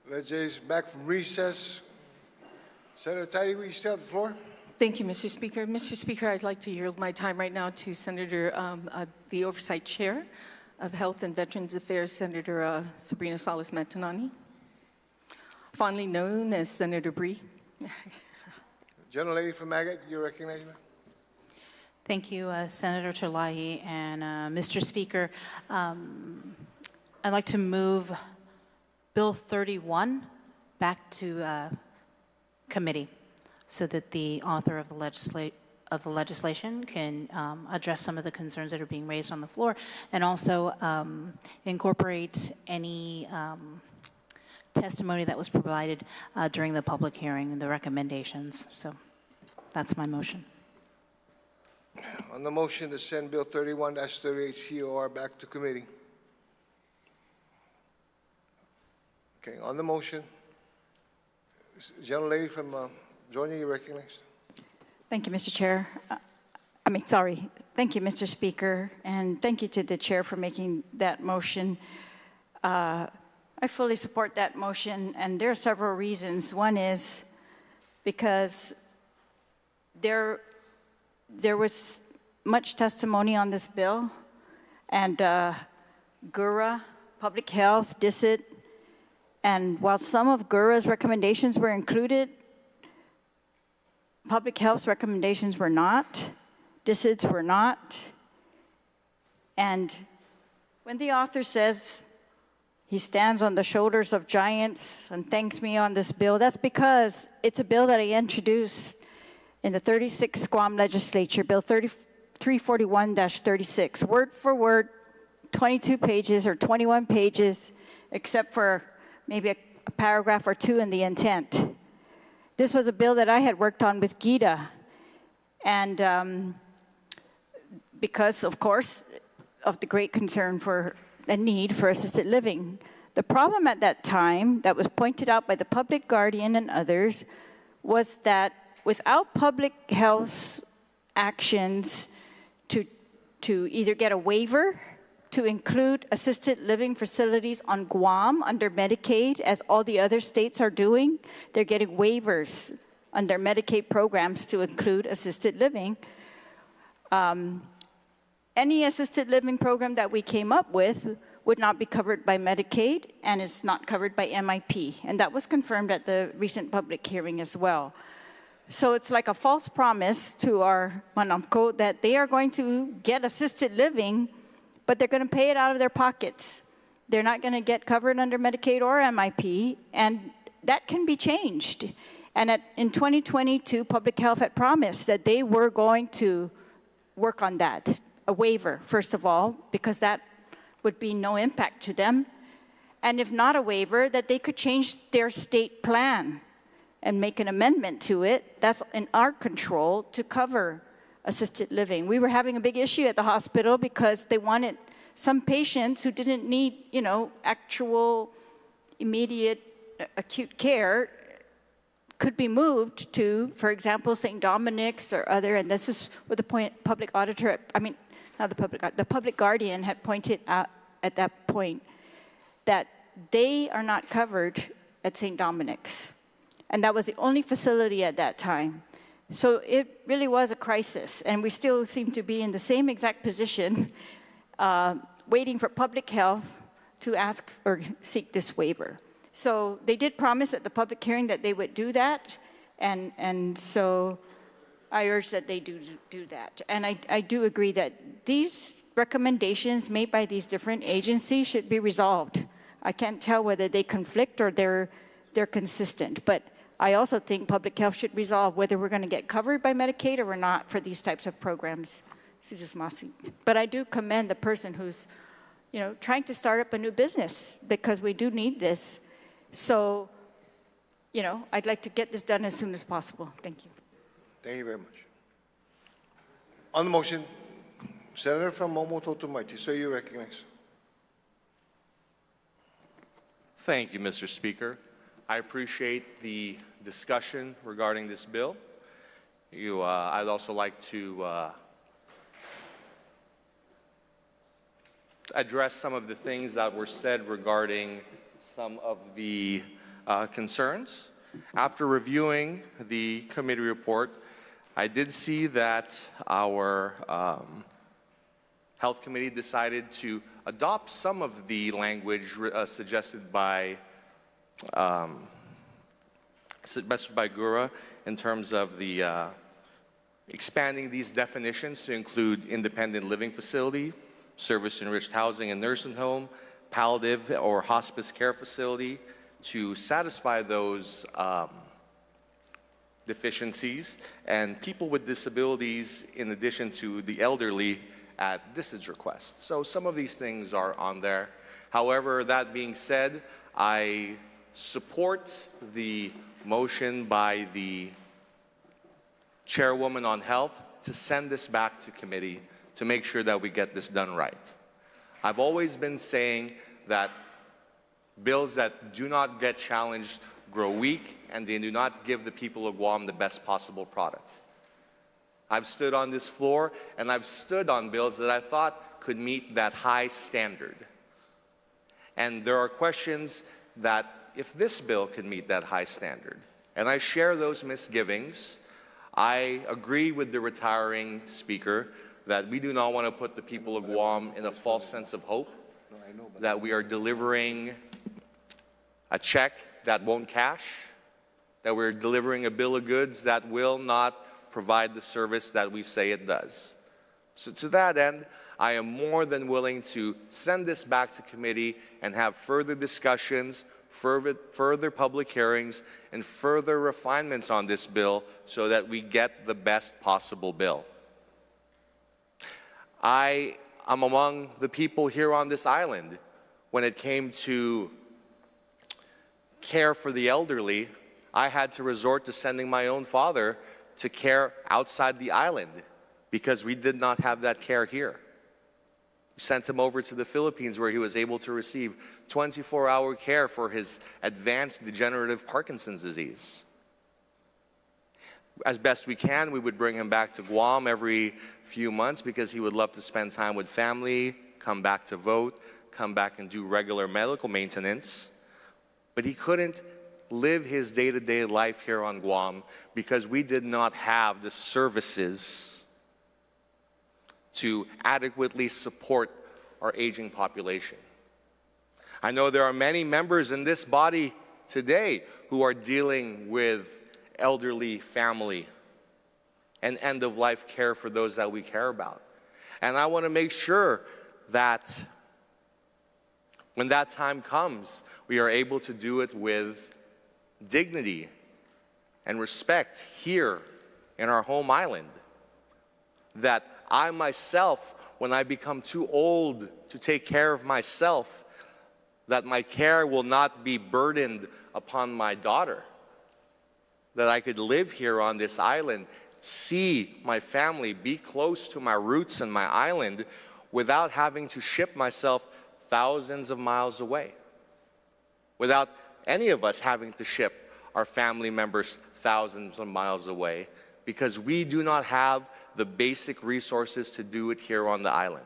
Legislature back from recess. Senator Tidy, will you still have the floor? Thank you, Mr. Speaker. Mr. Speaker, I'd like to yield my time right now to Senator, the Oversight Chair of Health and Veterans Affairs, Senator Sabrina Salas-Matanani, fondly known as Senator Bree. Gentlelady from Maggot, you recognize me? Thank you, Senator Terlahi. And Mr. Speaker, I'd like to move Bill 31 back to committee so that the author of the legislation can address some of the concerns that are being raised on the floor, and also incorporate any testimony that was provided during the public hearing and the recommendations. So that's my motion. On the motion to send Bill 31-38 COR back to committee. Okay, on the motion, gentlelady from Georgia, you recognized? Thank you, Mr. Chair. Thank you, Mr. Speaker, and thank you to the chair for making that motion. I fully support that motion, and there are several reasons. One is because there was much testimony on this bill, and GURA, Public Health, DICIT, and while some of GURA's recommendations were included, Public Health's recommendations were not, DICIT's were not. And when the author says he stands on the shoulders of giants and thanks me on this bill, that's because it's a bill that I introduced in the 36th Guam Legislature, Bill 341-36, word for word, 22 pages or 21 pages, except for maybe a paragraph or two in the intent. This was a bill that I had worked on with Gita, and because, of course, of the great concern for the need for assisted living. The problem at that time that was pointed out by the public guardian and others was that without public health actions to either get a waiver to include assisted living facilities on Guam under Medicaid, as all the other states are doing. They're getting waivers under Medicaid programs to include assisted living. Any assisted living program that we came up with would not be covered by Medicaid, and is not covered by MIP. And that was confirmed at the recent public hearing as well. So it's like a false promise to our Manamco that they are going to get assisted living, but they're going to pay it out of their pockets. They're not going to get covered under Medicaid or MIP, and that can be changed. And in 2022, Public Health had promised that they were going to work on that, a waiver, first of all, because that would be no impact to them. And if not a waiver, that they could change their state plan and make an amendment to it. That's in our control to cover assisted living. We were having a big issue at the hospital because they wanted some patients who didn't need, actual immediate acute care could be moved to, for example, St. Dominic's or other, and this is what the public auditor, the public guardian had pointed out at that point, that they are not covered at St. Dominic's. And that was the only facility at that time. So it really was a crisis, and we still seem to be in the same exact position, waiting for public health to ask or seek this waiver. So they did promise at the public hearing that they would do that, and so I urge that they do that. And I do agree that these recommendations made by these different agencies should be resolved. I can't tell whether they conflict or they're consistent, but I also think public health should resolve whether we're going to get covered by Medicaid or we're not for these types of programs. But I do commend the person who's, trying to start up a new business, because we do need this. So, I'd like to get this done as soon as possible. Thank you. Thank you very much. On the motion, Senator from Momototomaiti, so you recognize. Thank you, Mr. Speaker. I appreciate the discussion regarding this bill. I'd also like to address some of the things that were said regarding some of the concerns. After reviewing the committee report, I did see that our Health Committee decided to adopt some of the language suggested by Gura in terms of the expanding these definitions to include independent living facility, service-enriched housing and nursing home, palliative or hospice care facility, to satisfy those deficiencies, and people with disabilities in addition to the elderly at distance request. So some of these things are on there. However, that being said, I support the motion by the chairwoman on health to send this back to committee to make sure that we get this done right. I've always been saying that bills that do not get challenged grow weak, and they do not give the people of Guam the best possible product. I've stood on this floor and I've stood on bills that I thought could meet that high standard. And there are questions that if this bill can meet that high standard, and I share those misgivings, I agree with the retiring speaker that we do not want to put the people of Guam in a false sense of hope that we are delivering a check that won't cash, that we're delivering a bill of goods that will not provide the service that we say it does. So to that end, I am more than willing to send this back to committee and have further discussions, further public hearings, and further refinements on this bill so that we get the best possible bill. I am among the people here on this island when it came to care for the elderly. I had to resort to sending my own father to care outside the island because we did not have that care here. We sent him over to the Philippines where he was able to receive 24-hour care for his advanced degenerative Parkinson's disease. As best we can, we would bring him back to Guam every few months because he would love to spend time with family, come back to vote, come back and do regular medical maintenance. But he couldn't live his day-to-day life here on Guam because we did not have the services to adequately support our aging population. I know there are many members in this body today who are dealing with elderly family and end-of-life care for those that we care about. And I want to make sure that when that time comes, we are able to do it with dignity and respect here in our home island. That I myself, when I become too old to take care of myself, that my care will not be burdened upon my daughter. That I could live here on this island, see my family, be close to my roots and my island without having to ship myself thousands of miles away. Without any of us having to ship our family members thousands of miles away because we do not have the basic resources to do it here on the island.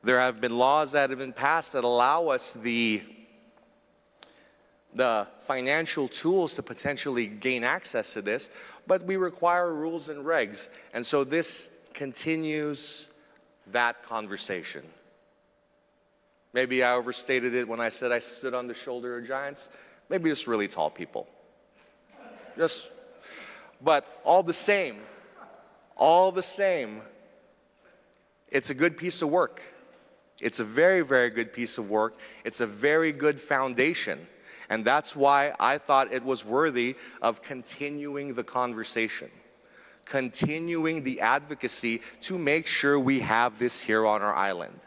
There have been laws that have been passed that allow us the financial tools to potentially gain access to this, but we require rules and regs. And so this continues that conversation. Maybe I overstated it when I said I stood on the shoulder of giants. Maybe just really tall people. But all the same, it's a good piece of work. It's a very, very good piece of work. It's a very good foundation. And that's why I thought it was worthy of continuing the conversation, continuing the advocacy to make sure we have this here on our island.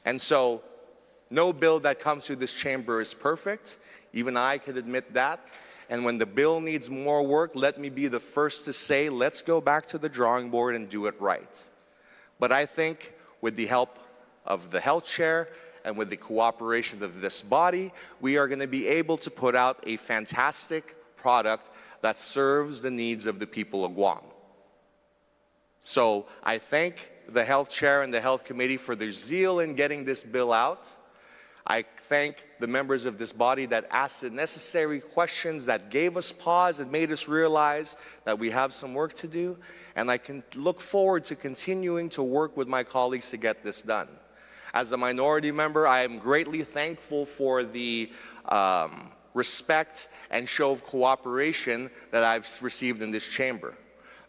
And so, no bill that comes through this chamber is perfect. Even I can admit that. And when the bill needs more work, let me be the first to say, let's go back to the drawing board and do it right. But I think with the help of the health chair and with the cooperation of this body, we are going to be able to put out a fantastic product that serves the needs of the people of Guam. So I thank the health chair and the health committee for their zeal in getting this bill out. I thank the members of this body that asked the necessary questions, that gave us pause and made us realize that we have some work to do. And I can look forward to continuing to work with my colleagues to get this done. As a minority member, I am greatly thankful for the respect and show of cooperation that I've received in this chamber.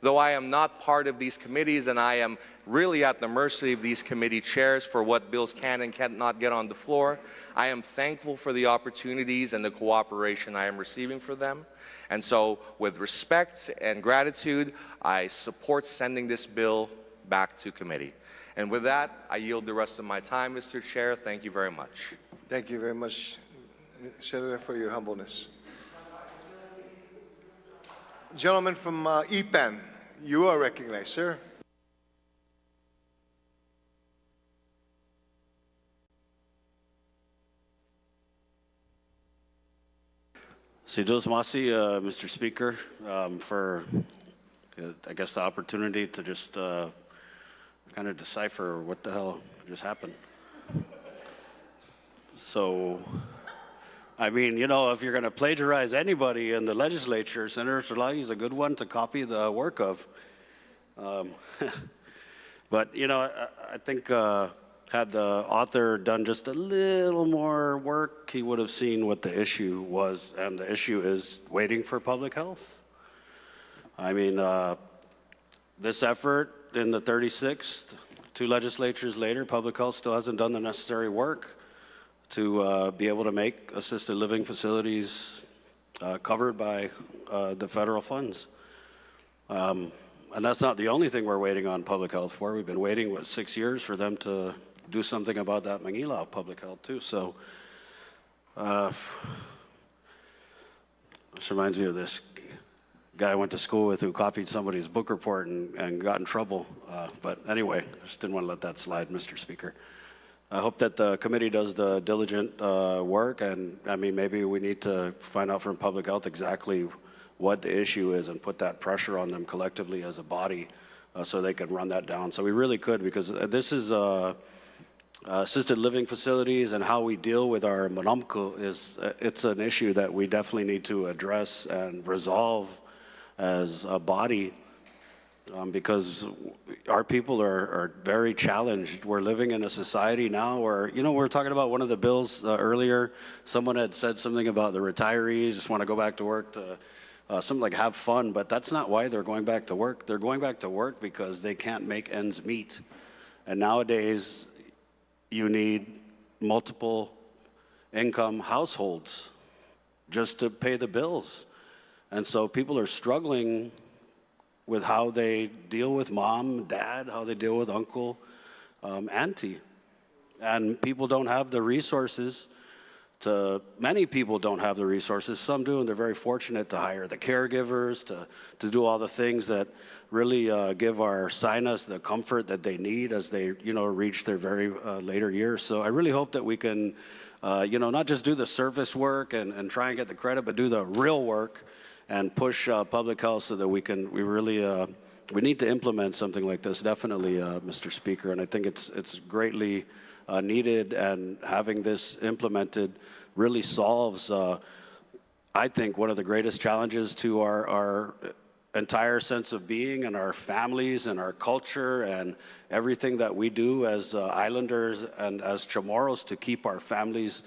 Though I am not part of these committees and I am really at the mercy of these committee chairs for what bills can and cannot get on the floor, I am thankful for the opportunities and the cooperation I am receiving for them. And so, with respect and gratitude, I support sending this bill back to committee. And with that, I yield the rest of my time, Mr. Chair. Thank you very much. Thank you very much, Senator, for your humbleness. Gentleman from EPAN, you are recognized, sir. Sidus Masi, Mr. Speaker, for, I guess, the opportunity to just kind of decipher what the hell just happened. So, I mean, you know, if you're going to plagiarize anybody in the legislature, Senator Tulagi is a good one to copy the work of. But, you know, I think had the author done just a little more work, he would have seen what the issue was, and the issue is waiting for public health. I mean, this effort in the 36th, 2 legislatures later, public health still hasn't done the necessary work to be able to make assisted living facilities covered by the federal funds. And that's not the only thing we're waiting on public health for. We've been waiting, what, 6 years for them to do something about that Manila public health too. So this reminds me of this guy I went to school with who copied somebody's book report and got in trouble. But anyway, I just didn't want to let that slide, Mr. Speaker. I hope that the committee does the diligent work, and I mean, maybe we need to find out from public health exactly what the issue is and put that pressure on them collectively as a body so they can run that down. So we really could, because this is assisted living facilities and how we deal with our manamko it's an issue that we definitely need to address and resolve as a body. Because our people are very challenged. We're living in a society now where, you know, we were talking about one of the bills earlier. Someone had said something about the retirees just want to go back to work to something like have fun, but that's not why they're going back to work. They're going back to work because they can't make ends meet. And nowadays, you need multiple income households just to pay the bills. And so people are struggling with how they deal with mom, dad, how they deal with uncle, auntie. And people don't have the resources many people don't have the resources. Some do, and they're very fortunate to hire the caregivers, to do all the things that really give our sinus the comfort that they need as they, you know, reach their very later years. So I really hope that we can, you know, not just do the surface work and try and get the credit, but do the real work and push public health so that we need to implement something like this, definitely, Mr. Speaker. And I think it's greatly needed, and having this implemented really solves, I think, one of the greatest challenges to our entire sense of being and our families and our culture and everything that we do as islanders and as Chamorros to keep our families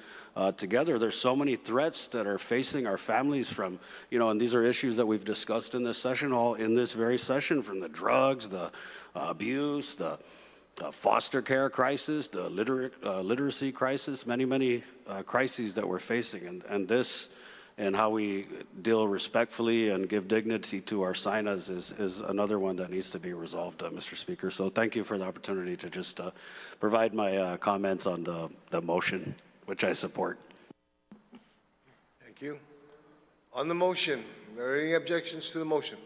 together. There's so many threats that are facing our families from, you know, and these are issues that we've discussed in this session, all in this very session, from the drugs, the abuse, the foster care crisis, the literacy crisis, many crises that we're facing. And this, and how we deal respectfully and give dignity to our sinas is another one that needs to be resolved, Mr. Speaker. So thank you for the opportunity to just provide my comments on the motion, which I support. Thank you. On the motion, are there any objections to the motion?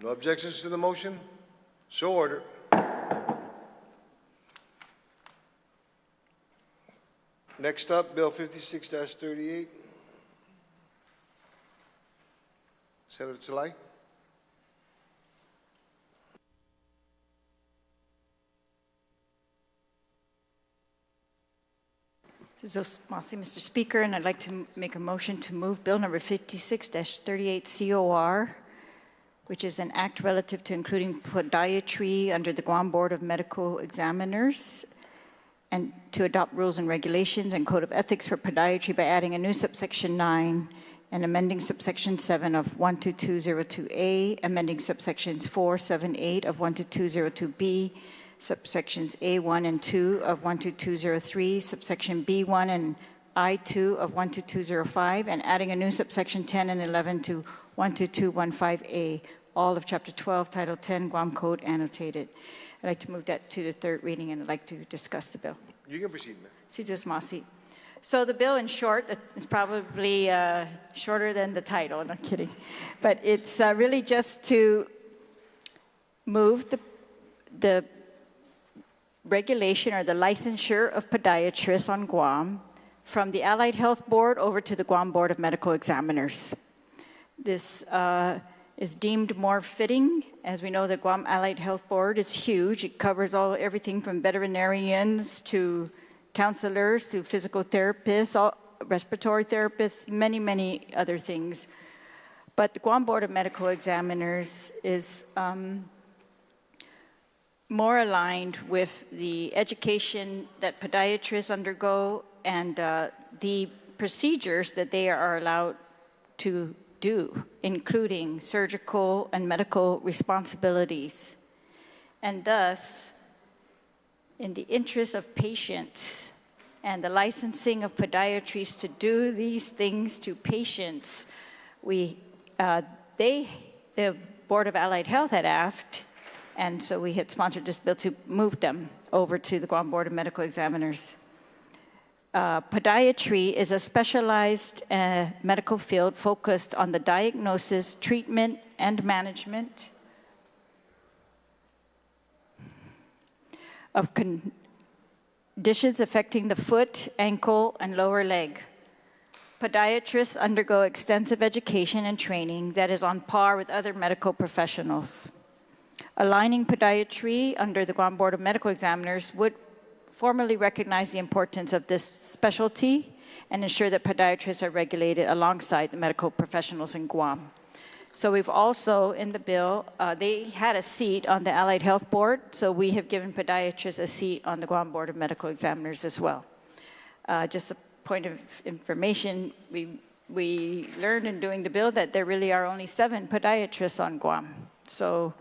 No objections to the motion? So ordered. Next up, Bill 56-38. Senator Tulagi. Mr. Speaker, and I'd like to make a motion to move Bill number 56-38 COR, which is an act relative to including podiatry under the Guam Board of Medical Examiners, and to adopt rules and regulations and code of ethics for podiatry by adding a new subsection 9 and amending subsection 7 of 12202A, amending subsections 4, 7, 8 of 12202B, subsections A1 and 2 of 12203, subsection B1 and I2 of 12205, and adding a new subsection 10 and 11 to 12215A, all of Chapter 12, Title 10, Guam Code annotated. I'd like to move that to the third reading, and I'd like to discuss the bill. You can proceed, ma'am. Masi. So the bill, in short, is probably shorter than the title. No kidding, but it's really just to move the regulation or the licensure of podiatrists on Guam from the Allied Health Board over to the Guam Board of Medical Examiners. This is deemed more fitting. As we know, the Guam Allied Health Board is huge. It covers everything from veterinarians to counselors to physical therapists, respiratory therapists, many, many other things. But the Guam Board of Medical Examiners is more aligned with the education that podiatrists undergo and the procedures that they are allowed to do, including surgical and medical responsibilities. And thus, in the interest of patients and the licensing of podiatrists to do these things to patients, the Board of Allied Health had asked, and so we had sponsored this bill to move them over to the Guam Board of Medical Examiners. Podiatry is a specialized medical field focused on the diagnosis, treatment, and management of conditions affecting the foot, ankle, and lower leg. Podiatrists undergo extensive education and training that is on par with other medical professionals. Aligning podiatry under the Guam Board of Medical Examiners would formally recognize the importance of this specialty and ensure that podiatrists are regulated alongside the medical professionals in Guam. So we've also, in the bill, they had a seat on the Allied Health Board, so we have given podiatrists a seat on the Guam Board of Medical Examiners as well. Just a point of information, we learned in doing the bill that there really are only 7 podiatrists on Guam. So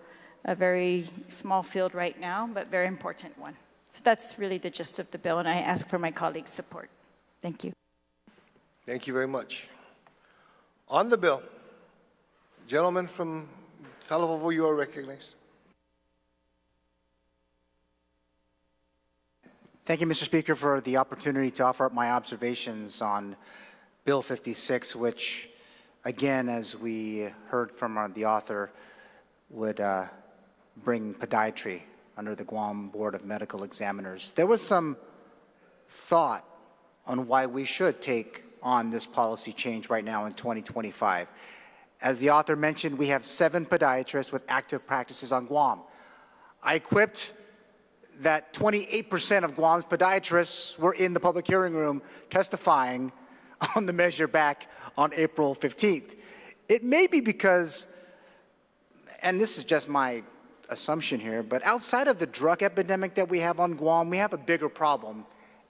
a very small field right now, but very important one. So that's really the gist of the bill, and I ask for my colleagues' support. Thank you. Thank you very much. On the bill, gentleman from Talavovo, you are recognized. Thank you, Mr. Speaker, for the opportunity to offer up my observations on Bill 56, which, again, as we heard from the author, would bring podiatry under the Guam Board of Medical Examiners. There was some thought on why we should take on this policy change right now in 2025. As the author mentioned, we have 7 podiatrists with active practices on Guam. I quipped that 28% of Guam's podiatrists were in the public hearing room testifying on the measure back on April 15th. It may be because, and this is just my assumption here, but outside of the drug epidemic that we have on Guam, we have a bigger problem,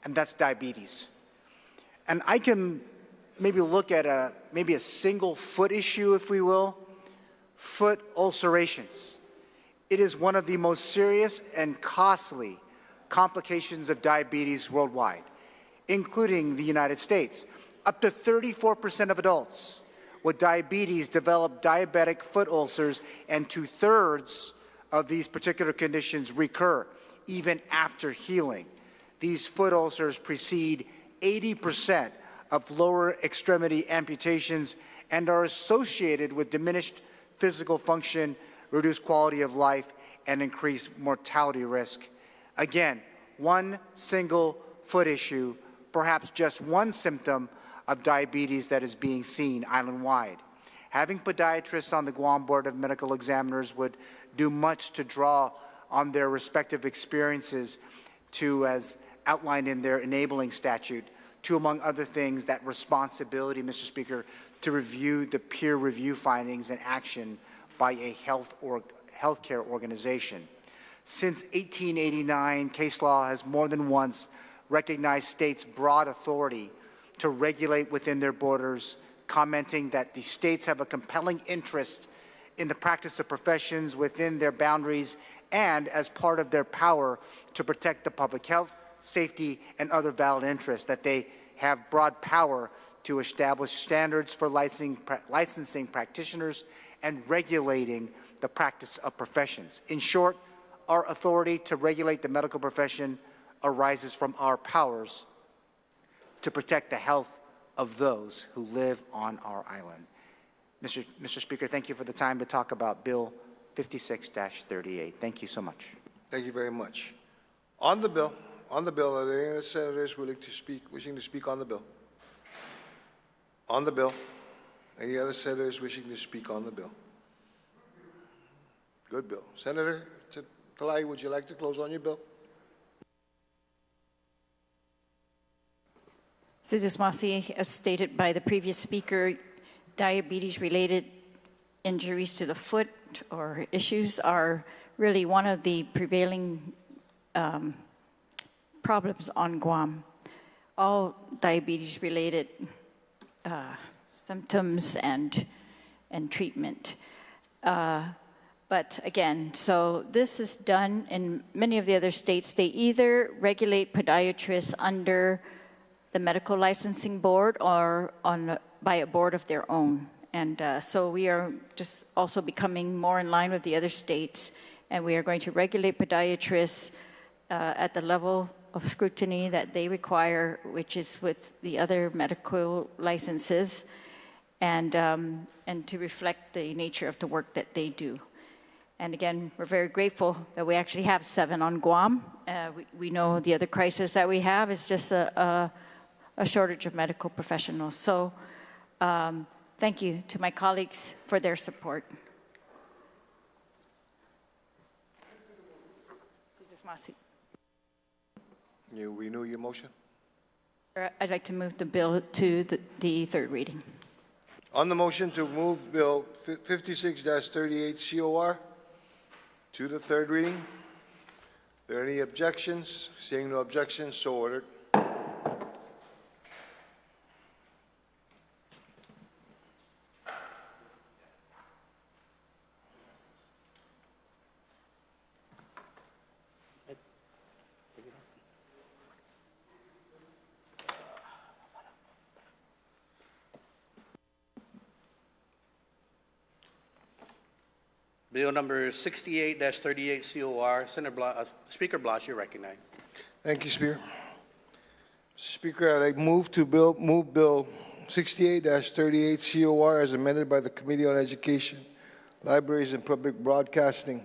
and that's diabetes. And I can maybe look at maybe a single foot issue, if we will, foot ulcerations. It is one of the most serious and costly complications of diabetes worldwide, including the United States. Up to 34% of adults with diabetes develop diabetic foot ulcers, and 2/3 of these particular conditions recur even after healing. These foot ulcers precede 80% of lower extremity amputations and are associated with diminished physical function, reduced quality of life, and increased mortality risk. Again, one single foot issue, perhaps just one symptom of diabetes that is being seen island-wide. Having podiatrists on the Guam Board of Medical Examiners would do much to draw on their respective experiences to, as outlined in their enabling statute, to, among other things, that responsibility, Mr. Speaker, to review the peer review findings and action by a healthcare organization. Since 1889, case law has more than once recognized states' broad authority to regulate within their borders, commenting that the states have a compelling interest in the practice of professions within their boundaries and as part of their power to protect the public health, safety, and other valid interests, that they have broad power to establish standards for licensing practitioners and regulating the practice of professions. In short, our authority to regulate the medical profession arises from our powers to protect the health of those who live on our island. Mr. Speaker, thank you for the time to talk about Bill 56-38. Thank you so much. Thank you very much. On the bill, are there any other senators wishing to speak on the bill? On the bill. Any other senators wishing to speak on the bill? Good bill. Senator Talai, would you like to close on your bill? Citizen Masi, as stated by the previous speaker, diabetes-related injuries to the foot or issues are really one of the prevailing problems on Guam. All diabetes-related symptoms and treatment. But again, so this is done in many of the other states. They either regulate podiatrists under the medical licensing board or by a board of their own. And so we are just also becoming more in line with the other states, and we are going to regulate podiatrists at the level of scrutiny that they require, which is with the other medical licenses, and to reflect the nature of the work that they do. And again, we're very grateful that we actually have 7 on Guam. We know the other crisis that we have is just a shortage of medical professionals. So thank you to my colleagues for their support. You renew your motion? I'd like to move the bill to the third reading. On the motion to move Bill 56-38 COR to the third reading, are there any objections? Seeing no objections, so ordered. Bill number 68-38 COR. Speaker Blas, you're recognized. Thank you, Speaker. Speaker, I'd like to move Bill 68-38 COR as amended by the Committee on Education, Libraries, and Public Broadcasting,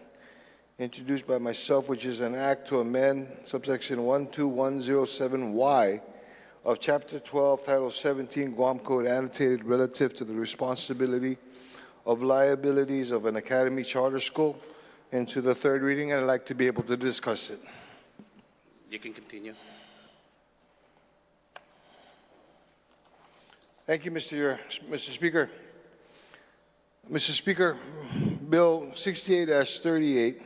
introduced by myself, which is an act to amend subsection 12107Y of Chapter 12, Title 17, Guam Code, annotated relative to the responsibility of liabilities of an academy charter school, into the third reading, and I'd like to be able to discuss it. You can continue. Thank you, Mr. Speaker. Mr. Speaker, Bill 68-38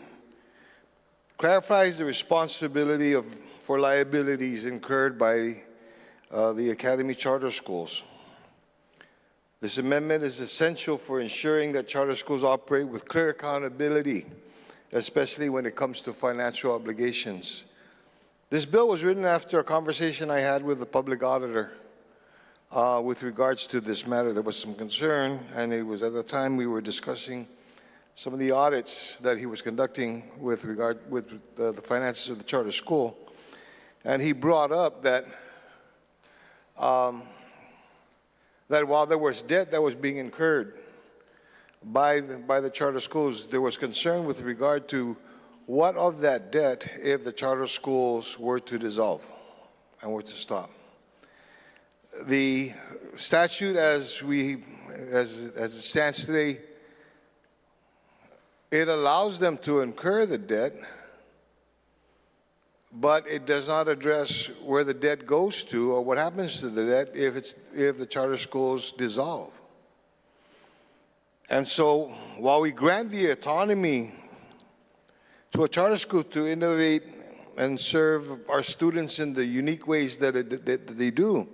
clarifies the responsibility for liabilities incurred by the academy charter schools. This amendment is essential for ensuring that charter schools operate with clear accountability, especially when it comes to financial obligations. This bill was written after a conversation I had with the public auditor with regards to this matter. There was some concern, and it was at the time we were discussing some of the audits that he was conducting with the finances of the charter school. And he brought up that while there was debt that was being incurred by the charter schools, there was concern with regard to what of that debt if the charter schools were to dissolve and were to stop. The statute as it stands today, it allows them to incur the debt, but it does not address where the debt goes to or what happens to the debt if the charter schools dissolve. And so while we grant the autonomy to a charter school to innovate and serve our students in the unique ways that they do,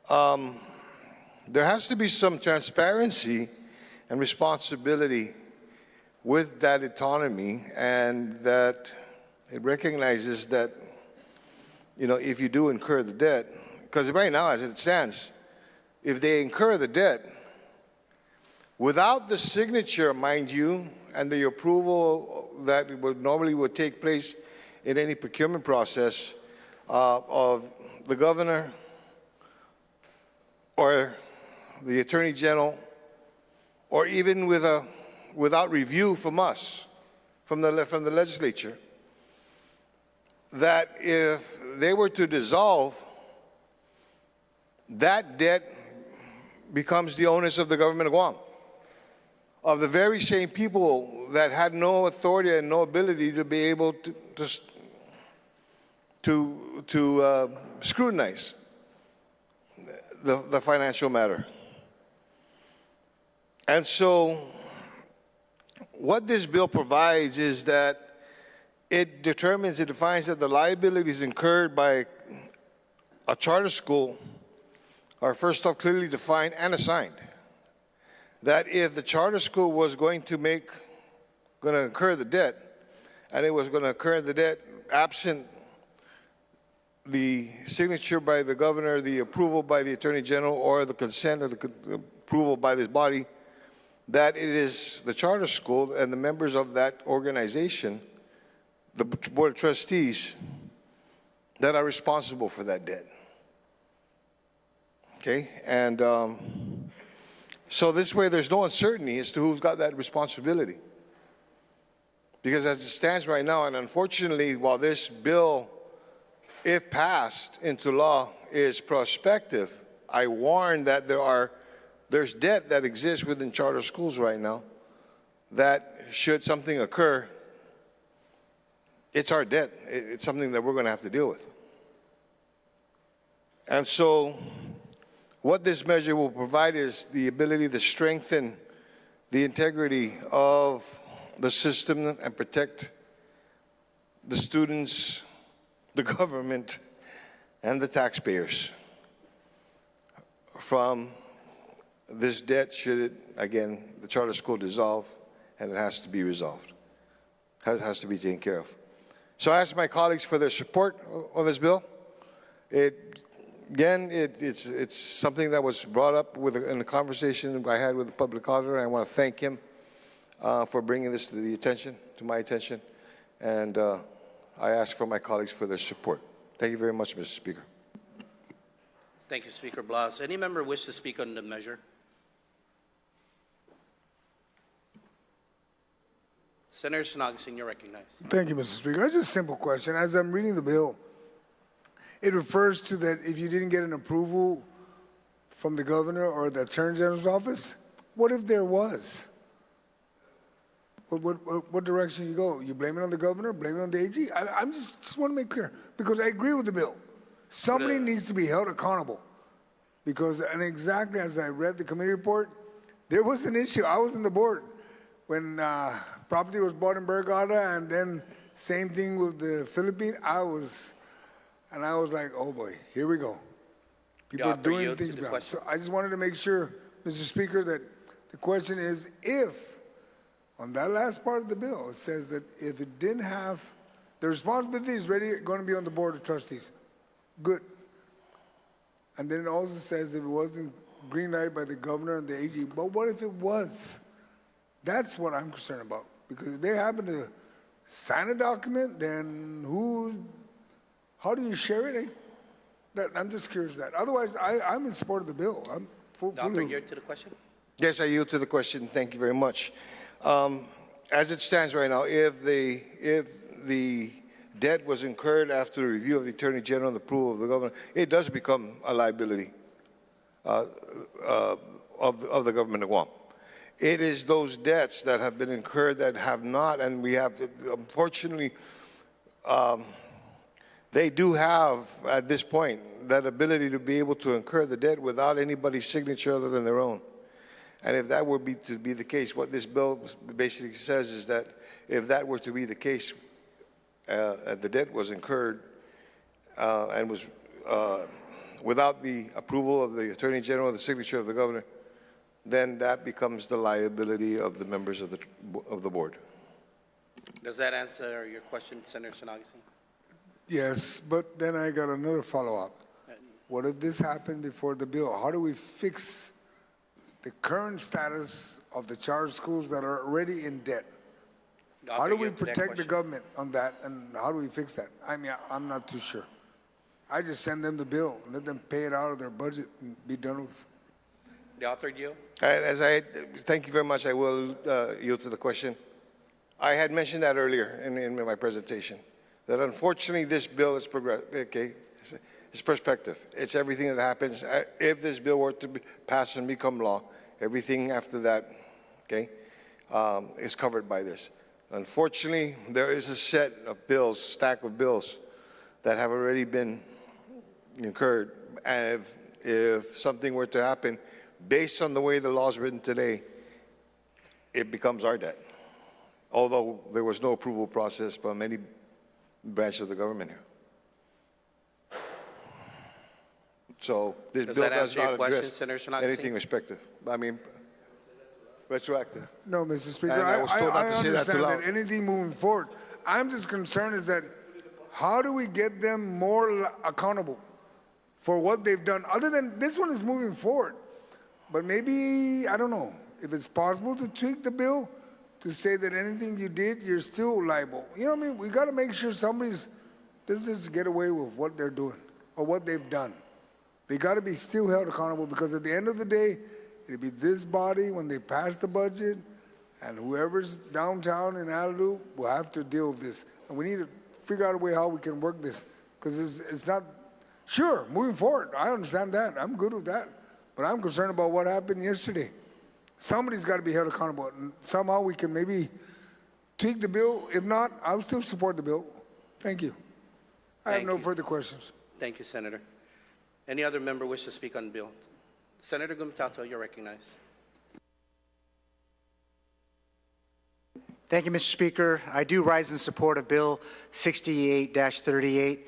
there has to be some transparency and responsibility with that autonomy, and that it recognizes that, if you do incur the debt, because right now, as it stands, if they incur the debt, without the signature, mind you, and the approval that normally would take place in any procurement process of the governor or the attorney general, or even without review from us, from the legislature, that if they were to dissolve, that debt becomes the onus of the government of Guam, of the very same people that had no authority and no ability to be able to scrutinize the financial matter. And so what this bill provides is that it defines that the liabilities incurred by a charter school are first off clearly defined and assigned. That if the charter school was going to incur the debt, and it was going to incur the debt absent the signature by the governor, the approval by the attorney general, or the consent or the approval by this body, that it is the charter school and the members of that organization, the board of trustees, that are responsible for that debt. Okay, and so this way there's no uncertainty as to who's got that responsibility. Because as it stands right now, and unfortunately, while this bill, if passed into law, is prospective, I warn that there's debt that exists within charter schools right now that, should something occur, it's our debt. It's something that we're going to have to deal with. And so what this measure will provide is the ability to strengthen the integrity of the system and protect the students, the government, and the taxpayers from this debt should it, again, the charter school dissolve, and it has to be resolved. It has to be taken care of. So I ask my colleagues for their support on this bill. It's something that was brought up in a conversation I had with the public auditor. I want to thank him for bringing this to my attention, and I ask for my colleagues for their support. Thank you very much, Mr. Speaker. Thank you, Speaker Blas. Any member wish to speak on the measure? Senator Sinagasing, you're recognized. Thank you, Mr. Speaker. Just a simple question. As I'm reading the bill, it refers to that if you didn't get an approval from the governor or the attorney general's office, what if there was? What direction you go? You blame it on the governor, blame it on the AG? I just want to make clear, because I agree with the bill. Somebody needs to be held accountable. Because, and exactly as I read the committee report, there was an issue. I was in the board when property was bought in Bergada, and then same thing with the Philippines. I was like, oh boy, here we go. People are doing things beyond. So I just wanted to make sure, Mr. Speaker, that the question is if, on that last part of the bill, it says that if it didn't have, the responsibility is going to be on the Board of Trustees. Good. And then it also says if it wasn't green light by the governor and the AG, but what if it was? That's what I'm concerned about. Because if they happen to sign a document, then how do you share it? I'm just curious of that. Otherwise, I'm in support of the bill. I'm Doctor, you to the question? Yes, I yield to the question. Thank you very much. As it stands right now, if the debt was incurred after the review of the Attorney General and the approval of the governor, it does become a liability of the government of Guam. It is those debts that have been incurred that have not, and we have, unfortunately, they do have, at this point, that ability to be able to incur the debt without anybody's signature other than their own. And if that were to be the case, what this bill basically says is that if that were to be the case, the debt was incurred and was without the approval of the Attorney General, the signature of the governor, then that becomes the liability of the members of the board. Does that answer your question, Senator Sinagisi? Yes, but then I got another follow-up. What if this happened before the bill? How do we fix the current status of the charter schools that are already in debt? How do we protect the government on that, and how do we fix that? I mean, I'm not too sure. I just send them the bill, let them pay it out of their budget and be done with. The author yield? Thank you very much. I will yield to the question. I had mentioned that earlier in my presentation, that unfortunately this bill is it's perspective. It's everything that happens. If this bill were to pass and become law, everything after that, is covered by this. Unfortunately, there is a set of bills, stack of bills, that have already been incurred. And if something were to happen, based on the way the law is written today, it becomes our debt. Although there was no approval process from any branch of the government here. So this bill does not address anything respective. I mean, retroactive. No, Mr. Speaker, And I was told not to say that too understand loud. that anything moving forward. I'm just concerned is that how do we get them more accountable for what they've done? Other than this one is moving forward. But maybe, I don't know, if it's possible to tweak the bill to say that anything you did, you're still liable. You know what I mean? We got to make sure somebody's doesn't just get away with what they're doing or what they've done. They got to be still held accountable, because at the end of the day, it'll be this body when they pass the budget, and whoever's downtown in Alaloo will have to deal with this. And we need to figure out a way how we can work this, because it's not, sure, moving forward, I understand that. I'm good with that. But I'm concerned about what happened yesterday. Somebody's got to be held accountable. And somehow we can maybe tweak the bill. If not, I'll still support the bill. Thank you. I have no further questions. Thank you, Senator. Any other member wish to speak on the bill? Senator Gumitato, you're recognized. Thank you, Mr. Speaker. I do rise in support of Bill 68-38.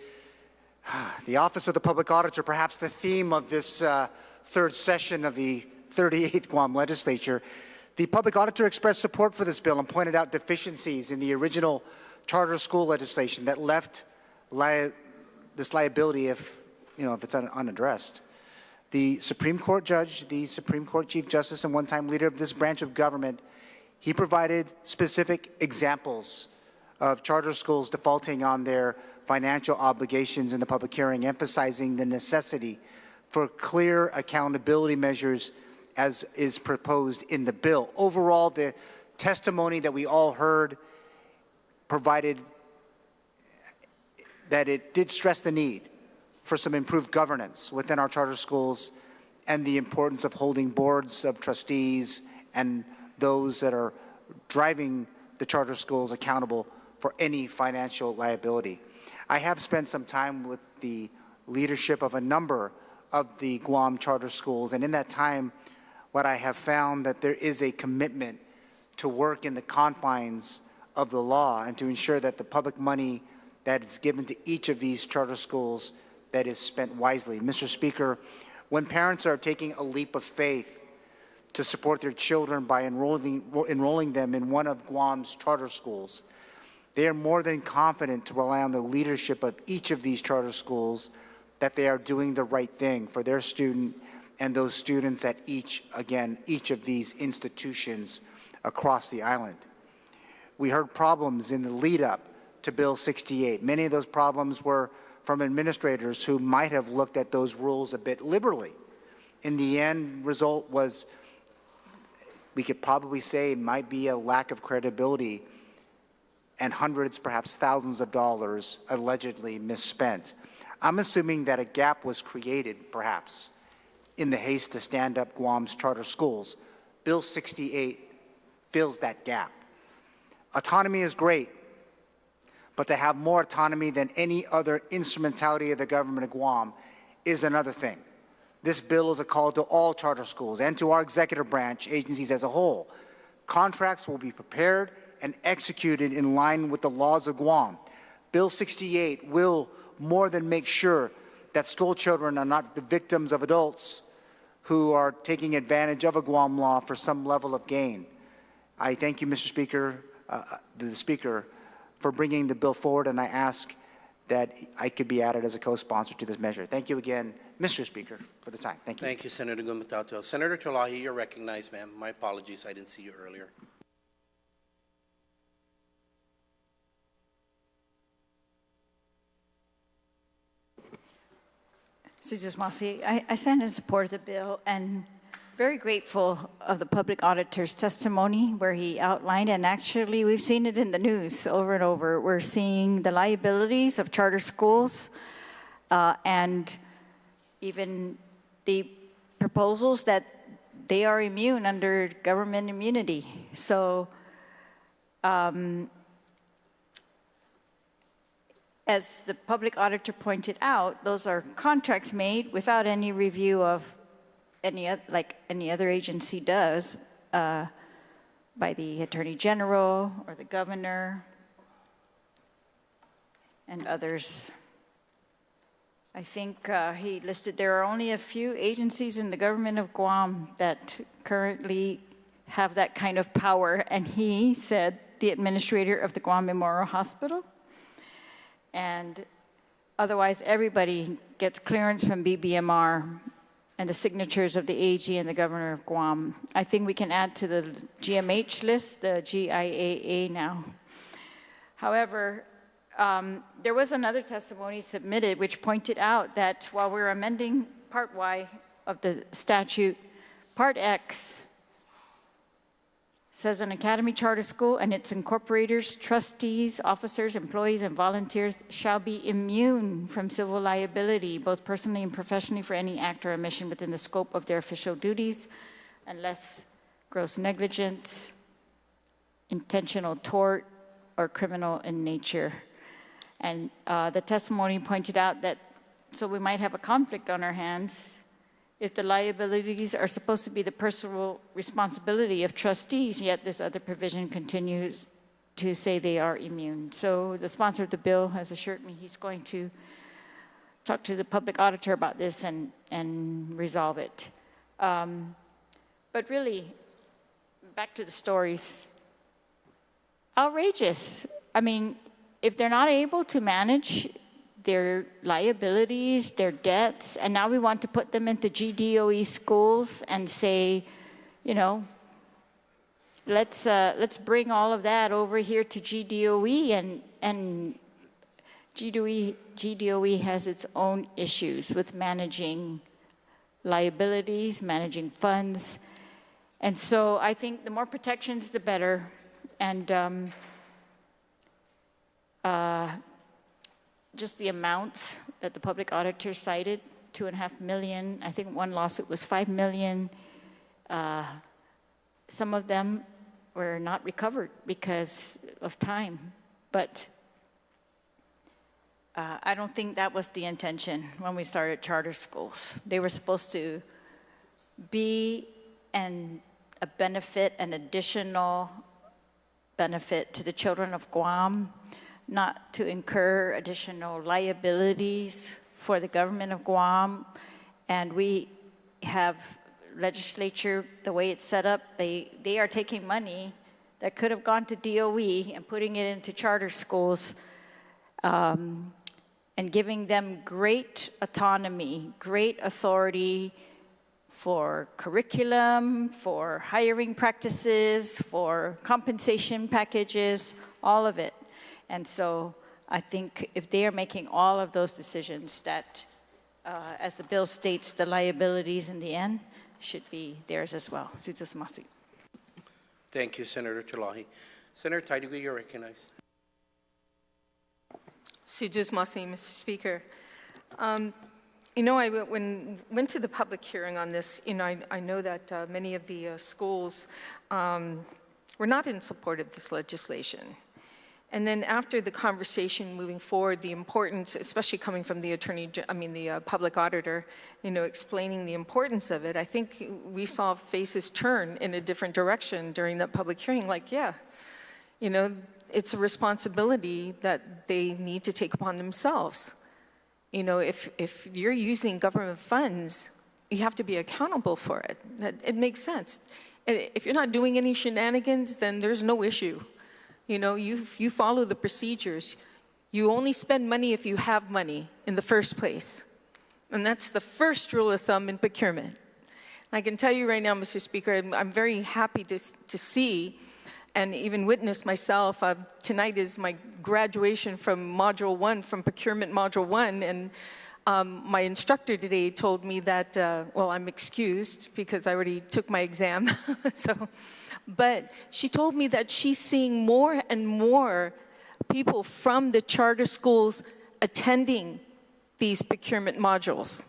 The Office of the Public Auditor, perhaps the theme of this third session of the 38th Guam Legislature. The Public Auditor expressed support for this bill and pointed out deficiencies in the original charter school legislation that left this liability if it's unaddressed. The Supreme Court judge, the Supreme Court Chief Justice, and one-time leader of this branch of government, he provided specific examples of charter schools defaulting on their financial obligations in the public hearing, emphasizing the necessity for clear accountability measures as is proposed in the bill. Overall, the testimony that we all heard provided that it did stress the need for some improved governance within our charter schools and the importance of holding boards of trustees and those that are driving the charter schools accountable for any financial liability. I have spent some time with the leadership of a number of the Guam charter schools, and in that time, what I have found that there is a commitment to work in the confines of the law and to ensure that the public money that is given to each of these charter schools that is spent wisely. Mr. Speaker, when parents are taking a leap of faith to support their children by enrolling them in one of Guam's charter schools, they are more than confident to rely on the leadership of each of these charter schools that they are doing the right thing for their student and those students at each of these institutions across the island. We heard problems in the lead up to Bill 68. Many of those problems were from administrators who might have looked at those rules a bit liberally. In the end result was, we could probably say, it might be a lack of credibility and hundreds, perhaps thousands of dollars allegedly misspent. I'm assuming that a gap was created, perhaps, in the haste to stand up Guam's charter schools. Bill 68 fills that gap. Autonomy is great, but to have more autonomy than any other instrumentality of the government of Guam is another thing. This bill is a call to all charter schools and to our executive branch agencies as a whole. Contracts will be prepared and executed in line with the laws of Guam. Bill 68 will more than make sure that school children are not the victims of adults who are taking advantage of a Guam law for some level of gain. I thank you, Mr. Speaker, the Speaker, for bringing the bill forward, and I ask that I could be added as a co-sponsor to this measure. Thank you again, Mr. Speaker, for the time. Thank you. Thank you, Senator Gumatauto. Senator Tolahi, you're recognized, ma'am. My apologies, I didn't see you earlier. Citizens Mossy, I stand in support of the bill and very grateful of the public auditor's testimony where he outlined, and actually we've seen it in the news over and over. We're seeing the liabilities of charter schools and even the proposals that they are immune under government immunity. So as the public auditor pointed out, those are contracts made without any review of like any other agency does by the Attorney General or the Governor and others. I think he listed there are only a few agencies in the government of Guam that currently have that kind of power, and he said the administrator of the Guam Memorial Hospital. And otherwise, everybody gets clearance from BBMR and the signatures of the AG and the governor of Guam. I think we can add to the GMH list, the GIAA now. However, there was another testimony submitted which pointed out that while we're amending Part Y of the statute, Part X says an academy charter school and its incorporators, trustees, officers, employees, and volunteers shall be immune from civil liability, both personally and professionally, for any act or omission within the scope of their official duties, unless gross negligence, intentional tort, or criminal in nature. And the testimony pointed out that, so we might have a conflict on our hands if the liabilities are supposed to be the personal responsibility of trustees, yet this other provision continues to say they are immune. So the sponsor of the bill has assured me he's going to talk to the public auditor about this and resolve it. But really, back to the stories. Outrageous. I mean, if they're not able to manage their liabilities, their debts, and now we want to put them into GDOE schools and say, you know, let's bring all of that over here to GDOE, and GDOE has its own issues with managing liabilities, managing funds, and so I think the more protections, the better, and just the amount that the public auditor cited, $2.5 million. I think one lawsuit was $5 million. Some of them were not recovered because of time, but I don't think that was the intention when we started charter schools. They were supposed to be a benefit, an additional benefit to the children of Guam, not to incur additional liabilities for the government of Guam. And we have legislature, the way it's set up, they are taking money that could have gone to DOE and putting it into charter schools and giving them great autonomy, great authority for curriculum, for hiring practices, for compensation packages, all of it. And so I think if they are making all of those decisions that, as the bill states, the liabilities in the end should be theirs as well. Thank you, Senator Tolahi. Senator Taidugu, you're recognized. Mr. Speaker. You know, when I went to the public hearing on this, you know, I know that many of the schools were not in support of this legislation. And then after the conversation moving forward, the importance, especially coming from the public auditor, explaining the importance of it, I think we saw faces turn in a different direction during that public hearing. Like, yeah, it's a responsibility that they need to take upon themselves. If you're using government funds, you have to be accountable for it. It makes sense. If you're not doing any shenanigans, then there's no issue. You follow the procedures. You only spend money if you have money in the first place. And that's the first rule of thumb in procurement. I can tell you right now, Mr. Speaker, I'm very happy to see and even witness myself. Tonight is my graduation from Module 1, from Procurement Module 1, and my instructor today told me that, well, I'm excused because I already took my exam. But she told me that she's seeing more and more people from the charter schools attending these procurement modules.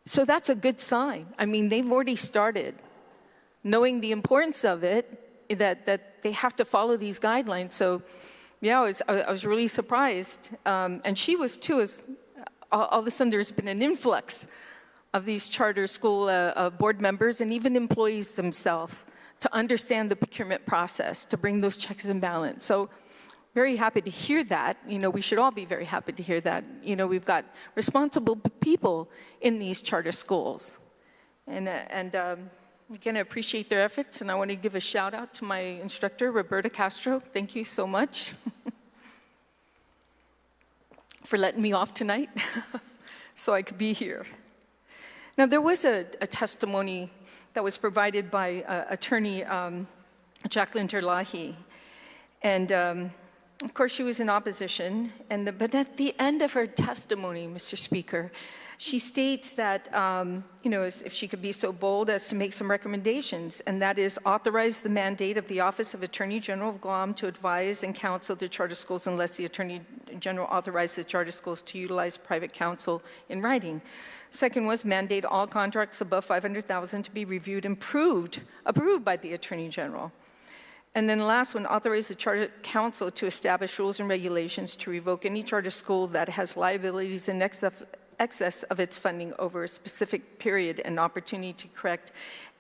So that's a good sign. I mean, they've already started knowing the importance of it, that they have to follow these guidelines. So, yeah, I was really surprised. And she was too, all of a sudden there's been an influx of these charter school board members and even employees themselves to understand the procurement process, to bring those checks and balance. So very happy to hear that. We should all be very happy to hear that. We've got responsible people in these charter schools. And again, I appreciate their efforts, and I want to give a shout out to my instructor, Roberta Castro. Thank you so much for letting me off tonight so I could be here. Now, there was a testimony that was provided by attorney Jacqueline Terlahi. And of course, she was in opposition. But at the end of her testimony, Mr. Speaker, she states that, if she could be so bold as to make some recommendations, and that is authorize the mandate of the Office of Attorney General of Guam to advise and counsel the charter schools unless the Attorney General authorizes the charter schools to utilize private counsel in writing. Second was mandate all contracts above $500,000 to be reviewed and approved by the Attorney General. And then the last one, authorize the Charter Council to establish rules and regulations to revoke any charter school that has liabilities in excess of its funding over a specific period and opportunity to correct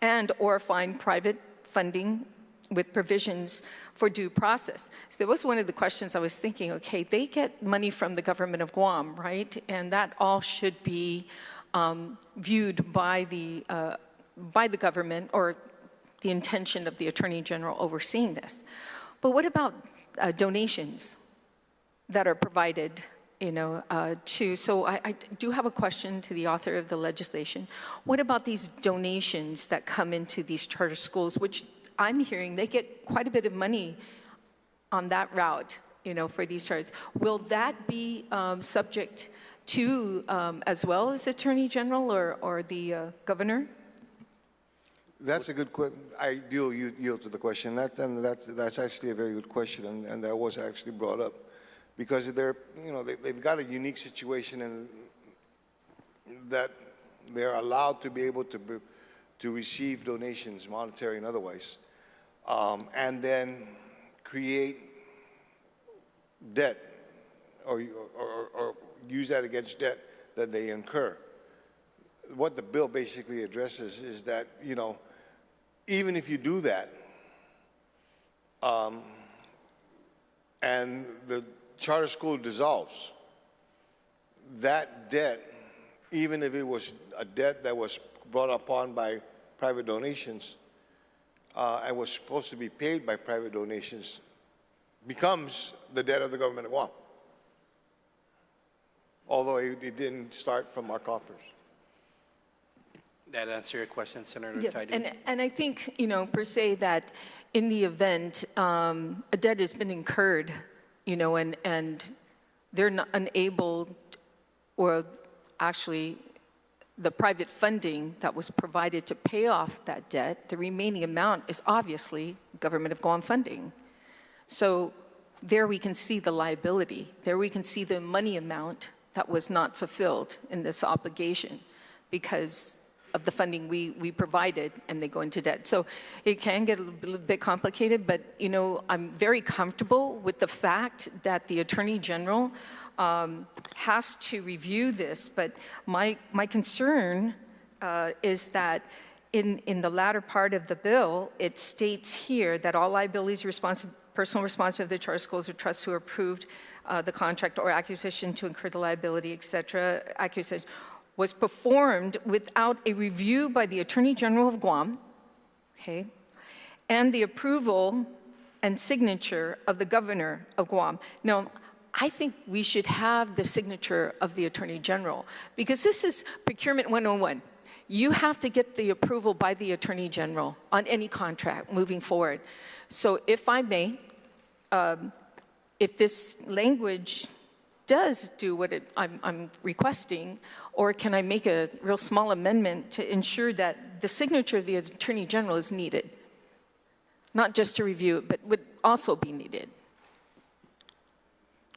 and or find private funding with provisions for due process. So that was one of the questions I was thinking, okay, they get money from the government of Guam, right? And that all should be viewed by the government or the intention of the Attorney General overseeing this. But what about donations that are provided, so I do have a question to the author of the legislation. What about these donations that come into these charter schools, which I'm hearing they get quite a bit of money on that route, for these charters? Will that be subject to, as well as Attorney General or the governor? That's a good question. I do yield to the question. That's actually a very good question, and that was actually brought up because they've got a unique situation in that they're allowed to be able to receive donations, monetary and otherwise, and then create debt or use that against debt that they incur. What the bill basically addresses is that, even if you do that, and the charter school dissolves, that debt, even if it was a debt that was brought upon by private donations and was supposed to be paid by private donations, becomes the debt of the government of Guam, although it didn't start from our coffers. That answer your question, Senator Taidu? And I think, per se, that in the event a debt has been incurred, and they're not unable, or actually the private funding that was provided to pay off that debt, the remaining amount is obviously government of Guam funding. So there we can see the liability. There we can see the money amount that was not fulfilled in this obligation, because of the funding we provided, and they go into debt. So it can get a little bit complicated, but you know, I'm very comfortable with the fact that the Attorney General has to review this. But my concern is that in the latter part of the bill, it states here that all liabilities personal responsibility of the charter schools or trusts who approved the contract or acquisition to incur the liability, et cetera, acquisition, was performed without a review by the Attorney General of Guam, okay, and the approval and signature of the Governor of Guam. Now, I think we should have the signature of the Attorney General, because this is Procurement 101. You have to get the approval by the Attorney General on any contract moving forward. So if I may, if this language does do what I'm requesting, or can I make a real small amendment to ensure that the signature of the Attorney General is needed? Not just to review it, but would also be needed.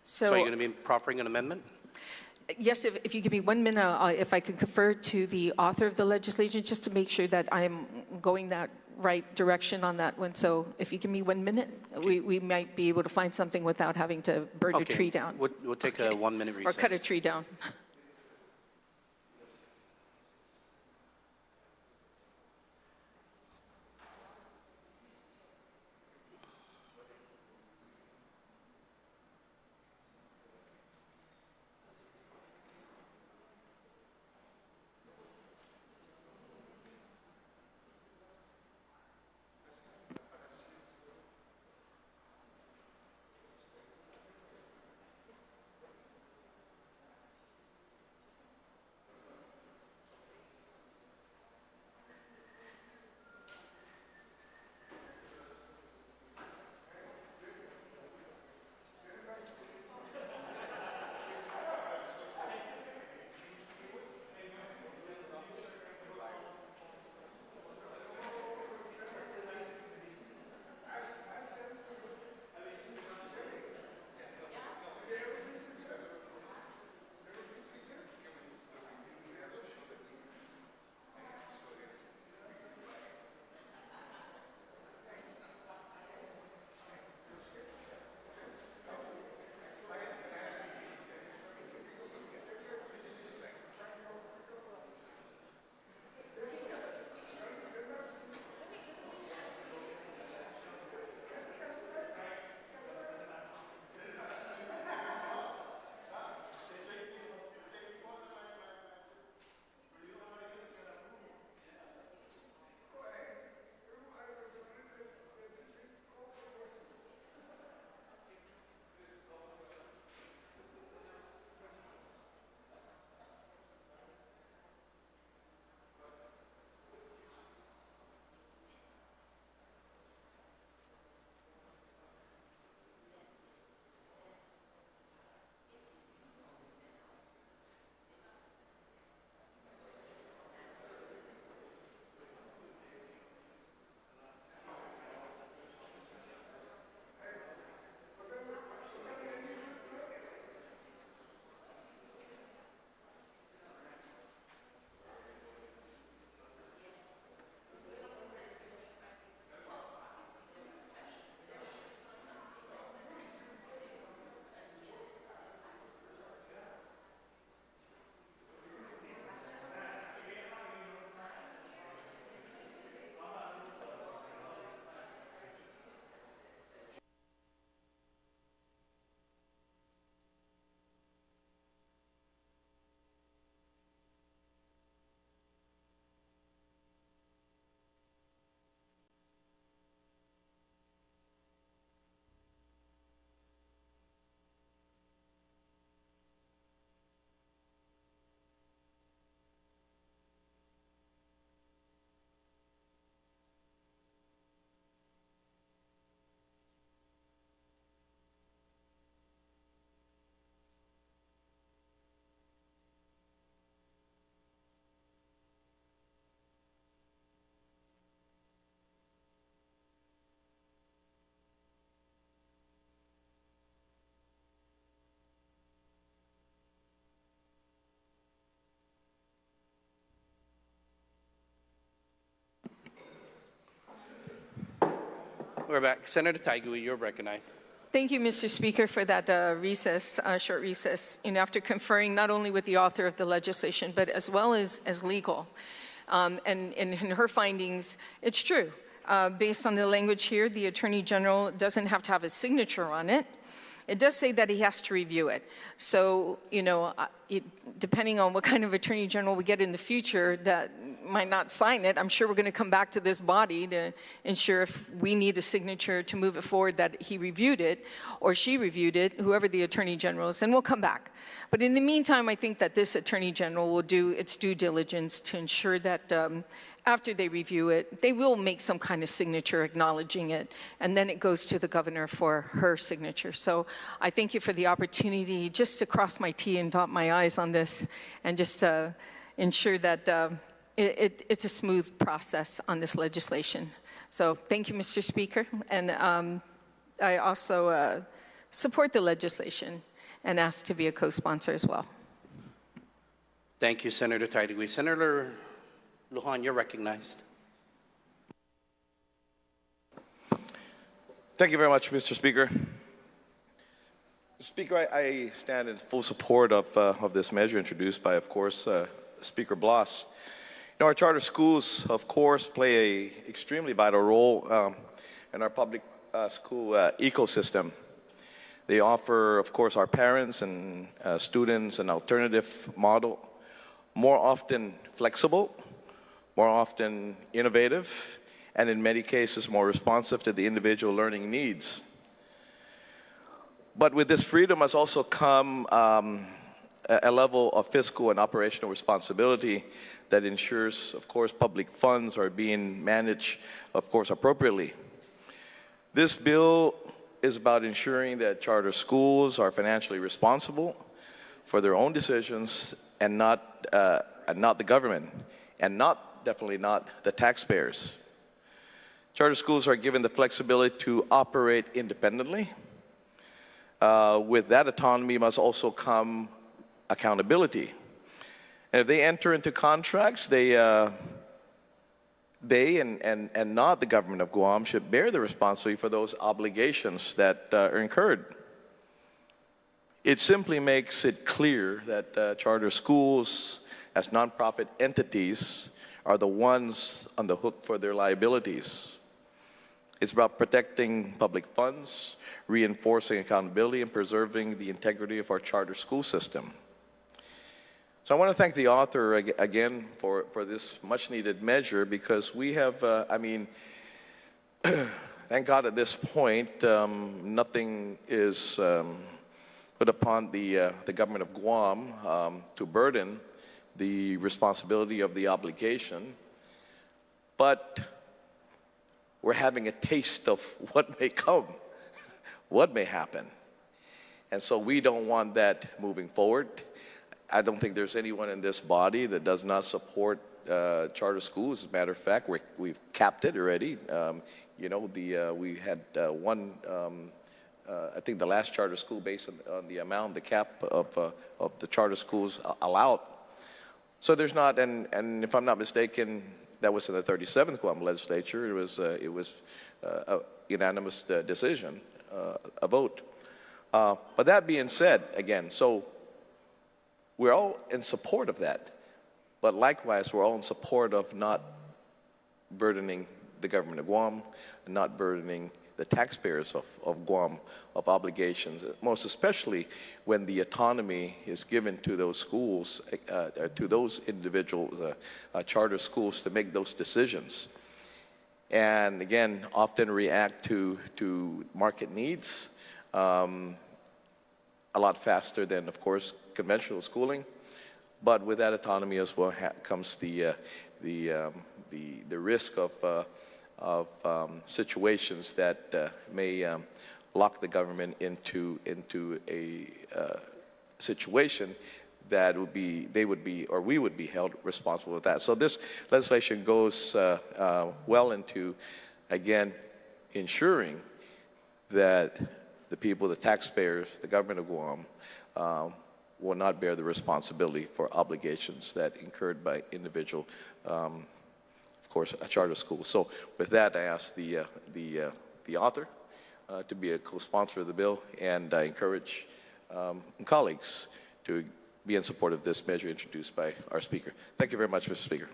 So are you going to be proffering an amendment? Yes, if you give me 1 minute, if I could confer to the author of the legislation, just to make sure that I'm going that right direction on that one. So if you give me 1 minute, we might be able to find something without having to burn a tree down. We'll take a 1 minute recess. Or cut a tree down. We're back. Senator Taigui, you're recognized. Thank you, Mr. Speaker, for that short recess. After conferring not only with the author of the legislation, but as well as legal. And in her findings, it's true. Based on the language here, the Attorney General doesn't have to have a signature on it. It does say that he has to review it. So, depending on what kind of Attorney General we get in the future that might not sign it, I'm sure we're going to come back to this body to ensure if we need a signature to move it forward that he reviewed it or she reviewed it, whoever the Attorney General is, and we'll come back. But in the meantime, I think that this Attorney General will do its due diligence to ensure that after they review it, they will make some kind of signature acknowledging it, and then it goes to the governor for her signature. So I thank you for the opportunity just to cross my T and dot my I's on this and just ensure that it's a smooth process on this legislation. So thank you, Mr. Speaker. And I also support the legislation and ask to be a co-sponsor as well. Thank you, Senator Taigui. Senator Lujan, you're recognized. Thank you very much, Mr. Speaker. Mr. Speaker, I stand in full support of this measure introduced by, of course, Speaker Bloss. Our charter schools, of course, play an extremely vital role in our public school ecosystem. They offer, of course, our parents and students an alternative model, more often flexible, more often innovative, and in many cases more responsive to the individual learning needs. But with this freedom must also come a level of fiscal and operational responsibility that ensures, of course, public funds are being managed, of course, appropriately. This bill is about ensuring that charter schools are financially responsible for their own decisions and not the government, and definitely not the taxpayers. Charter schools are given the flexibility to operate independently. With that autonomy must also come accountability. And if they enter into contracts, they and not the government of Guam should bear the responsibility for those obligations that are incurred. It simply makes it clear that charter schools as nonprofit entities are the ones on the hook for their liabilities. It's about protecting public funds, reinforcing accountability, and preserving the integrity of our charter school system. So I want to thank the author again for this much-needed measure, because we have, thank God at this point, nothing is put upon the government of Guam to burden the responsibility of the obligation, but we're having a taste of what may come, what may happen. And so we don't want that moving forward. I don't think there's anyone in this body that does not support charter schools. As a matter of fact, we've capped it already. We had one, I think the last charter school based on the amount, the cap of the charter schools allowed. So there's not, and if I'm not mistaken, that was in the 37th Guam Legislature. It was a unanimous decision, a vote. But that being said, again, so we're all in support of that. But likewise, we're all in support of not burdening the government of Guam and not burdening the taxpayers of Guam of obligations, most especially when the autonomy is given to those schools, to those individual charter schools to make those decisions. And again, often react to market needs a lot faster than, of course, conventional schooling. But with that autonomy as well comes the risk of situations that may lock the government into a situation that we would be held responsible for that. So this legislation goes well into, again, ensuring that the people, the taxpayers, the government of Guam will not bear the responsibility for obligations that incurred by individual, of course, a charter school. So with that, I ask the the author to be a co-sponsor of the bill, and I encourage colleagues to be in support of this measure introduced by our Speaker. Thank you very much, Mr. Speaker.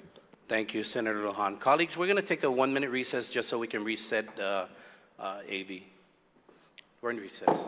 Thank you, Senator Lohan. Colleagues, we're going to take a 1-minute recess just so we can reset AV. We're in recess.